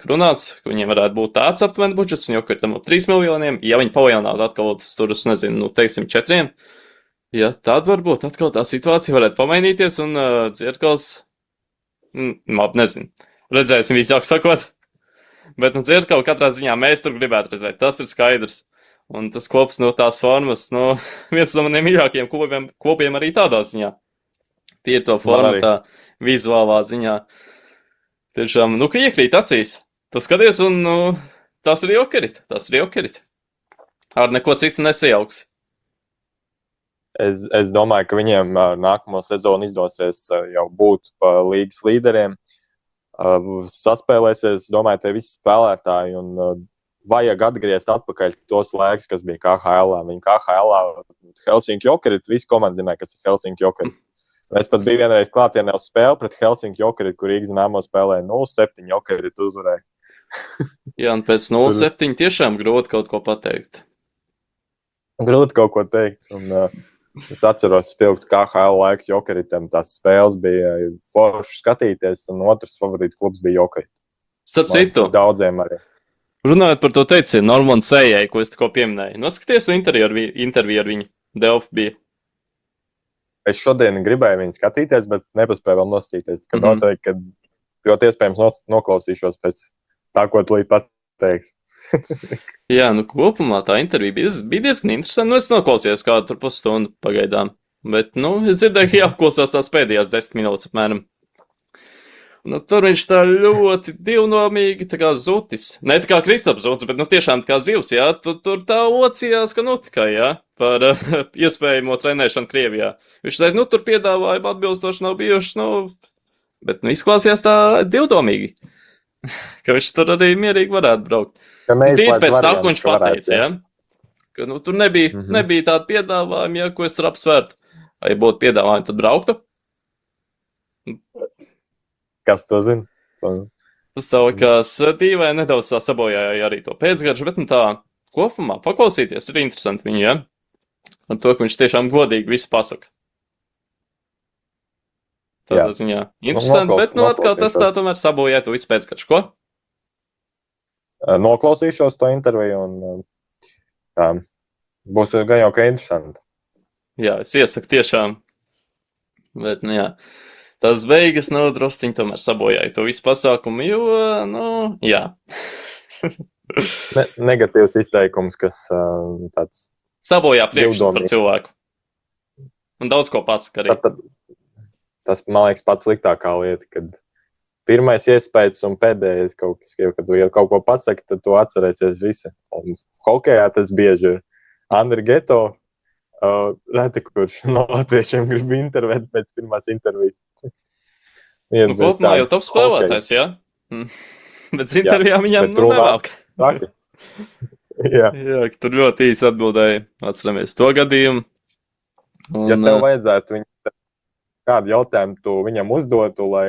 runāts, ka viņiem varētu būt tāds aptuveni budžets, un Jokeritam 3 miljoniem, ja viņi palielinātu atkal tur, es nezinu, teiksim 4, ja tad varbūt atkal tā situācija varētu pamainīties, un Dzirkals, labi, nezinu, redzēsim īsāk sakot, bet Dzirkalu katrā ziņā mēs tur gribētu redzēt, tas ir skaidrs, un tas kops no tās formas, viens no maniem mīļākajiem kopiem arī tādā ziņā, tie ir to formu tā vizuālā ziņā. Tiešām, ka iekrīt acīs. Tu skaties, un tas ir Jokerit. Ar neko citu nesajauks. Es domāju, ka viņiem nākamo sezonu izdosies jau būt līgas līderiem. Saspēlēsies, domāju, tie visi spēlētāji, un vajag atgriezt atpakaļ tos laikus, kas bija KHL. Viņa KHL, Helsinki Jokerit, visi komandi zināja, kas ir Helsinki Jokerit. Es pat biju vienreiz klātienē uz spēli pret Helsinki Jokerit, kur Rīgas Dynamo spēlēja 0-7, Jokerit uzvarēja. Jā, un pēc 0-7 tiešām grūti kaut ko pateikt. Grūti kaut ko teikt. Un, es atceros spilgtu KHL laiks Jokeritam. Tās spēles bija forši skatīties, un otrs favorītu klubs bija Jokerit. Starp citu, daudziem arī. Runājot par to teicienu, Normand Sējai, ko es tikko pieminēju. Noskaties to interviju ar viņu. Delf bija. Es šodien gribēju viņu skatīties, bet nepaspēju vēl nostīties. Kad noteikti, kad ļoti iespējams noklausīšos pēc tā, ko tu līdz pateiks. Jā, kopumā tā intervija bija diezgan interesanta. Es noklausījos kādu tur pusstundu pagaidām. Bet, es dzirdēju, ka jāapklausās tās pēdējās 10 minūtes apmēram. Tur viņš tā ļoti divnomīgi, tā kā zutis. Ne tā kā Kristaps zutis, bet tiešām tā kā zivs, jā. Tur tā ocījās, ka tikai, jā, par iespējamo trenēšanu Krievijā. Viņš teica, tur piedāvājumi atbilstoši nav bijuši, bet izklāsījās tā divdomīgi, ka viņš tur arī mierīgi varētu braukt. Tīri pēc tā, ko viņš pateica, jā. Ka, tur nebija tāda piedāvājuma, jā, ko es tur apsvērtu. Ja būtu piedāvājumi, tad brauktu. Kas to zina? Tas tā likās dīvai, nedaudz sabojāja arī to pēcgaršu, bet tā kopumā paklausīties ir interesanti viņu, ja? Un to, ka viņš tiešām godīgi visu pasaka. Tādā ziņā interesanti, bet atkal tas tā tomēr sabojāja to visu pēcgaršu. Ko? Noklausīšos to interviju un tā būs gan jau ka interesanti. Jā, es iesaku tiešām. Bet, jā. Tas beigas drusciņi tomēr sabojāja to visu pasākumu, jo, jā. Negatīvs izteikums, kas tāds... Sabojā priekšstatu par cilvēku. Un daudz ko pasaka arī. Tas, man liekas, pats sliktākā lieta, kad pirmais iespējas un pēdējais kaut kas, kad tu kaut ko pasaki, tad tu atcerēsies visi. Un hokejā tas bieži ir. Andri Geto, reti, kurš no latviešiem grib intervēt pēc pirmās intervijas. Kopumā jau top spēlētājs, jā? Bet intervijā viņam nevēlk. Jā, tur ļoti īsi atbildēja. Atceramies to gadījumu. Ja tev vajadzētu kādu jautājumu tu viņam uzdotu, lai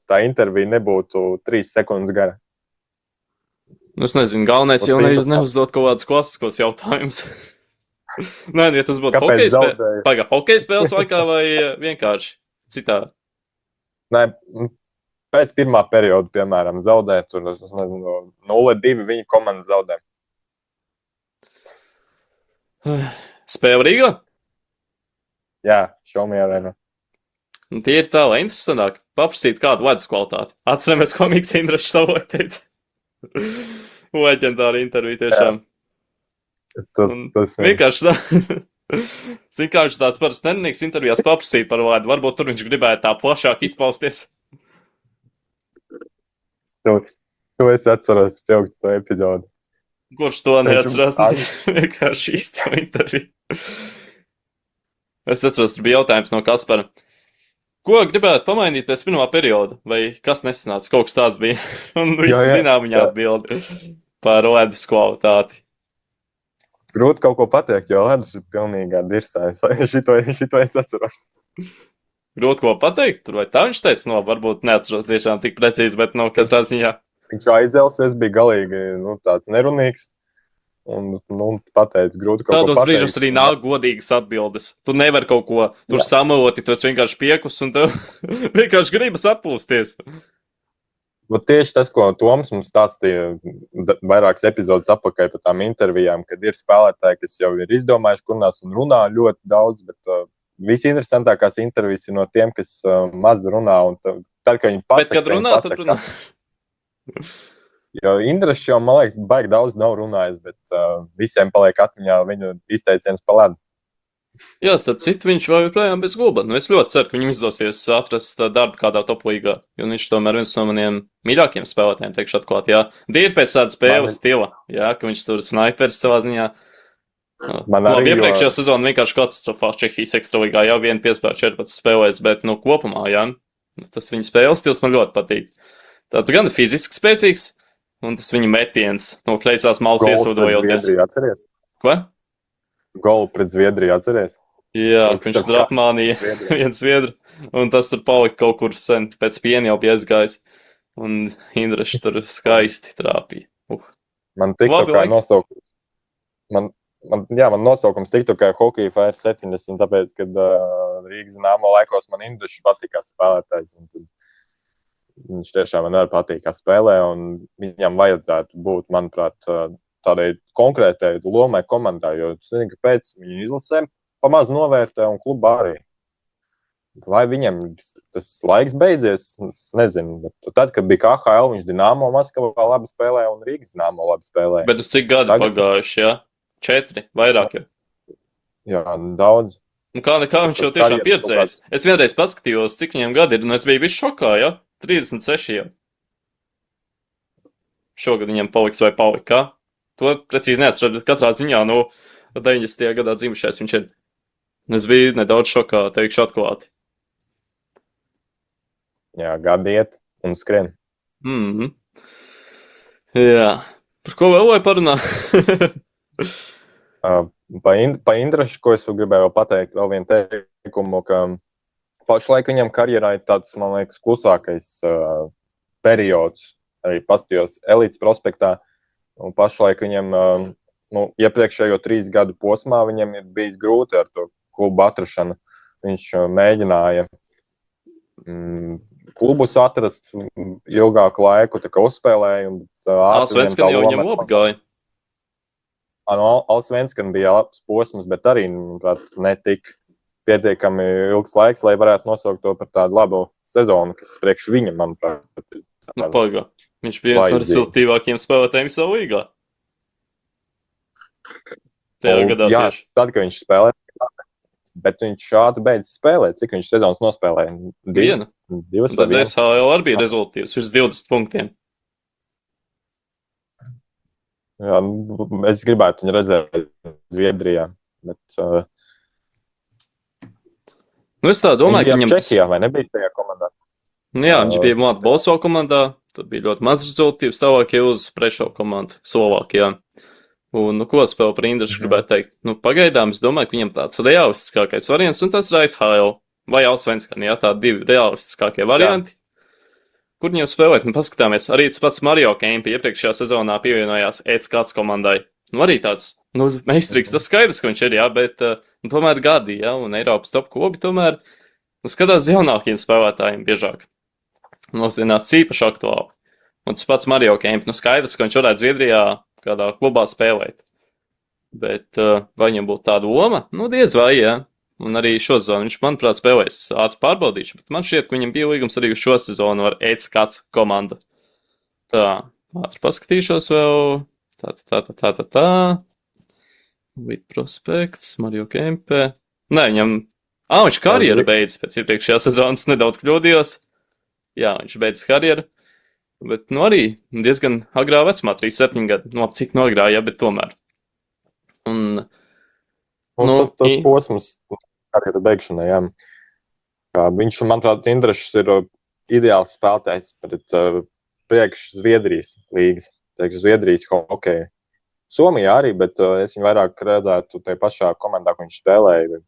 tā intervija nebūtu 3 sekundes gara. Es nezinu, galvenais jau neuzdot kaut kādus klasiskos jautājumus. Nē, ja tas būtu hokeja spēles laikā vai vienkārši citā? Nē, pēc pirmā perioda, piemēram, zaudē, tur 0-2 viņa komanda zaudē. Spēle Rīgā? Jā, Šaumjārēna. Tie ir tā, lai interesantāk paprasīt kādu ledus kvalitāti. Atceramies, ko Miks Indrašs savulaik teica. Leģendāra intervija tiešām. Tas vienkārši tā. Vienkārši tāds parasti nenīgs intervijās paprasīt par vārdu. Varbūt tur viņš gribētu tā plašāk izpausties. To es atceros spilgtu to epizodu. Kurš to neatceros? Vienkārši izcēl interviju. Es atceros, tur bija jautājums no Kaspara. Ko gribētu pamainīt pēc pirmā perioda? Vai kas nesanāca? Kaut kas tāds bija. Un visi zinām viņa atbildi par ledus kvalitāti. Grūti kaut ko pateikt, jo ledus ir pilnīgā dirsā. Šito es atceros. Grūti ko pateikt? Tur vai tā viņš teica? Varbūt neatceros tiešām tik precīzi, bet katrā ziņā. Viņš aizelsies, bija galīgi tāds nerunīgs. un pateicu, grūti kaut ko Tādos pateikt. brīžos arī nav godīgas atbildes. Tu nevari kaut ko tur samaloti, tu esi vienkārši piekus un tev vienkārši gribas atpūsties. Bet tieši tas, ko Toms mums stāstīja vairākas epizodes atpakaļ par tām intervijām, kad ir spēlētāji, kas jau ir izdomājuši, kur runās un runā ļoti daudz, bet visinteresantākās intervijas ir no tiem, kas maz runā. Un tad, kad viņi pasaka, bet, kad runā, tad runā. Jo Indrišs jau, man liekas, baigi daudz nav runājis, bet visiem paliek atmiņā viņu izteiciens pa ledu. Jā, starp citu, viņš vēl joprojām bez kluba. Nu, es ļoti ceru, ka viņam izdosies atrast darbu kādā toplīgā, jo viņš tomēr viens no maniem mīļākajiem spēlētājiem, teikšu atklāt, jā. Dīri pēc tāda spēles stila, jā, ka viņš tur snaiperis savā ziņā. Labi, iepriekšējā sezona vienkārši katastrofās Čehijas ekstralīgā, jau 1 piespēr 14 spēlēs, bet, nu, kopumā, jā, tas viņa spēles stils man ļoti patīk. Tāds gan fiziski spēcīgs, un tas viņa metiens no kreisās malas iesūdojoties. Atceries? Ko? Golu pret Zviedriju, atceries? Jā, viņš tur apmānīja viens Zviedru, un tas tur palika kaut kur sen, pēc piena jau bija aizgājis, un Indrišs tur skaisti trāpīja. Man TikTokā nosaukums, man nosaukums TikTokā Hockey Fire 70, tāpēc, kad Rīgas Dinamo laikos man Indrišs patīk kā spēlētājs, un tad viņš tiešām man arī patīk kā spēlē, un viņam vajadzētu būt, manuprāt, tādai konkrētai lomai komandā, jo es nezinu, kāpēc viņu izlasēm pamaz novērtē un klubā arī. Vai viņam tas laiks beidzies, es nezinu, bet tad, kad bija KHL, viņš Dinamo Maskavā labi spēlēja un Rīgas Dinamo labi spēlēja. Bet uz cik gadi pagājuši, jā? 4, vairāk jau? Jā, daudz. Un kā viņš jau tiešām pieredzējis? Es vienreiz paskatījos, cik viņam gadi ir, un es biju visu šokā, jā? 36 jau. Šogad viņam paliks vai palika, kā? To precīzi neatceros, bet katrā ziņā, 90. gadā dzimušais viņš ir. Es biju nedaudz šokā, teikšu atklāti. Jā, gadi iet un skrien. Jā. Par ko vēl vai parunā? Pa Indrišu, ko es gribēju pateikt, vēl vienu teikumu, ka pašlaik viņam karjerā ir tāds, man liekas, klusākais periods, arī pastījos Elites prospektā. Un pašlaik viņam, iepriekšējo 3 gadu posmā viņam ir bijis grūti ar to klubu atrašanu. Viņš mēģināja klubus atrast ilgāku laiku, tā kā uzspēlēja. Allsvenskan jau viņam apgāja. Allsvenskan bija labs posms, bet arī, ne tik pietiekami ilgs laiks, lai varētu nosaukt to par tādu labu sezonu, kas priekš viņa, manuprāt, pagā. Viņš bija viens no rezultīvākajiem spēlētājiem visā līgā. Tajā gadā tieši. Tad, kad viņš spēlēja, bet viņš šādi beidz spēlēt. Cik viņš sezonas nospēlēja? 1. 2 Tad SHL arī bija rezultīvs, virs 20 punktiem. Jā, es gribētu viņu redzēt Zviedrijā, bet... es tā domāju, ka viņam... Čehijā vai nebija tajā komandā? Jā, viņš bija Mlāta Bolso komandā. Tad bija ļoti maz rezultīvs, tālāk jau uz Prešovu komandu Slovākijā. Un, ko es vēl par Indrišu gribētu teikt? Pagaidām es domāju, ka viņam tāds realistiskākais variants, un tas ir SHL vai Allsvenskan, jā, tādi 2 realistiskākie varianti. Kur viņam spēlēt? Paskatāmies, arī tas pats Mario Kempi iepriekšējā sezonā pievienojās ECKATS komandai. Arī tāds, meistarīgs, tas skaidrs, ka viņš ir, jā, bet tomēr gadi, jā, un Eiropas top klubi tomēr, skatās jaunākiem spēlētājiem biežāk. Mūsdienās īpaši aktuāli. Un tas pats Mario Kempi, skaidrs, ka viņš varētu Zviedrijā kādā klubā spēlēt. Bet vai viņam būtu tāda loma? Diez vai, jā. Un arī šo sezonu viņš, manuprāt, spēlēs ātri pārbaudīšu, bet man šķiet, ka viņam bija līgums arī uz šo sezonu ar ECKATS komandu. Tā, ātri paskatīšos vēl. Tā. Vīt prospekts, Mario Kempe. Nē, viņam... viņš karjeru beidz pēc iepriekšējā sezonas, nedaudz kļūdījos. Jā, viņš beidz karjeru, bet arī diezgan agrā vecumā, 37 gadi. Cik agrā, jā, bet tomēr. Tas posms karjeru beigšanai, jā. Viņš, manuprāt, Indrišs ir ideāls spēlētājs pret priekš Zviedrijas līgas, priekš Zviedrijas hokeja. Somijā arī, bet es viņu vairāk redzētu tajā pašā komandā, ko viņš spēlēja.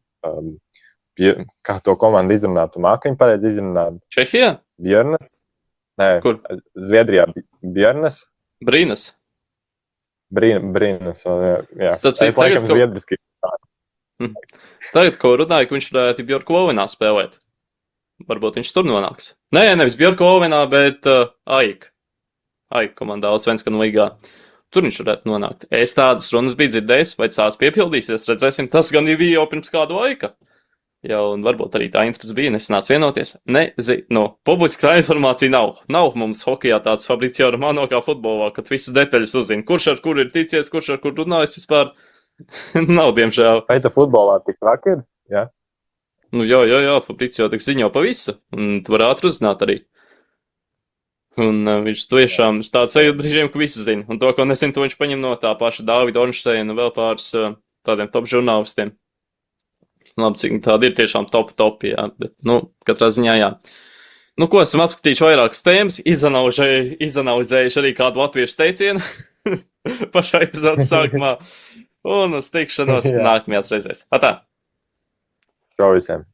Kā to komandu izrunāt? Tu māki viņu pareizi izrunāt? Čehijā? Björnes? Nē, kur? Zviedrijā. Björnes? Brīnas. Brīnums. Jā. Starp citu, Es laikam tagad, zviedriski. tagad, ko runāju, ka viņš varētu Bjorkovenā spēlēt. Varbūt viņš tur nonāks. Nē, nevis Bjorkovenā, bet AIK. AIK komandā Svenskan līgā. Tur viņš varētu nonākt. Es tādas runas biju dzirdējis, vai tās piepildīsies, redzēsim. Tas gan bija jau pirms kādu laika. Jau, un varbūt arī tā interese bija, nesanāca vienoties. Nezinu, publiskā informācija nav. Nav mums hokejā tāds Fabricio Romano kā futbolā, kad visas detaļas uzzina. Kurš ar kuru ir ticies, kurš ar kuru runājis vispār. Nav, diemžēl. Vai tā futbolā tik traki ir? Jā. Nu, jā, Fabricio tik ziņo pa visu, un tu vari ātri uzzināt arī. Un viņš tiešām tāds sajūt brīžiem, ka visu zina. Un to, ko nezinu, to viņš paņem no tā paša Dāvida Ornšteina un vēl pāris tādiem top žurnālistiem. Labi, cik tādi ir tiešām top, jā. Bet, katrā ziņā, jā. Nu, ko esam apskatījuši vairākas tēmas, izanalizējuši arī kādu latviešu teicienu pašā epizodes sākumā. Un uz tikšanos nākamajās reizēs. Atā! Čau visiem!